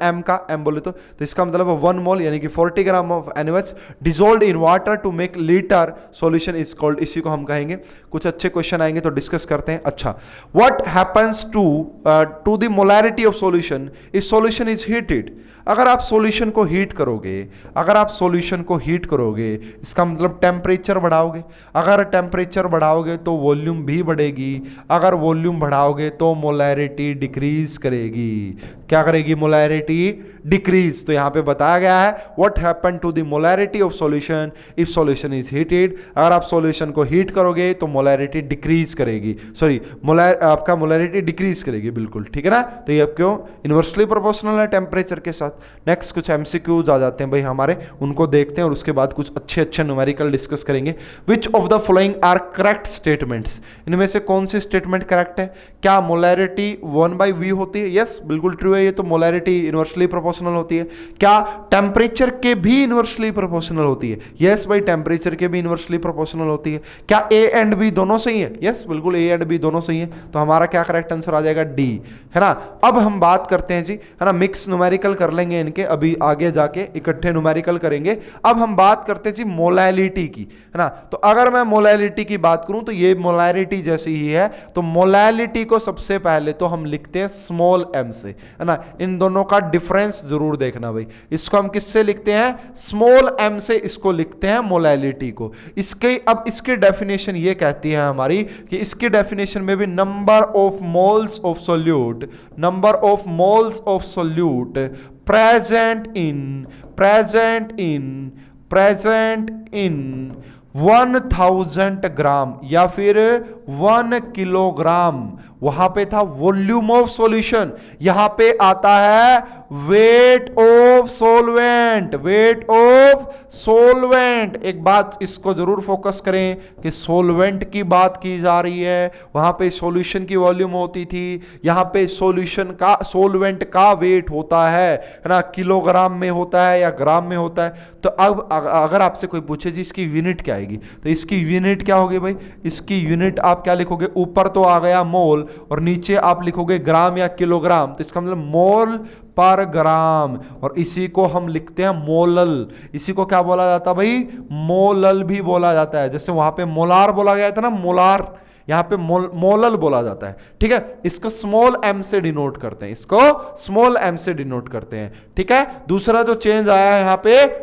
m का m बोले तो इसका मतलब 1 मोल यानी कि 40 gram of NaOH dissolve in water to make litre solution is called, इसी को हम कहेंगे। कुछ अच्छे क्वेश्चन आएंगे तो डिस्कस करते हैं। अच्छा, what happens to the molarity of solution if solution is heated. अगर आप सॉल्यूशन को हीट करोगे, अगर आप सॉल्यूशन को हीट करोगे इसका मतलब टेम्परेचर बढ़ाओगे, अगर टेम्परेचर बढ़ाओगे तो वॉल्यूम भी बढ़ेगी, अगर वॉल्यूम बढ़ाओगे तो मोलैरिटी डिक्रीज करेगी। क्या करेगी, मोलैरिटी डिक्रीज। तो यहां पे बताया गया है what happen to the molarity of solution if solution is heated. अगर आप सॉल्यूशन को हीट करोगे तो मोलैरिटी डिक्रीज करेगी, सॉरी आपका मोलैरिटी डिक्रीज करेगी, बिल्कुल ठीक है ना। तो ये क्यों, इनवर्सली प्रोपोर्शनल है टेम्परेचर के साथ। नेक्स्ट कुछ एमसीक्यूज आ जाते हैं भाई हमारे, उनको देखते हैं और उसके बाद कुछ अच्छे अच्छे न्यूमेरिकल डिस्कस करेंगे। Which of the following are correct statements, इनमें से कौन सी स्टेटमेंट करेक्ट है। क्या मोलैरिटी 1/V होती है, यस बिल्कुल ट्रू है, ये तो मोलैरिटी इनवर्सली प्रोपोर्शनल प्रोपोर्शनल होती है? क्या टेम्परेचर के भी इनवर्सली प्रोपोर्शनल होती है? यस भाई, टेम्परेचर के भी इनवर्सली प्रोपोर्शनल होती है। क्या ए एंड बी दोनों सही है? यस बिल्कुल, ए एंड बी दोनों सही है। तो हमारा क्या करेक्ट आंसर आ जाएगा? डी, है ना। अब हम बात करते हैं जी, है ना, मिक्स न्यूमेरिकल कर लेंगे इनके, अभी आगे जाके इकट्ठे न्यूमेरिकल करेंगे। अब हम बात करते हैं जी मोलैलिटी की, है ना। तो अगर मैं मोलैलिटी की बात करूं तो ये मोलैलिटी जैसी ही है। तो मोलैलिटी को सबसे पहले तो हम लिखते हैं स्मॉल एम से, है ना। इन दोनों का डिफरेंस जरूर देखना भाई। इसको हम किससे लिखते हैं? स्मॉल एम से इसको लिखते हैं मोलैलिटी को। अब इसकी डेफिनेशन ये कहती है हमारी कि इसकी डेफिनेशन में भी number of moles of solute, number of moles of solute present in 1000 ग्राम या फिर 1 किलोग्राम, वहां पे था वॉल्यूम ऑफ सॉल्यूशन, यहां पे आता है weight of solvent, weight of solvent. एक बात इसको जरूर फोकस करें कि सॉल्वेंट की बात की जा रही है, वहां पे सॉल्यूशन की वॉल्यूम होती थी, यहां पे सॉल्यूशन का, सॉल्वेंट का वेट होता है ना, किलोग्राम में होता है या ग्राम में होता है। तो अब अगर आपसे कोई पूछे जी इसकी यूनिट क्या आएगी, तो इसकी यूनिट क्या होगी भाई? इसकी यूनिट आप क्या लिखोगे? ऊपर तो आ गया मोल और नीचे आप लिखोगे ग्राम या किलोग्राम, तो इसका मतलब मोल पर ग्राम, और इसी को हम लिखते हैं मोलल। इसी को क्या बोला जाता है भाई? मोलल भी बोला जाता है। जैसे वहां पे मोलार बोला गया था ना, मोलार, यहां पे मोलल बोला जाता है। ठीक है, इसको स्मॉल एम से डिनोट करते हैं, इसको स्मॉल एम से डिनोट करते हैं। ठीक है, दूसरा जो चेंज आया है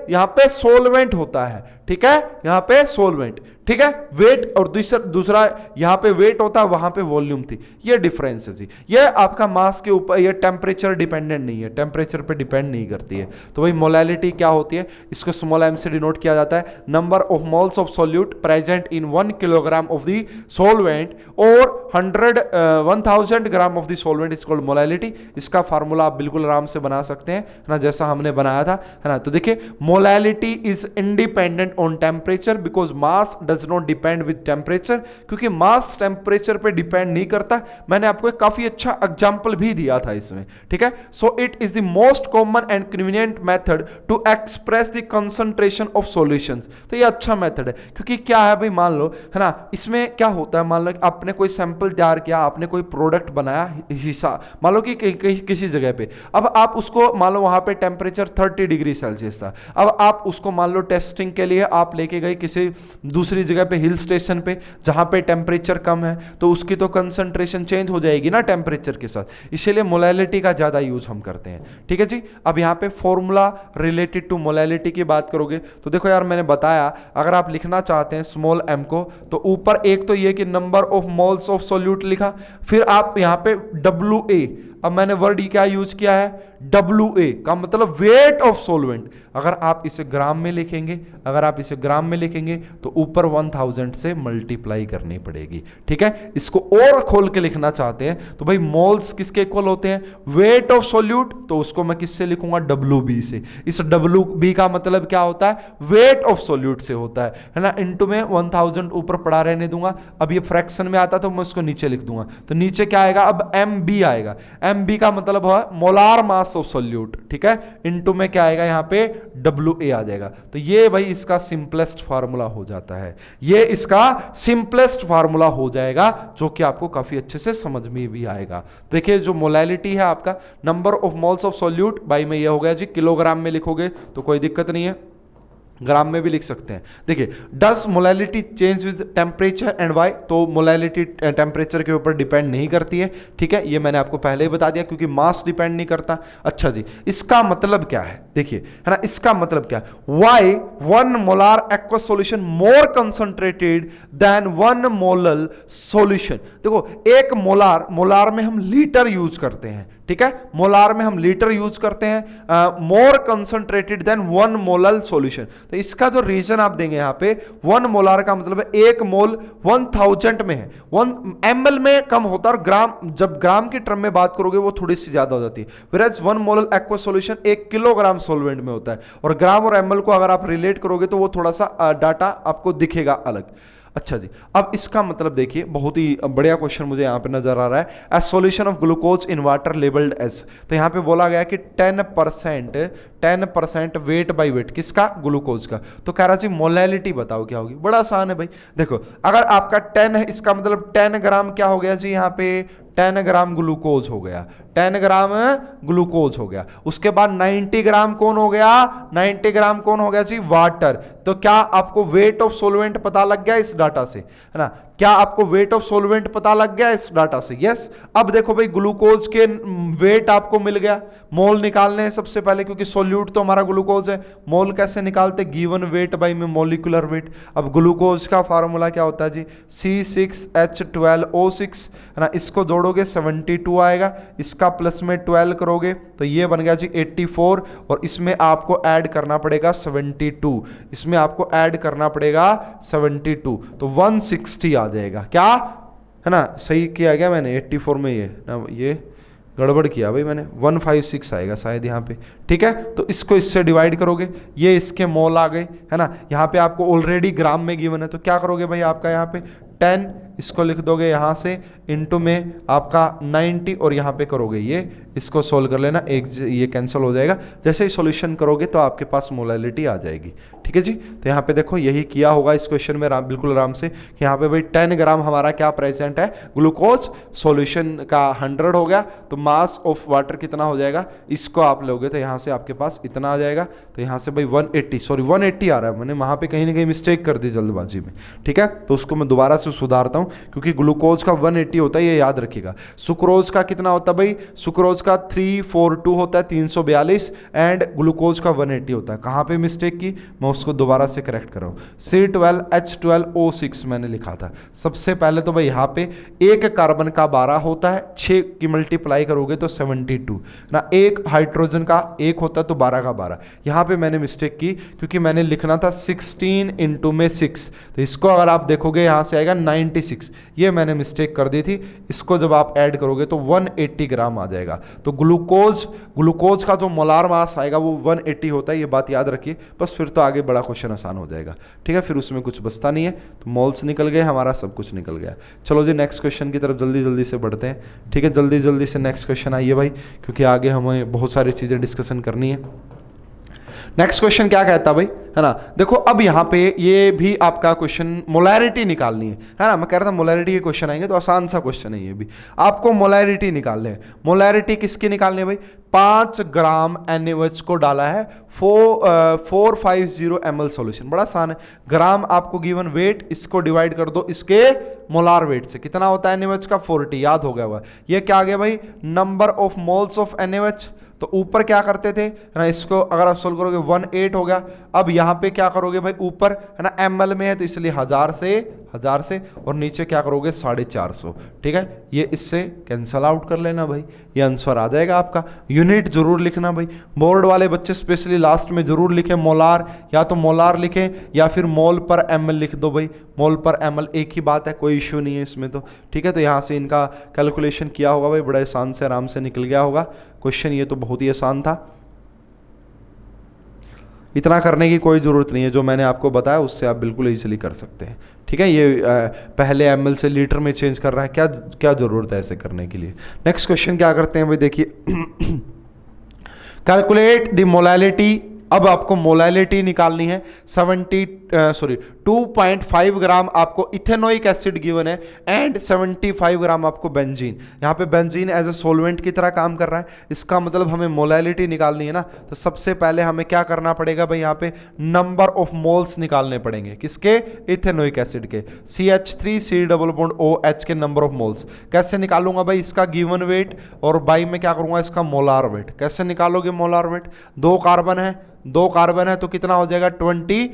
यहां पे सोलवेंट होता है। ठीक है, यहां पे सोलवेंट, ठीक है, वेट, और दूसरा यहां पे वेट होता है, वहां पे वॉल्यूम थी। ये डिफरेंस है जी। ये आपका मास के ऊपर, ये टेम्परेचर डिपेंडेंट नहीं है, टेम्परेचर पे डिपेंड नहीं करती है। तो भाई मोलैलिटी क्या होती है? इसको स्मॉल एम से डिनोट किया जाता है, number of moles of solute present in 1 kilogram of the solvent और 1000 ग्राम of the solvent is called molality. इसका फार्मूला आप बिल्कुल आराम से बना सकते हैं, है ना, जैसा हमने बनाया था, है ना। तो देखिए, molality is independent on temperature because mass does not depend with temperature, क्योंकि मास टेम्परेचर पे डिपेंड नहीं करता। मैंने आपको एक काफी अच्छा एग्जांपल भी दिया था इसमें। ठीक है, so it is the most common and convenient method to express the concentration of solutions. तो ये अच्छा मेथड है, क्योंकि क्या है भाई, मान लो, है ना, इसमें क्या होता है, मान लो आपने कोई सैंपल तैयार किया, आपने कोई प्रोडक्ट बनाया, हिस्सा मान लो कि किसी जगह पे, अब आप उसको मान लो वहां पे टेम्परेचर 30 डिग्री सेल्सियस था, अब आप उसको मान लो टेस्टिंग के लिए आप लेके गए किसी दूसरी जगह पे, हिल स्टेशन पे, जहां पे टेम्परेचर कम है, तो उसकी तो कंसंट्रेशन चेंज हो जाएगी ना टेम्परेचर के साथ, इसीलिए मोलैलिटी का ज्यादा यूज हम करते हैं। ठीक है जी, अब यहां पे फॉर्मूला रिलेटेड टू मोलैलिटी की बात करोगे तो देखो यार, मैंने बताया अगर आप लिखना चाहते हैं स्मॉल एम को, तो ऊपर एक तो ये कि number of moles of solute लिखा, फिर आप यहां पे WA, अब मैंने वर्ड क्या यूज किया है, WA का मतलब वेट ऑफ सोलवेंट। अगर आप इसे ग्राम में लिखेंगे, तो ऊपर 1000 से मल्टीप्लाई करनी पड़ेगी। ठीक है, इसको और खोल के लिखना चाहते हैं तो भाई मोल्स किसके इक्वल होते हैं? वेट ऑफ सोल्यूट, तो उसको मैं किससे लिखूंगा? WB से। इस WB का मतलब क्या होता है? वेट ऑफ सोल्यूट से होता है ना। इनटू में 1000 ऊपर पड़ा रहने दूंगा, अब ये फ्रैक्शन में आता तो मैं उसको नीचे लिख दूंगा, तो नीचे क्या आएगा? अब MB आएगा। MB का मतलब है मोलार मास ऑफ सोल्यूट। ठीक है, इनटू में क्या आएगा? यहाँ पे WA आ जाएगा। तो ये भाई इसका सिंपलेस्ट फार्मूला हो जाता है, ये इसका सिंपलेस्ट फार्मूला हो जाएगा, जो कि आपको काफी अच्छे से समझ में भी आएगा। देखिए, जो मोलैलिटी है आपका, number of moles of solute by में ये हो गया जी, किलोग्राम में लिखोगे तो कोई दिक्कत नहीं है, ग्राम में भी लिख सकते हैं। देखिए, does molality change with temperature and why? तो मोलैलिटी टेम्परेचर के ऊपर डिपेंड नहीं करती है। ठीक है, ये मैंने आपको पहले ही बता दिया, क्योंकि मास डिपेंड नहीं करता। अच्छा जी, इसका मतलब क्या है? देखिए, है ना, इसका मतलब क्या है? वाई 1 मोलार एक्वा सॉल्यूशन मोर कंसंट्रेटेड देन 1 मोलल सॉल्यूशन। देखो, 1 मोलार में हम लीटर यूज करते हैं। ठीक है, मोलार में हम लीटर यूज करते हैं, मोर कंसंट्रेटेड देन 1 मोलल सॉल्यूशन। तो इसका जो रीजन आप देंगे यहाँ पे, 1 मोलार का मतलब है 1 मोल 1000 में है, 1 ml में कम होता है, और ग्राम, जब ग्राम की टर्म में बात करोगे वो थोड़ी सी ज्यादा हो जाती है। Whereas 1 molal aqua solution 1 kilogram solvent में होता है, और ग्राम और ml को अगर आप रिलेट करोगे तो वो थोड़ा सा डाटा आपको दिखेगा अलग। अच्छा जी, अब इसका मतलब देखिए, बहुत ही बढ़िया क्वेश्चन मुझे यहाँ पे नजर आ रहा है। A solution of glucose in water labelled as, तो यहाँ पे बोला गया कि 10% वेट बाय वेट किसका, ग्लूकोज का। तो कह रहा जी मोलैलिटी बताओ क्या होगी। बड़ा आसान है भाई, देखो अगर आपका 10 है, इसका मतलब 10 ग्राम क्या हो गया जी, यहाँ पे 10 ग्राम ग्लूकोज हो गया, 10 ग्राम ग्लूकोज हो गया। उसके बाद 90 ग्राम कौन हो गया, 90 ग्राम कौन हो गया जी, वाटर। तो क्या आपको वेट ऑफ सोलवेंट पता लग गया इस डाटा से, है ना, क्या आपको वेट ऑफ सोलवेंट पता लग गया इस डाटा से, यस। अब देखो भाई ग्लूकोज के वेट आपको मिल गया, मोल निकालने हैं सबसे पहले, क्योंकि सोल्यूट तो हमारा ग्लूकोज है। मोल कैसे निकालते, गिवन वेट बाई में मोलिकुलर वेट। अब ग्लूकोज का फार्मूला क्या होता है जी, C6H12O6, है ना, इसको जोड़ोगे 72 आएगा, इसका प्लस में 12 करोगे तो ये बन गया जी 84, और इसमें आपको ऐड करना पड़ेगा 72, इसमें आपको ऐड करना पड़ेगा 72, तो 160 आ जाएगा, क्या है ना, सही किया गया मैंने 84 में, ये गड़बड़ किया भाई मैंने, 156 आएगा शायद यहाँ पे, ठीक है। तो इसको इससे डिवाइड करोगे, ये इसके मोल आ गए, है ना। यहाँ पे आपको ऑलरेडी ग्राम में गिवन है, तो क्या करोगे भाई, आपका यहाँ पे 10 इसको लिख दोगे यहाँ से, इनटू में आपका 90, और यहाँ पे करोगे ये, इसको सोल्व कर लेना, एक ये कैंसिल हो जाएगा। जैसे ही सॉल्यूशन करोगे तो आपके पास मोलैलिटी आ जाएगी, ठीक है जी। तो यहाँ पे देखो यही किया होगा इस क्वेश्चन में बिल्कुल आराम से, कि यहाँ पे भाई 10 ग्राम हमारा क्या प्रेजेंट है, ग्लूकोज, सॉल्यूशन का 100 हो गया, तो मास ऑफ वाटर कितना हो जाएगा, इसको आप लोगे तो यहाँ से आपके पास इतना आ जाएगा। तो यहाँ से भाई 180 आ रहा है, मैंने वहाँ पे कहीं ना कहीं मिस्टेक कर दी जल्दबाजी में, ठीक है। तो उसको मैं दोबारा से सुधारता हूँ, क्योंकि ग्लूकोज का 180 होता है, ये याद रखिएगा। सुक्रोज का कितना होता है भाई, सुक्रोज का 342 होता है, 342, एंड ग्लूकोज का 180 होता है। कहाँ पे मिस्टेक की, मैं उसको दोबारा से करेक्ट कर रहा हूँ। C12H12O6 मैंने लिखा था। सबसे पहले तो भाई यहाँ पे एक कार्बन का 12 होता है, 6 की मल्टीप्लाई करोगे तो 72 ना, एक हाइड्रोजन का 1 होता है तो 12 का 12। यहाँ पे मैंने मिस्टेक की, क्योंकि मैंने लिखना था 16 इंटू में 6, तो इसको अगर आप देखोगे यहाँ से आएगा 96, ये मैंने मिस्टेक कर दी थी। इसको जब आप ऐड करोगे तो 180 ग्राम आ जाएगा। तो ग्लूकोज का जो मोलार मास आएगा वो 180 होता है, ये बात याद रखिए, बस फिर तो आगे बड़ा क्वेश्चन आसान हो जाएगा, ठीक है। फिर उसमें कुछ बचता नहीं है, तो मोल्स निकल गए, हमारा सब कुछ निकल गया। चलो जी नेक्स्ट क्वेश्चन की तरफ जल्दी जल्दी से बढ़ते हैं, ठीक है। जल्दी जल्दी से नेक्स्ट क्वेश्चन आइए भाई, क्योंकि आगे हमें बहुत सारी चीज़ें डिस्कशन करनी है। नेक्स्ट क्वेश्चन क्या कहता है भाई, है ना, देखो अब यहाँ पे ये भी आपका क्वेश्चन मोलैरिटी निकालनी है ना। मैं कह रहा था मोलैरिटी के क्वेश्चन आएंगे, तो आसान सा क्वेश्चन है ये भी, आपको मोलैरिटी निकालने है। मोलैरिटी किसकी निकालनी है भाई, 5 ग्राम NaOH को डाला है 450 ml सॉल्यूशन। बड़ा आसान है, ग्राम आपको गिवन वेट, इसको डिवाइड कर दो इसके मोलार वेट से, कितना होता है NaOH का, 40, याद हो गया हुआ। ये क्या आ गया भाई, number of moles of NaOH। तो ऊपर क्या करते थे, है ना, इसको अगर आप सोल्व करोगे 18 हो गया। अब यहाँ पे क्या करोगे भाई, ऊपर है ना ml में है तो इसलिए 1000 से, और नीचे क्या करोगे 450, ठीक है। ये इससे कैंसल आउट कर लेना भाई, ये आंसर आ जाएगा आपका। यूनिट जरूर लिखना भाई, बोर्ड वाले बच्चे स्पेशली लास्ट में जरूर लिखें मोलार, या तो मोलार लिखें या फिर मोल पर ml लिख दो भाई, मोल पर ml एक ही बात है, कोई इश्यू नहीं है इसमें तो, ठीक है। तो यहाँ से इनका कैलकुलेशन किया होगा भाई, बड़ा आसान से आराम से निकल गया होगा क्वेश्चन, ये तो बहुत ही आसान था। इतना करने की कोई ज़रूरत नहीं है, जो मैंने आपको बताया उससे आप बिल्कुल इजीली कर सकते हैं, ठीक है। ये पहले ml से लीटर में चेंज कर रहा है, क्या ज़रूरत है ऐसे करने के लिए। नेक्स्ट क्वेश्चन क्या करते हैं भाई, देखिए कैलकुलेट द मोलैलिटी। अब आपको मोलैलिटी निकालनी है 2.5 ग्राम आपको इथेनोइक एसिड गिवन है, एंड 75 ग्राम आपको बेंजीन। यहाँ पे बेंजीन एज ए सोलवेंट की तरह काम कर रहा है, इसका मतलब हमें मोलैलिटी निकालनी है ना। तो सबसे पहले हमें क्या करना पड़ेगा भाई, यहाँ पे नंबर ऑफ मोल्स निकालने पड़ेंगे, किसके, इथेनोइक एसिड के, CH3COOH के नंबर ऑफ मोल्स। कैसे निकालूंगा भाई, इसका गिवन वेट और बाई में क्या करूंगा, इसका मोलार वेट। कैसे निकालोगे मोलार वेट, 2 कार्बन है तो कितना हो जाएगा 24।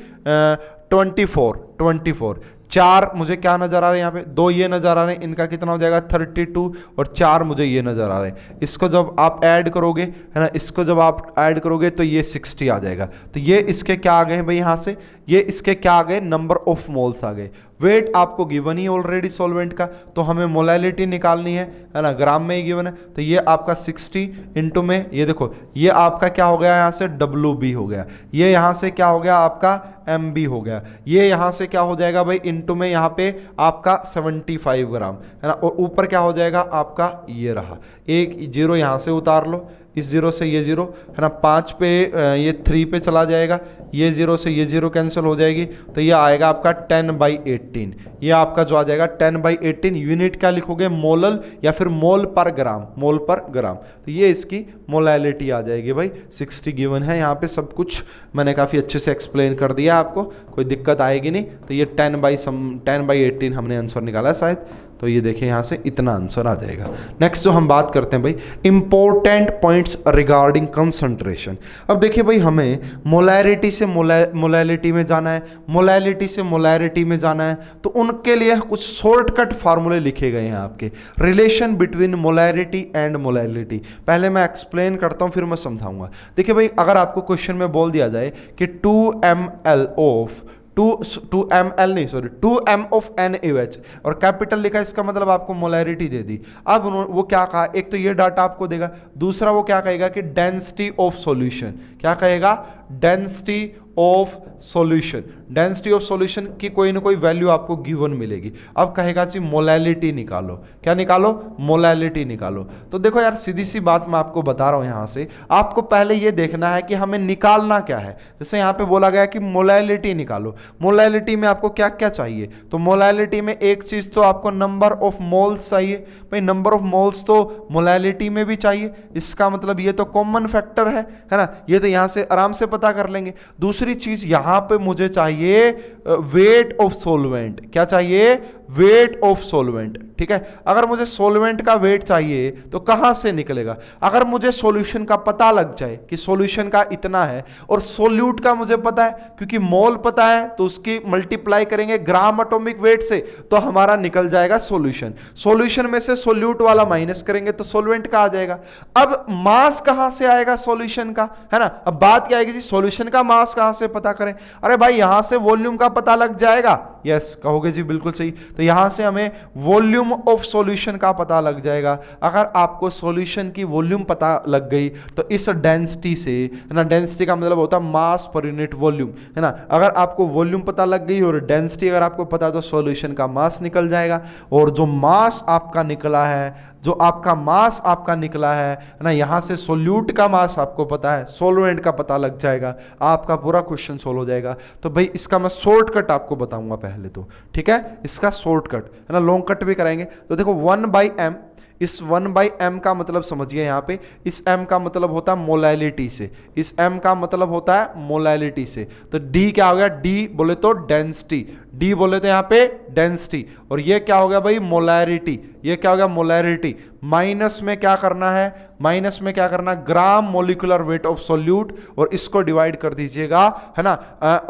4 मुझे क्या नजर आ रहे हैं, यहाँ पे 2 ये नजर आ रहे हैं, इनका कितना हो जाएगा 32, और 4 मुझे ये नजर आ रहे हैं। इसको जब आप ऐड करोगे, है ना, इसको जब आप ऐड करोगे तो ये 60 आ जाएगा। तो ये इसके क्या आ गए हैं भाई, यहाँ से ये इसके क्या आ गए, नंबर ऑफ मोल्स आ गए। वेट आपको गिवन ही ऑलरेडी सॉल्वेंट का, तो हमें मोलैलिटी निकालनी है ना, ग्राम में ही गिवन है। तो ये आपका 60 इंटू में, ये देखो ये आपका क्या हो गया, यहाँ से WB हो गया, ये यहाँ से क्या हो गया आपका MB हो गया, ये यहाँ से क्या हो जाएगा भाई इंटू में, यहाँ पे आपका 75 ग्राम है ना, और ऊपर क्या हो जाएगा आपका ये रहा, एक जीरो यहाँ से उतार लो, इस जीरो से ये जीरो है ना, 5 पे ये 3 पे चला जाएगा, ये जीरो से ये जीरो कैंसिल हो जाएगी, तो ये आएगा आपका 10/18। ये आपका जो आ जाएगा 10/18, यूनिट क्या लिखोगे, मोलल या फिर मोल पर ग्राम, मोल पर ग्राम। तो ये इसकी मोलैलिटी आ जाएगी भाई। 60 गिवन है, यहाँ पे सब कुछ मैंने काफ़ी अच्छे से एक्सप्लेन कर दिया आपको, कोई दिक्कत आएगी नहीं। तो ये 10/18 हमने आंसर निकाला है शायद, तो ये देखिए यहाँ से इतना आंसर आ जाएगा। नेक्स्ट जो हम बात करते हैं भाई, इंपॉर्टेंट पॉइंट्स रिगार्डिंग कंसंट्रेशन। अब देखिए भाई, हमें मोलैरिटी से मोलैलिटी में जाना है, मोलैलिटी से मोलैरिटी में जाना है, तो उनके लिए कुछ शॉर्टकट फार्मूले लिखे गए हैं आपके, relation between molarity and molality. पहले मैं एक्सप्लेन करता हूँ फिर मैं समझाऊंगा। देखिए भाई, अगर आपको क्वेश्चन में बोल दिया जाए कि 2 ml of 2 m of NaOH और कैपिटल लिखा, इसका मतलब आपको मोलैरिटी दे दी। अब वो क्या कहा, एक तो ये डाटा आपको देगा, दूसरा वो क्या कहेगा कि डेंसिटी ऑफ सॉल्यूशन, क्या कहेगा, density of solution, density of solution की कोई ना कोई वैल्यू आपको गिवन मिलेगी। अब कहेगा जी मोलैलिटी निकालो, क्या निकालो, मोलैलिटी निकालो। तो देखो यार, सीधी सी बात मैं आपको बता रहा हूं, यहां से आपको पहले ये देखना है कि हमें निकालना क्या है। जैसे यहां पे बोला गया कि मोलैलिटी निकालो, मोलैलिटी में आपको क्या क्या चाहिए, तो मोलैलिटी में एक चीज तो आपको नंबर ऑफ मोल्स चाहिए। भाई नंबर ऑफ मोल्स तो मोलैलिटी में भी चाहिए, इसका मतलब ये तो कॉमन फैक्टर है ना, ये तो यहां से आराम से पता कर लेंगे। दूसरी चीज यहां पे मुझे चाहिए वेट ऑफ सॉल्वेंट, क्या चाहिए, वेट ऑफ सॉल्वेंट। ठीक है, अगर मुझे सॉल्वेंट का वेट चाहिए तो कहां से निकलेगा, अगर मुझे सॉल्यूशन का पता लग जाए कि सॉल्यूशन का इतना है और सोल्यूट का मुझे पता है, क्योंकि मोल पता है तो उसकी मल्टीप्लाई करेंगे ग्राम एटॉमिक वेट से, तो हमारा निकल जाएगा सॉल्यूशन। सॉल्यूशन में से सोल्यूट वाला माइनस करेंगे तो सॉल्वेंट का आ जाएगा। अब मास कहां से आएगा सॉल्यूशन का, है ना। अब बात क्या आएगी जी, सॉल्यूशन का मास कहां से पता करें, अरे भाई यहां से वॉल्यूम का पता लग जाएगा। यस कहोगे जी, बिल्कुल सही। तो यहां से हमें वॉल्यूम ऑफ सॉल्यूशन का पता लग जाएगा। अगर आपको सॉल्यूशन की वॉल्यूम पता लग गई तो इस डेंसिटी से, है ना, डेंसिटी का मतलब होता है मास पर यूनिट वॉल्यूम, है ना। अगर आपको वॉल्यूम पता लग गई और डेंसिटी अगर आपको पता है तो सॉल्यूशन का मास निकल जाएगा। और जो मास आपका निकला है, जो आपका मास आपका निकला है ना, यहां से सोल्यूट का मास आपको पता है, सोलवेंट का पता लग जाएगा, आपका पूरा क्वेश्चन सोल्व हो जाएगा। तो भाई इसका मैं शॉर्टकट आपको बताऊंगा पहले तो, ठीक है, इसका शॉर्टकट है ना, लॉन्ग कट भी कराएंगे। तो देखो 1/m, इस 1/m का मतलब समझिए, यहाँ पे इस m का मतलब होता है मोलैलिटी से, इस m का मतलब होता है मोलैलिटी से। तो d क्या हो गया, d बोले तो डेंसिटी, d बोले तो यहाँ पे डेंसिटी, और ये क्या हो गया भाई मोलैरिटी, ये क्या हो गया मोलैरिटी। माइनस में क्या करना है, माइनस में क्या करना, ग्राम मोलिकुलर वेट ऑफ सोल्यूट, और इसको डिवाइड कर दीजिएगा, है ना,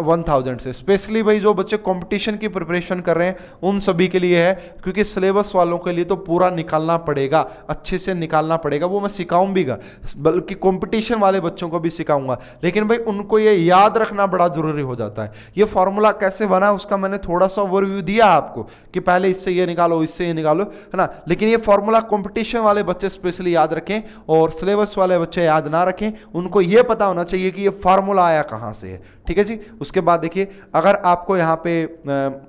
1000 से। स्पेशली भाई जो बच्चे कंपटीशन की प्रिपरेशन कर रहे हैं उन सभी के लिए है, क्योंकि सिलेबस वालों के लिए तो पूरा निकालना पड़ेगा, अच्छे से निकालना पड़ेगा, वो मैं सिखाऊंगा, बल्कि कंपटीशन वाले बच्चों को भी सिखाऊंगा। लेकिन भाई उनको ये याद रखना बड़ा जरूरी हो जाता है। ये फॉर्मूला कैसे बना उसका मैंने थोड़ा सा ओवरव्यू दिया आपको कि पहले इससे ये निकालो, इससे ये निकालो, है ना। लेकिन ये फॉर्मूला कंपटीशन वाले बच्चे स्पेशली याद रखें, और सिलेबस वाले बच्चे याद ना रखें, उनको ये पता होना चाहिए कि ये फार्मूला आया कहां से है। ठीक है जी। उसके बाद देखिए, अगर आपको यहाँ पे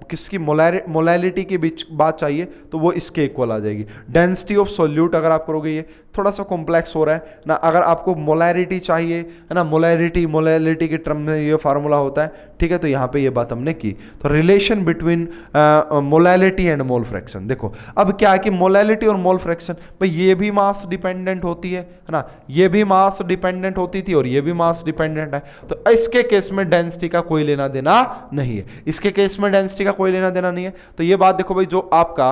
किसकी मोलैलिटी के बीच बात चाहिए तो वो इसके इक्वल आ जाएगी। डेंसिटी ऑफ सोल्यूट अगर आप करोगे, ये थोड़ा सा कॉम्प्लेक्स हो रहा है ना। अगर आपको मोलैरिटी चाहिए, है ना, मोलैरिटी के टर्म में ये फार्मूला होता है। ठीक है, तो यहाँ पे ये बात हमने की। तो relation between molality and mole fraction, देखो अब क्या है कि मोलैलिटी और मोल फ्रैक्शन, भाई ये भी मास डिपेंडेंट होती है ना, ये भी मास डिपेंडेंट होती थी और ये भी मास डिपेंडेंट है। तो इसके केस में डेंसिटी का कोई लेना देना नहीं है, इसके केस में डेंसिटी का कोई लेना देना नहीं है। तो ये बात देखो भाई, जो आपका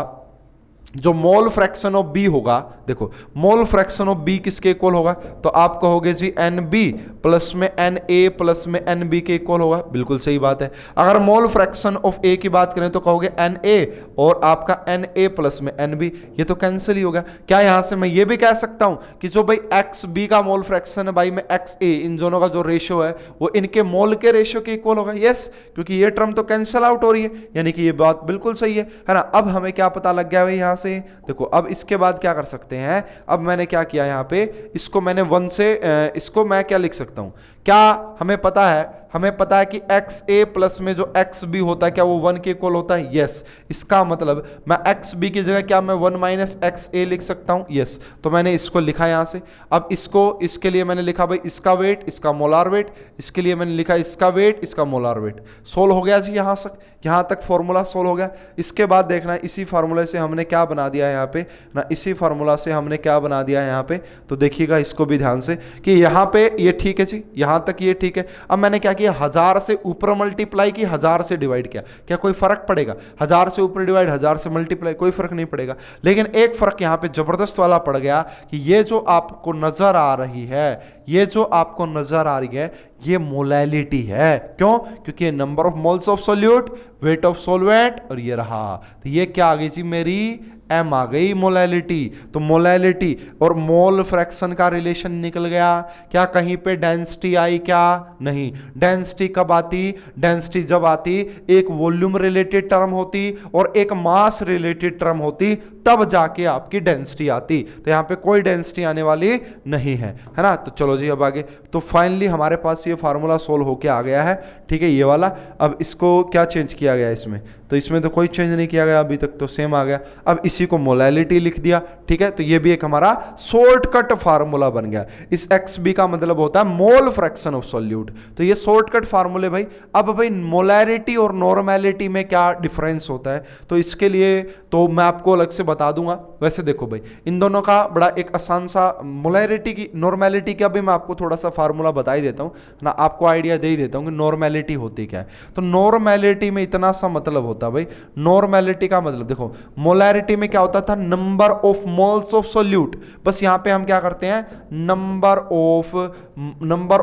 जो मोल फ्रैक्शन ऑफ बी होगा, देखो मोल फ्रैक्शन ऑफ बी किसके इक्वल होगा, तो आप कहोगे जी एन बी प्लस में एन ए प्लस में एन बी के इक्वल होगा, बिल्कुल सही बात है। अगर मोल फ्रैक्शन ऑफ ए की बात करें तो कहोगे एन ए और आपका एन ए प्लस में एन बी, ये तो कैंसिल ही होगा। क्या यहां से मैं ये भी कह सकता हूं कि जो भाई एक्स बी का मोल फ्रैक्शन है भाई में एक्स ए, इन दोनों का जो रेशियो है वो इनके मोल के रेशियो के इक्वल होगा, यस, क्योंकि ये टर्म तो कैंसिल आउट हो रही है, यानी कि ये बात बिल्कुल सही है ना। अब हमें क्या पता लग गया भाई यहां से, देखो अब इसके बाद क्या कर सकते हैं, अब मैंने क्या किया यहां पे, इसको मैंने 1 से इसको मैं क्या लिख सकता हूं, क्या हमें पता है, हमें पता है कि एक्स ए प्लस में जो एक्स बी होता है क्या वो 1 के इक्वल होता है, यस। इसका मतलब मैं एक्स बी की जगह क्या मैं 1 माइनस एक्स ए लिख सकता हूं, यस। तो मैंने इसको लिखा यहां से। अब इसको, इसके लिए मैंने लिखा भाई इसका वेट, इसका मोलार वेट, इसके लिए मैंने लिखा इसका वेट, इसका मोलार वेट। सोल्व हो गया जी, यहां तक फॉर्मूला सोल्व हो गया। इसके बाद देखना इसी फार्मूले से हमने क्या बना दिया है यहाँ पे ना, इसी फार्मूला से हमने क्या बना दिया है यहाँ पे, तो देखिएगा इसको भी ध्यान से कि यहाँ पे ये ठीक है जी, यहां तक ये ठीक है। अब मैंने क्या किया, 1000 से ऊपर मल्टीप्लाई की, 1000 से डिवाइड किया, क्या कोई फर्क पड़ेगा, 1000 से ऊपर डिवाइड 1000 से मल्टीप्लाई, कोई फर्क नहीं पड़ेगा। लेकिन एक फर्क यहाँ पे जबरदस्त वाला पड़ गया कि ये जो आपको नजर आ रही है, ये जो आपको नजर आ रही है ये मोलैलिटी है। क्यों? क्योंकि ये number of moles of solute, weight of solvent, और ये रहा, तो ये क्या आ गई जी मेरी एम आ गई, मोलैलिटी। तो मोलैलिटी और मोल फ्रैक्शन का रिलेशन निकल गया। क्या कहीं पे डेंसिटी आई? क्या नहीं। डेंसिटी कब आती? डेंसिटी जब आती एक वॉल्यूम रिलेटेड टर्म होती और एक मास रिलेटेड टर्म होती, तब जाके आपकी डेंसिटी आती। तो यहां पे कोई डेंसिटी आने वाली नहीं है ना। तो चलो जी अब आगे, तो फाइनली हमारे पास ये फार्मूला सोल्व होके आ गया है, ठीक है, ये वाला। अब इसको क्या चेंज किया गया इसमें, तो इसमें तो कोई चेंज नहीं किया गया अभी तक, तो सेम आ गया। अब इसी को मोलैलिटी लिख दिया, ठीक है। तो ये भी एक हमारा शॉर्टकट फार्मूला बन गया। इस एक्स बी का मतलब होता है मोल फ्रैक्शन ऑफ सॉल्यूट। तो ये शॉर्टकट फार्मूले भाई। अब भाई मोलैरिटी और नॉर्मैलिटी में क्या डिफरेंस होता है, तो इसके लिए तो मैं आपको अलग से बता दूंगा। वैसे देखो भाई, इन दोनों का बड़ा एक आसान सा, मोलैरिटी की, नॉर्मैलिटी का भी मैं आपको थोड़ा सा फार्मूला बता ही देता हूं ना, आपको आइडिया दे ही देता हूं कि नॉर्मैलिटी होती क्या है। तो नॉर्मैलिटी में इतना सा मतलब होता है भाई, नॉर्मैलिटी का मतलब देखो, मोलैरिटी में क्या होता था, number of moles of solute. बस यहां पे हम क्या करते हैं, number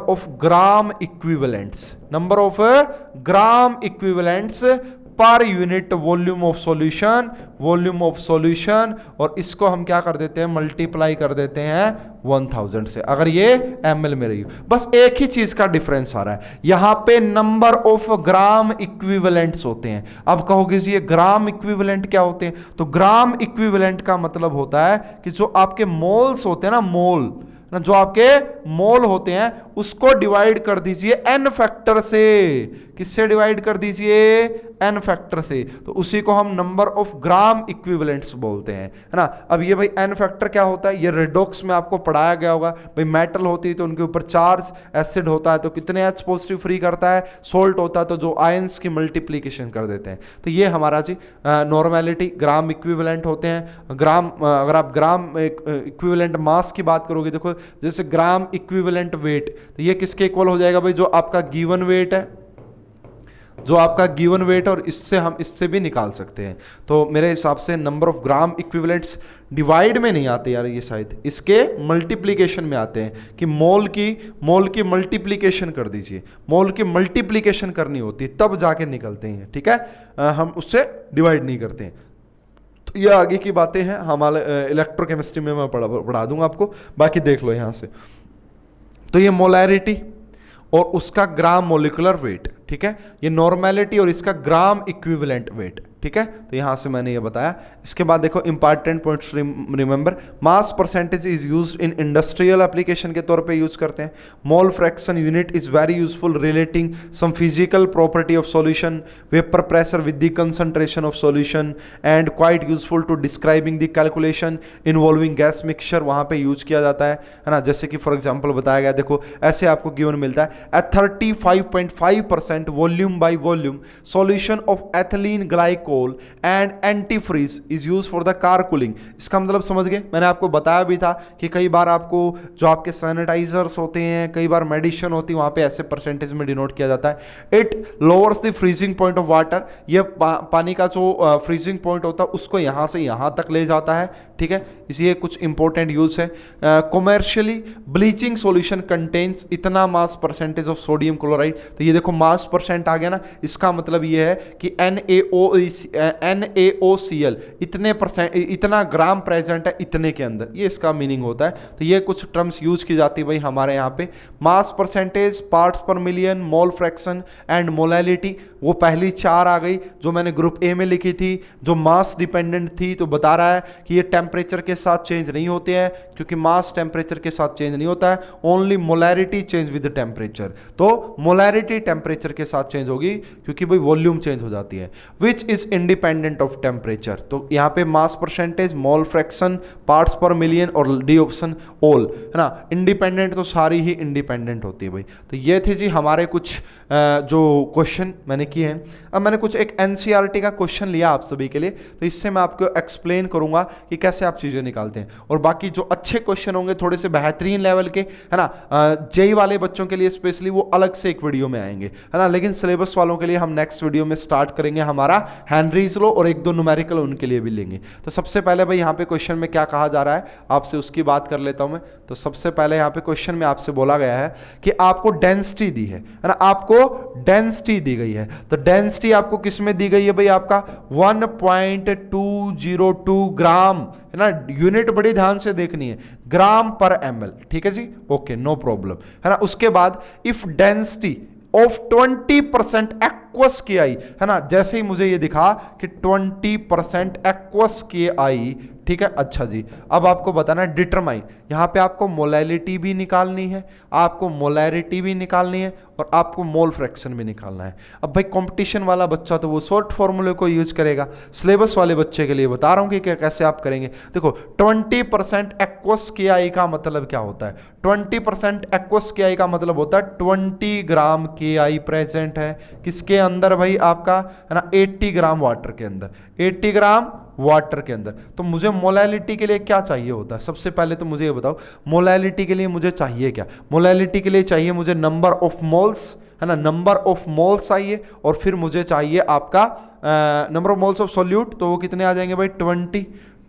of gram equivalents, number of gram equivalents per unit volume of solution, volume of solution, और इसको हम क्या कर देते हैं, मल्टीप्लाई कर देते हैं 1000 से, अगर ये ml में रही हो। बस एक ही चीज का डिफरेंस आ रहा है, यहां पे नंबर ऑफ ग्राम इक्विवेलेंट्स होते हैं। अब कहोगे जी ये ग्राम इक्विवेलेंट क्या होते हैं, तो ग्राम इक्विवेलेंट का मतलब होता है कि जो आपके मोल्स होते हैं ना, मोल ना, जो आपके मोल होते हैं उसको डिवाइड कर दीजिए n फैक्टर से। किससे डिवाइड कर दीजिए, n फैक्टर से। तो उसी को हम नंबर ऑफ ग्राम इक्विवेलेंट्स बोलते हैं, है ना। अब ये भाई n फैक्टर क्या होता है, ये रेडॉक्स में आपको पढ़ाया गया होगा भाई। मेटल होती है तो उनके ऊपर चार्ज, एसिड होता है तो कितने H पॉजिटिव फ्री करता है, सोल्ट होता है तो जो आयंस की मल्टीप्लीकेशन कर देते हैं। तो ये हमारा जी नॉर्मैलिटी, ग्राम इक्विवेलेंट होते हैं। ग्राम, अगर आप ग्राम इक्विवेलेंट मास की बात करोगे, देखो जैसे ग्राम इक्विवेलेंट वेट, तो ये किसके इक्वल हो जाएगा भाई, जो आपका गिवन वेट है, जो आपका गिवन वेट, और इससे हम इससे भी निकाल सकते हैं। तो मेरे हिसाब से number of gram equivalents divide में नहीं आते यार, ये शायद इसके मल्टीप्लिकेशन में आते हैं कि मोल की मल्टीप्लिकेशन कर दीजिए, मोल की मल्टीप्लिकेशन करनी होती है तब जाके निकलते हैं, ठीक है, हम उससे डिवाइड नहीं करते हैं। तो ये आगे की बातें हैं, हमारे इलेक्ट्रोकेमिस्ट्री में मैं पढ़ा दूंगा आपको, बाकी देख लो यहाँ से। तो ये मोलैरिटी और उसका ग्राम मोलिकुलर वेट, ठीक है, ये नॉर्मैलिटी और इसका ग्राम इक्विवेलेंट वेट, ठीक है। तो यहां से मैंने ये बताया। इसके बाद देखो important points remember, mass percentage is used in industrial application के तौर पे यूज करते हैं। Mole fraction unit is very useful relating some physical property of solution, vapour pressure with the concentration of solution, and quite useful to describing the calculation involving gas mixture, वहां पे use किया जाता है ना। जैसे कि फॉर एग्जाम्पल बताया गया, देखो ऐसे आपको गिवन मिलता है, at 35.5% volume by volume solution of ethylene glycol coal and antifreeze is use for the car cooling. इसका मतलब समझ गए, मैंने आपको बताया भी था कि कई बार आपको जो आपके सैनिटाइजर्स होते हैं, कई बार मेडिसिन होती है, वहां पे ऐसे परसेंटेज में डिनोट किया जाता है। It lowers the freezing point of water, ये पानी का जो फ्रीजिंग पॉइंट होता है उसको यहां से यहां तक ले जाता है, ठीक है। इसलिए कुछ इंपॉर्टेंट यूज है। कॉमर्शियली ब्लीचिंग सॉल्यूशन कंटेन्स इतना मास परसेंटेज ऑफ सोडियम क्लोराइड, तो ये देखो मास परसेंट आ गया ना, इसका मतलब ये है कि NaOCl इतने परसेंट, इतना ग्राम प्रेजेंट है इतने के अंदर, ये इसका मीनिंग होता है। तो ये कुछ टर्म्स यूज की जाती है भाई हमारे यहाँ पे। Mass percentage, parts per million, mole fraction and molality, वो पहली 4 आ गई जो मैंने ग्रुप ए में लिखी थी, जो मास डिपेंडेंट थी। तो बता रहा है कि ये टेम्परेचर के साथ चेंज नहीं होते हैं, क्योंकि मास टेम्परेचर के साथ चेंज नहीं होता है, only molarity change with temperature. तो मोलैरिटी टेम्परेचर के साथ चेंज होगी क्योंकि भाई वॉल्यूम चेंज हो जाती है। Which is independent of temperature, तो यहाँ पे mass percentage, mole fraction, parts per million और डी ऑप्शन ऑल, है ना। इंडिपेंडेंट तो सारी ही इंडिपेंडेंट होती है भाई। तो ये थे जी हमारे कुछ जो क्वेश्चन मैंने किए हैं। अब मैंने कुछ एक एनसीईआरटी का क्वेश्चन लिया आप सभी के लिए, तो इससे मैं आपको एक्सप्लेन करूंगा कि कैसे आप चीजें निकालते हैं। और बाकी जो अच्छे क्वेश्चन होंगे थोड़े से बेहतरीन लेवल के, है ना, जेई वाले बच्चों के लिए स्पेशली, वो अलग से एक वीडियो में आएंगे, है ना। लेकिन सिलेबस वालों के लिए हम नेक्स्ट वीडियो में स्टार्ट करेंगे हमारा हेनरीज लॉ, और 1-2 न्यूमेरिकल उनके लिए भी लेंगे। तो सबसे पहले भाई यहाँ पे क्वेश्चन में क्या कहा जा रहा है, आपसे उसकी बात कर लेता हूं मैं। तो सबसे पहले यहाँ पे क्वेश्चन में आपसे बोला गया है कि आपको डेंसिटी दी है ना, आपको डेंसिटी दी गई है। तो डेंसिटी आपको किस में दी गई है भाई, आपका 1.202 ग्राम, है ना। यूनिट बड़ी ध्यान से देखनी है, ग्राम पर ml, ठीक है जी, ओके, नो प्रॉब्लम, है ना। उसके बाद इफ डेंसिटी ऑफ 20% एक्वस के आई, है ना, जैसे ही मुझे ये दिखा कि 20% एक्वस के आई, ठीक है। अच्छा जी, अब आपको बताना है डिटरमाइन, यहां पे आपको मोलैलिटी भी निकालनी है, आपको मोलैरिटी भी निकालनी है, और आपको मोल फ्रैक्शन भी निकालना है। अब भाई कंपटीशन वाला बच्चा तो वो शॉर्ट फॉर्मूले को यूज करेगा, सिलेबस वाले बच्चे के लिए बता रहा हूं कि कैसे आप करेंगे। देखो 20% एक्वस के आई का मतलब क्या होता है, 20% एक्वस के आई का मतलब होता है 20 ग्राम के आई प्रेजेंट है किसके अंदर भाई, आपका, है ना, 80 ग्राम वाटर के अंदर, 80 ग्राम वाटर के अंदर। तो मुझे मोलैलिटी के लिए क्या चाहिए होता है, सबसे पहले तो मुझे ये बताओ मोलैलिटी के लिए मुझे चाहिए क्या। मोलैलिटी के लिए चाहिए मुझे नंबर ऑफ मोल्स, है ना, नंबर ऑफ मोल्स चाहिए, और फिर मुझे चाहिए आपका number of moles of solute, तो वो कितने आ जाएंगे भाई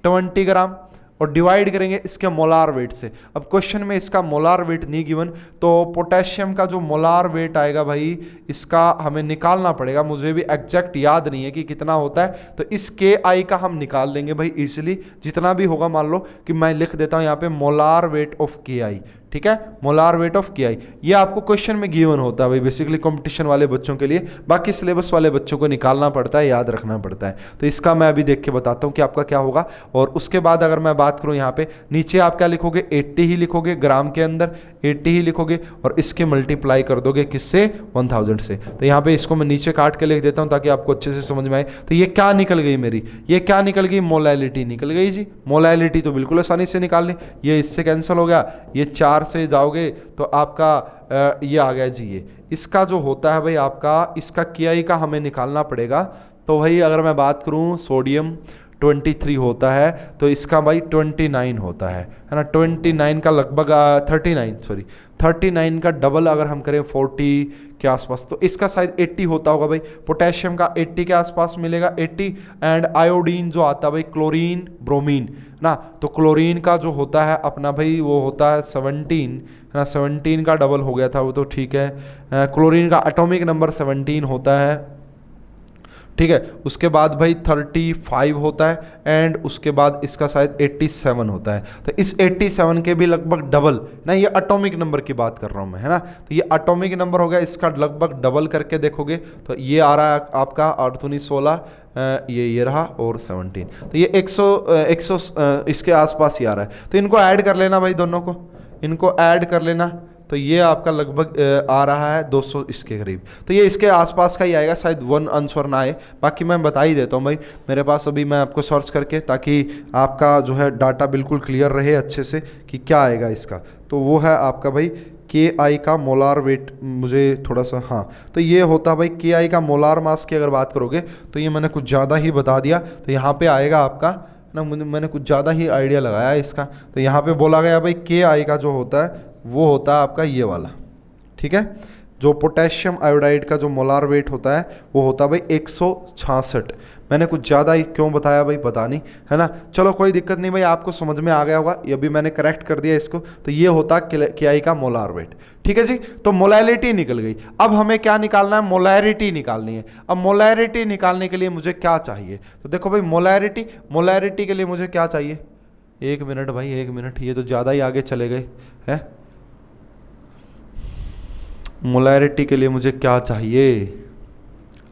20 ग्राम, और डिवाइड करेंगे इसके मोलार वेट से। अब क्वेश्चन में इसका मोलार वेट नहीं गिवन, तो पोटेशियम का जो मोलार वेट आएगा भाई, इसका हमें निकालना पड़ेगा, मुझे भी एग्जैक्ट याद नहीं है कि कितना होता है। तो इस के आई का हम निकाल लेंगे भाई इजीली, जितना भी होगा। मान लो कि मैं लिख देता हूं यहाँ पे मोलार वेट ऑफ के आई, ठीक है, मोलार वेट ऑफ के आई, ये आपको क्वेश्चन में गिवन होता है भाई बेसिकली कंपटीशन वाले बच्चों के लिए। बाकी सिलेबस वाले बच्चों को निकालना पड़ता है, याद रखना पड़ता है। तो इसका मैं अभी देख के बताता हूँ कि आपका क्या होगा। और उसके बाद अगर मैं बात करूँ यहाँ पे नीचे आप क्या लिखोगे, 80 ही लिखोगे, ग्राम के अंदर 80 ही लिखोगे, और इसके मल्टीप्लाई कर दोगे किससे, 1000 से। तो यहाँ पे इसको मैं नीचे काट के लिख देता हूँ ताकि आपको अच्छे से समझ में आए। तो ये क्या निकल गई मेरी, ये क्या निकल गई, मोलैलिटी निकल गई जी। मोलैलिटी तो बिल्कुल आसानी से निकाल ली, ये इससे कैंसिल हो गया, ये 4 से जाओगे तो आपका ये आ गया जी। ये इसका जो होता है भाई आपका, इसका के का हमें निकालना पड़ेगा। तो भाई अगर मैं बात करूं सोडियम 23 होता है, तो इसका भाई 29 होता है ना। 29 का लगभग 39 का डबल अगर हम करें 40 के आसपास, तो इसका शायद 80 होता होगा भाई। पोटेशियम का 80 के आसपास मिलेगा, 80। एंड आयोडीन जो आता है भाई, क्लोरीन ब्रोमीन ना, तो क्लोरीन का जो होता है अपना भाई वो होता है 17, है ना, 17 का डबल हो गया था वो, तो ठीक है। क्लोरीन का एटॉमिक नंबर 17 होता है, ठीक है। उसके बाद भाई 35 होता है, एंड उसके बाद इसका शायद 87 होता है। तो इस 87 के भी लगभग डबल ना, ये एटॉमिक नंबर की बात कर रहा हूँ मैं, है ना। तो ये एटॉमिक नंबर हो गया, इसका लगभग डबल करके देखोगे तो ये आ रहा है आपका 16, ये रहा, और 17, तो ये 100 इसके आसपास ही आ रहा है। तो इनको ऐड कर लेना भाई, दोनों को इनको ऐड कर लेना, तो ये आपका लगभग आ रहा है 200 इसके करीब। तो ये इसके आसपास का ही आएगा, शायद 1 आंसर ना आए। बाकी मैं बता ही देता हूँ भाई मेरे पास अभी, मैं आपको सर्च करके, ताकि आपका जो है डाटा बिल्कुल क्लियर रहे अच्छे से कि क्या आएगा इसका। तो वो है आपका भाई के आई का मोलार वेट, मुझे थोड़ा सा, हाँ, तो ये होता है भाई के आई का मोलार मास की अगर बात करोगे तो ये मैंने कुछ ज़्यादा ही बता दिया, तो यहाँ पे आएगा आपका ना, मैंने कुछ ज़्यादा ही आइडिया लगाया है इसका, तो यहाँ पे बोला गया भाई के आई का जो होता है वो होता है आपका ये वाला, ठीक है। जो पोटेशियम आयोडाइड का जो मोलार वेट होता है वो होता है भाई 166। मैंने कुछ ज़्यादा ही क्यों बताया भाई पता नहीं, है ना। चलो कोई दिक्कत नहीं भाई, आपको समझ में आ गया होगा, ये भी मैंने करेक्ट कर दिया इसको। तो ये होता है के आई का मोलार वेट, ठीक है जी। तो मोलैलिटी निकल गई। अब हमें क्या निकालना है, मोलैरिटी निकालनी है। अब मोलैरिटी निकालने के लिए मुझे क्या चाहिए, तो देखो भाई मोलैरिटी के लिए मुझे क्या चाहिए, 1 मिनट भाई 1 मिनट, ये तो ज़्यादा ही आगे चले गए हैं। मोलैरिटी के लिए मुझे क्या चाहिए,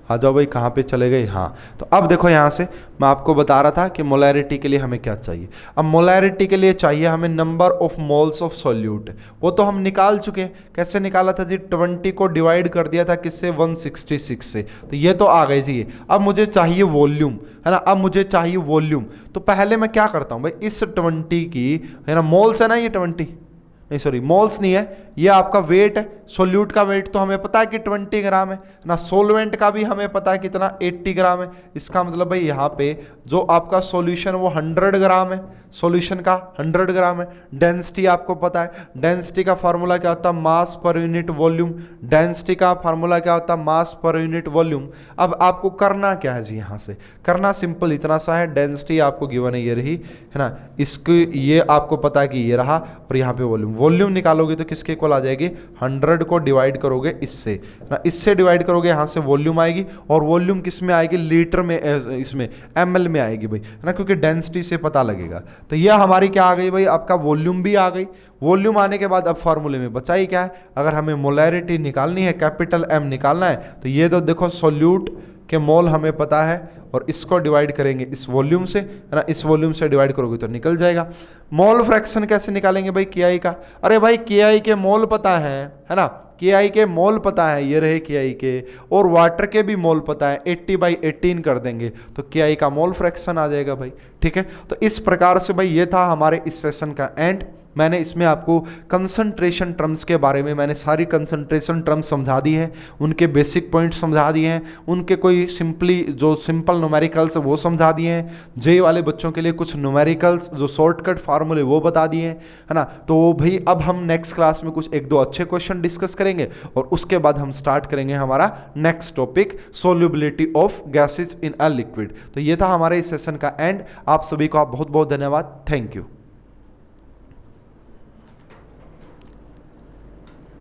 आ जाओ भाई, कहाँ पे चले गए, हाँ। तो अब देखो यहाँ से मैं आपको बता रहा था कि मोलैरिटी के लिए हमें क्या चाहिए। अब मोलैरिटी के लिए चाहिए हमें number of moles of solute, वो तो हम निकाल चुके हैं। कैसे निकाला था जी, 20 को डिवाइड कर दिया था किससे, 166 से, तो ये तो आ गए जी। अब मुझे चाहिए वॉल्यूम, है ना, अब मुझे चाहिए वॉल्यूम। तो पहले मैं क्या करता हूँ भाई, इस 20 की, है ना, मोल्स है ना ये 20, नहीं सॉरी मोल्स नहीं है, ये आपका वेट है। सोल्यूट का वेट तो हमें पता है कि 20 ग्राम है ना, सोलवेंट का भी हमें पता है कितना, 80 ग्राम है। इसका मतलब भाई यहाँ पे जो आपका सॉल्यूशन वो 100 ग्राम है, सॉल्यूशन का 100 ग्राम है। डेंसिटी आपको पता है, डेंसिटी का फार्मूला क्या होता है, मास पर यूनिट वॉल्यूम। डेंसिटी का फार्मूला क्या होता है, मास पर यूनिट वॉल्यूम। अब आपको करना क्या है जी, यहाँ से करना सिंपल इतना सा है, डेंसिटी आपको गिवन है ये रही, है ना, इसकी ये आपको पता है कि ये रहा, और यहाँ पे वॉल्यूम निकालोगे तो किसके इक्वल आ जाएगी, 100 को डिवाइड करोगे इससे ना, इससे डिवाइड करोगे, यहाँ से वॉल्यूम आएगी, और वॉल्यूम किस में आएगी, लीटर में, इसमें ml में आएगी भाई, है ना, क्योंकि डेंसिटी से पता लगेगा। तो यह हमारी क्या आ गई भाई, आपका वॉल्यूम भी आ गई। वॉल्यूम आने के बाद अब फार्मूले में बचा ही क्या है, अगर हमें मोलैरिटी निकालनी है, कैपिटल M निकालना है, तो ये तो देखो सोल्यूट के मोल हमें पता है, और इसको डिवाइड करेंगे इस वॉल्यूम से, है ना, इस वॉल्यूम से डिवाइड करोगे तो निकल जाएगा। मोल फ्रैक्शन कैसे निकालेंगे भाई, के आई का, अरे भाई के आई के मोल पता है ना, के आई के मोल पता है, ये रहे के आई के, और वाटर के भी मोल पता है, 80/18 कर देंगे तो के आई का मोल फ्रैक्शन आ जाएगा भाई, ठीक है। तो इस प्रकार से भाई ये था हमारे इस सेशन का एंड। मैंने इसमें आपको कंसंट्रेशन टर्म्स के बारे में मैंने सारी कंसंट्रेशन टर्म्स समझा दी हैं, उनके बेसिक पॉइंट समझा दिए हैं, उनके कोई सिंपली जो सिंपल न्यूमेरिकल्स वो समझा दिए हैं, जे वाले बच्चों के लिए कुछ न्यूमेरिकल्स जो शॉर्टकट फार्मूले वो बता दिए हैं, है ना। तो भाई अब हम नेक्स्ट क्लास में कुछ 1-2 अच्छे क्वेश्चन डिस्कस करेंगे, और उसके बाद हम स्टार्ट करेंगे हमारा next topic, solubility of gases in a liquid. तो ये था हमारे इस सेशन का एंड। आप सभी को बहुत बहुत धन्यवाद, थैंक यू।